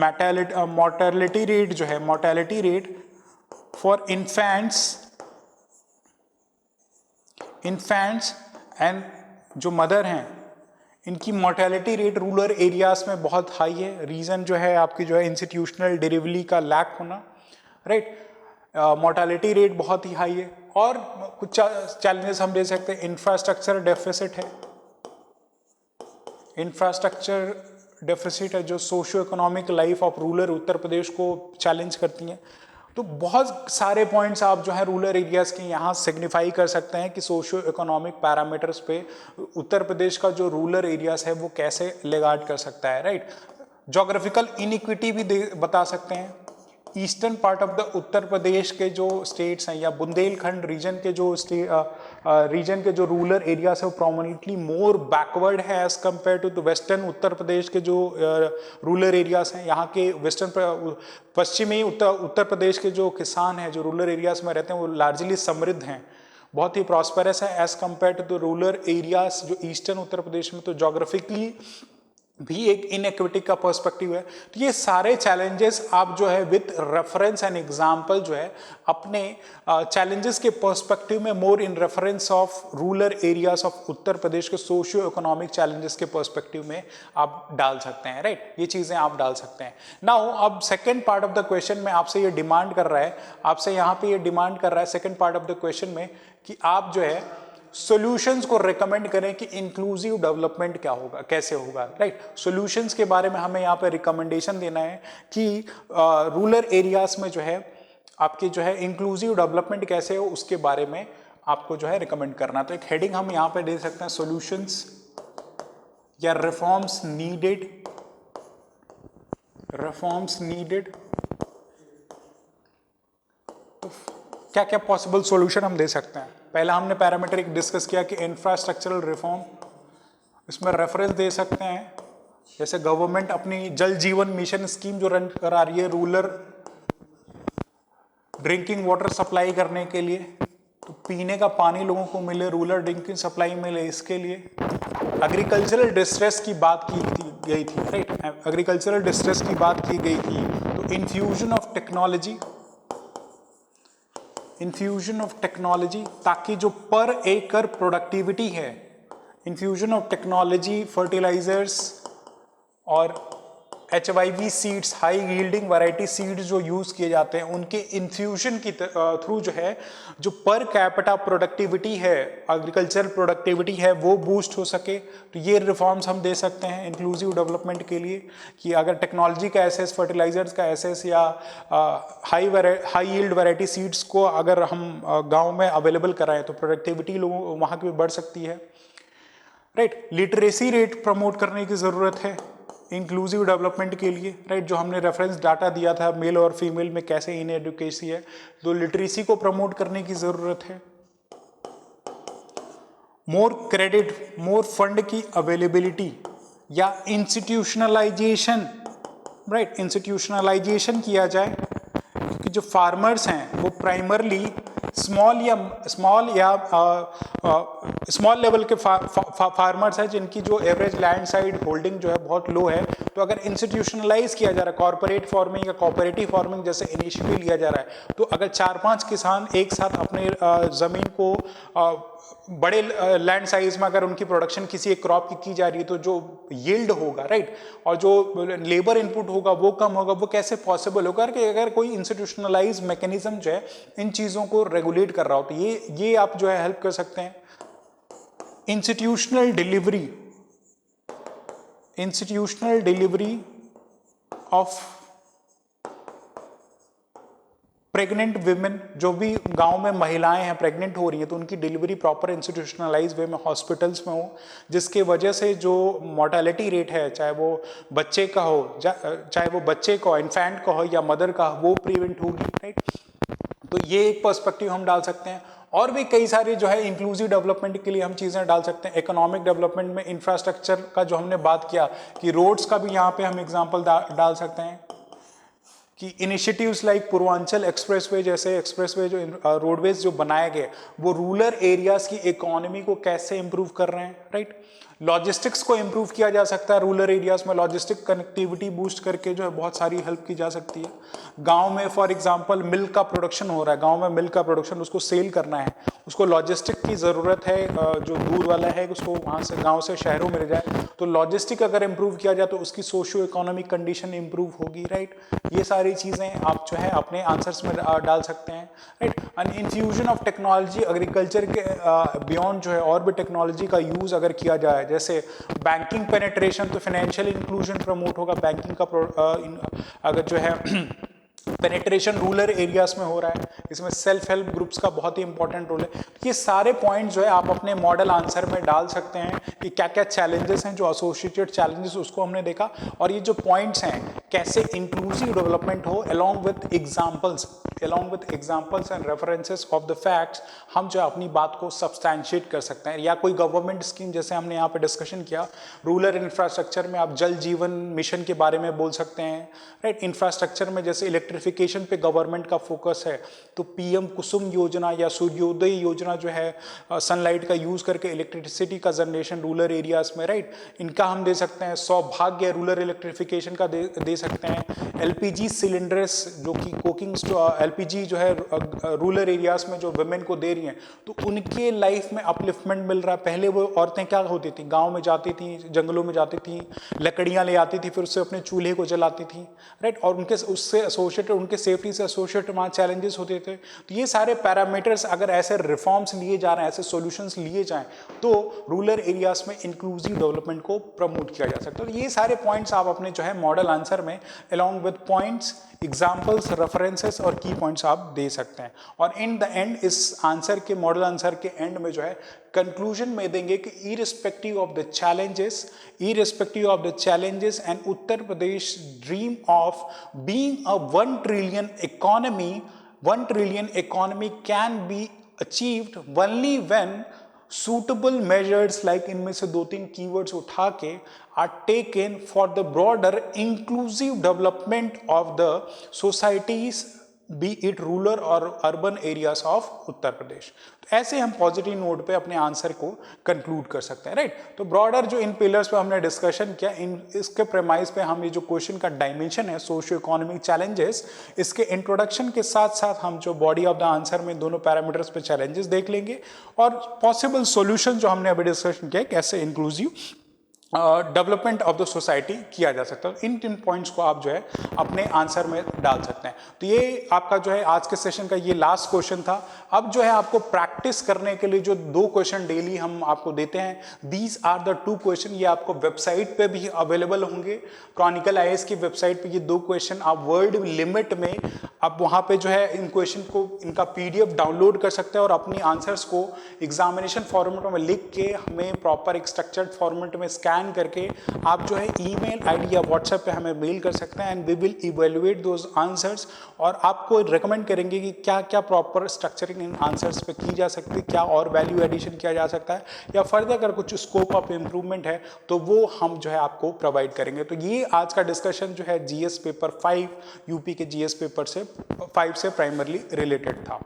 S1: मोर्टेलिटी रेट जो है, mortality rate for infants and जो मदर हैं, इनकी मोर्टेलिटी रेट रूरल एरियाज में बहुत हाई है। रीज़न जो है आपकी जो है इंस्टीट्यूशनल डिलीवरी का लैक होना, राइट। मोर्टेलिटी रेट बहुत ही हाई है। और कुछ चैलेंजेस हम दे सकते हैं, इंफ्रास्ट्रक्चर डेफिसिट है। इंफ्रास्ट्रक्चर डेफिसिट है जो socio economic life of rural Uttar Pradesh को चैलेंज करती हैं। तो बहुत सारे पॉइंट्स आप जो है रूरल एरियाज के यहाँ सिग्निफाई कर सकते हैं कि सोशियो इकोनॉमिक पैरामीटर्स पे उत्तर प्रदेश का जो रूरल एरियाज है वो कैसे लेगार्ड कर सकता है, राइट। जोग्राफिकल इनइक्विटी भी बता सकते हैं। ईस्टर्न पार्ट ऑफ द उत्तर प्रदेश के जो स्टेट्स हैं या बुंदेलखंड रीजन के जो रूरल एरियाज है वो प्रोमिनेंटली मोर बैकवर्ड है as compare to the western Uttar Pradesh के जो रूरल एरियाज हैं। यहाँ के पश्चिमी उत्तर प्रदेश के जो किसान हैं जो रूरल एरियाज में रहते हैं वो लार्जली समृद्ध हैं, बहुत ही प्रॉस्पेरस है as compare to the rural areas जो ईस्टर्न उत्तर प्रदेश में। तो जोग्राफिकली भी एक इनइक्विटी का पर्सपेक्टिव है। तो ये सारे चैलेंजेस आप जो है विद रेफरेंस एंड एग्जांपल जो है अपने चैलेंजेस के पर्सपेक्टिव में more in reference of rural areas of Uttar Pradesh के सोशियो इकोनॉमिक चैलेंजेस के पर्सपेक्टिव में आप डाल सकते हैं, राइट। ये चीजें आप डाल सकते हैं। नाउ अब second part of the question में आपसे ये डिमांड कर रहा है, आपसे यहाँ पे ये डिमांड कर रहा है second part of the question में कि आप जो है सॉल्यूशंस को रेकमेंड करें कि इंक्लूसिव डेवलपमेंट क्या होगा, कैसे होगा, राइट। सॉल्यूशंस के बारे में हमें यहाँ पे रिकमेंडेशन देना है कि रूरल एरियाज में जो है आपकी जो है इंक्लूसिव डेवलपमेंट कैसे हो उसके बारे में आपको जो है रिकमेंड करना। तो एक हेडिंग हम यहाँ पे दे सकते हैं, सॉल्यूशंस या रिफॉर्म्स नीडेड, रिफॉर्म्स नीडेड। तो क्या क्या पॉसिबल सॉल्यूशन हम दे सकते हैं। पहला हमने पैरामीटर एक डिस्कस किया कि इंफ्रास्ट्रक्चरल रिफॉर्म, इसमें रेफरेंस दे सकते हैं जैसे गवर्नमेंट अपनी जल जीवन मिशन स्कीम जो रन करा रही है रूरल ड्रिंकिंग वाटर सप्लाई करने के लिए, तो पीने का पानी लोगों को मिले, रूरल ड्रिंकिंग सप्लाई मिले, इसके लिए एग्रीकल्चरल डिस्ट्रेस की बात की गई थी, राइट। एग्रीकल्चरल डिस्ट्रेस की बात की गई थी। तो infusion of technology, infusion of technology ताकि जो पर एकड़ प्रोडक्टिविटी है, इन्फ्यूजन ऑफ टेक्नोलॉजी, फर्टिलाइजर्स और HYV seeds, high yielding variety seeds जो यूज किए जाते हैं उनके इन्फ्यूजन की थ्रू जो है जो पर कैपिटा प्रोडक्टिविटी है, एग्रीकल्चर प्रोडक्टिविटी है, वो बूस्ट हो सके। तो ये रिफॉर्म्स हम दे सकते हैं इंक्लूसिव डेवलपमेंट के लिए कि अगर टेक्नोलॉजी का एसेस, फर्टिलाइजर्स का एसेस या हाई यील्ड वैरायटी सीड्स को अगर हम गाँव में अवेलेबल कराएं तो प्रोडक्टिविटी लोगों वहाँ की बढ़ सकती है, राइट। लिटरेसी रेट प्रमोट करने की ज़रूरत है इंक्लूसिव डेवलपमेंट के लिए, राइट। जो हमने रेफरेंस डाटा दिया था मेल और फीमेल में कैसे इन एडुकेसी है, तो लिटरेसी को प्रमोट करने की ज़रूरत है। मोर क्रेडिट, मोर फंड की अवेलेबिलिटी या इंस्टीट्यूशनलाइजेशन, राइट, इंस्टीट्यूशनलाइजेशन किया जाए क्योंकि जो फार्मर्स हैं वो प्राइमरली स्मॉल लेवल के फार्मर्स हैं जिनकी जो एवरेज लैंड साइड होल्डिंग जो है बहुत लो है। तो अगर इंस्टीट्यूशनलाइज किया जा रहा है, कॉर्पोरेट फार्मिंग या कोऑपरेटिव फार्मिंग जैसे इनिशिएटिव लिया जा रहा है, तो अगर 4-5 किसान एक साथ अपने ज़मीन को बड़े लैंड साइज में अगर उनकी प्रोडक्शन किसी एक क्रॉप की जा रही है तो जो यील्ड होगा, राइट, और जो लेबर इनपुट होगा वो कम होगा। वो कैसे पॉसिबल होगा कि अगर कोई इंस्टीट्यूशनलाइज मैकेनिज्म जो है इन चीज़ों को रेगुलेट कर रहा हो। तो ये आप जो है हेल्प कर सकते हैं। Institutional delivery of pregnant women, जो भी गांव में महिलाएं हैं प्रेग्नेंट हो रही हैं तो उनकी डिलीवरी प्रॉपर इंस्टीट्यूशनलाइज वे में हॉस्पिटल्स में हो, जिसके वजह से जो मोर्टेलिटी रेट है चाहे वो बच्चे का हो, इन्फेंट का हो या मदर का, वो प्रिवेंट होगी, राइट। तो ये एक पर्सपेक्टिव हम डाल सकते हैं। और भी कई सारे जो है इंक्लूसिव डेवलपमेंट के लिए हम चीज़ें डाल सकते हैं। इकोनॉमिक डेवलपमेंट में इंफ्रास्ट्रक्चर का जो हमने बात किया कि रोड्स का भी यहाँ पे हम एग्जाम्पल डाल सकते हैं कि इनिशिएटिव्स लाइक पूर्वांचल एक्सप्रेसवे जैसे एक्सप्रेसवे जो रोडवेज जो बनाए गए वो रूरल एरियाज की इकोनॉमी को कैसे इंप्रूव कर रहे हैं, राइट। लॉजिस्टिक्स को इम्प्रूव किया जा सकता है, रूरल एरियाज में लॉजिस्टिक कनेक्टिविटी बूस्ट करके जो है बहुत सारी हेल्प की जा सकती है। गांव में फॉर एग्जांपल मिल्क का प्रोडक्शन हो रहा है, गांव में मिल्क का प्रोडक्शन, उसको सेल करना है, उसको लॉजिस्टिक की ज़रूरत है, जो दूर वाला है उसको वहाँ से गाँव से शहरों में ले जाए, तो लॉजिस्टिक अगर इम्प्रूव किया जाए तो उसकी सोशियो इकोनॉमिक कंडीशन इम्प्रूव होगी, राइट। ये सारी चीज़ें आप जो है अपने आंसर्स में डाल सकते हैं, right. And infusion of technology agriculture के बियॉन्ड जो है और भी टेक्नोलॉजी का यूज़ अगर किया जाए, जैसे बैंकिंग पेनिट्रेशन, तो फाइनेंशियल इंक्लूजन प्रमोट होगा, बैंकिंग का अगर जो है पेनिट्रेशन रूरल एरियाज में हो रहा है, इसमें सेल्फ हेल्प ग्रुप्स का बहुत ही इंपॉर्टेंट रोल है। ये सारे पॉइंट जो है आप अपने मॉडल आंसर में डाल सकते हैं कि क्या क्या चैलेंजेस हैं, जो एसोसिएटेड चैलेंजेस उसको हमने देखा, और ये जो पॉइंट्स हैं कैसे इंक्लूसिव डेवलपमेंट हो along with examples and references of the facts, हम जो अपनी बात को सब्सटैंशिएट कर सकते हैं। या कोई गवर्नमेंट स्कीम जैसे हमने यहाँ पे डिस्कशन किया, रूरल इंफ्रास्ट्रक्चर में आप जल जीवन मिशन के बारे में बोल सकते हैं, राइट। इंफ्रास्ट्रक्चर में जैसे इलेक्ट्रिफिकेशन पे गवर्नमेंट का फोकस है, तो पीएम कुसुम योजना या सूर्योदय योजना जो है सनलाइट का यूज करके इलेक्ट्रिसिटी का जनरेशन रूरल एरियाज में, राइट, इनका हम दे सकते हैं। सौभाग्य रूरल इलेक्ट्रिफिकेशन का दे सकते हैं। एलपीजी सिलेंडर्स जो कि कुकिंग एलपीजी जो है रूरल एरियाज में जो वुमेन को दे रही हैं, तो उनके लाइफ में अपलिफ्टमेंट मिल रहा है। पहले वो औरतें क्या होती थी, गाँव में जाती थी, जंगलों में जाती थी, लकड़ियाँ ले आती थी, फिर उससे अपने चूल्हे को जलाती थी, राइट, और उनके उससे एसोसिएटेड, उनके सेफ्टी से एसोसिएटेड वहाँ चैलेंजेस होते थे। तो ये सारे पैरामीटर्स अगर ऐसे रिफॉर्म्स लिए जा रहे हैं, ऐसे सॉल्यूशंस लिए जाएं, तो रूरल एरियाज में इंक्लूसिव डेवलपमेंट को प्रमोट किया जा सकता है। तो ये सारे पॉइंट्स आप अपने जो है मॉडल आंसर में along with points, examples, references और की पॉइंट्स आप दे सकते हैं। और इन द एंड इस आंसर के मॉडल आंसर के एंड में जो है कंक्लूजन में देंगे कि irrespective of the challenges and Uttar Pradesh dream of being a 1 trillion economy can be achieved only when suitable measures, like इनमें से 2-3 कीवर्ड्स उठा के are taken for the broader inclusive development of the societies, be it rural or urban areas of Uttar Pradesh. तो ऐसे हम positive note पे अपने answer को कंक्लूड कर सकते हैं, राइट। तो ब्रॉडर जो इन पिलर्स पे हमने डिस्कशन किया, इन इसके प्रेमाइज पे हम ये जो क्वेश्चन का डायमेंशन है सोशियो इकोनॉमिक चैलेंजेस, इसके इंट्रोडक्शन के साथ साथ हम जो बॉडी ऑफ द आंसर में दोनों पैरामीटर्स पे चैलेंजेस देख लेंगे, और पॉसिबल सॉल्यूशन जो हमने अभी डिस्कशन किया कैसे inclusive development of the society किया जा सकता है। इन पॉइंट्स को आप जो है अपने आंसर में डाल सकते हैं। तो ये आपका जो है आज के सेशन का ये लास्ट क्वेश्चन था। अब जो है आपको प्रैक्टिस करने के लिए जो 2 क्वेश्चन डेली हम आपको देते हैं, दीज आर द 2 क्वेश्चन, ये आपको वेबसाइट पे भी अवेलेबल होंगे। क्रॉनिकल आईएएस की वेबसाइट पे ये 2 क्वेश्चन आप वर्ड लिमिट में आप वहाँ पे जो है इन क्वेश्चन को, इनका PDF डाउनलोड कर सकते हैं और अपनी आंसर्स को एग्जामिनेशन फॉर्मेट में लिख के हमें प्रॉपर एक स्ट्रक्चर्ड फॉर्मेट में स्कैन करके आप जो है ईमेल आईडी या व्हाट्सएप पे हमें मेल कर सकते हैं, and we will evaluate those answers, और आपको रिकमेंड करेंगे कि क्या क्या प्रॉपर स्ट्रक्चरिंग इन आंसर्स पे की जा सकती है, क्या और वैल्यू एडिशन किया जा सकता है, या फर्दर अगर कुछ स्कोप ऑफ इम्प्रूवमेंट है तो वो हम जो है आपको प्रोवाइड करेंगे। तो ये आज का डिस्कशन जो है GS पेपर 5 यूपी के GS पेपर से 5 से प्राइमरली रिलेटेड था।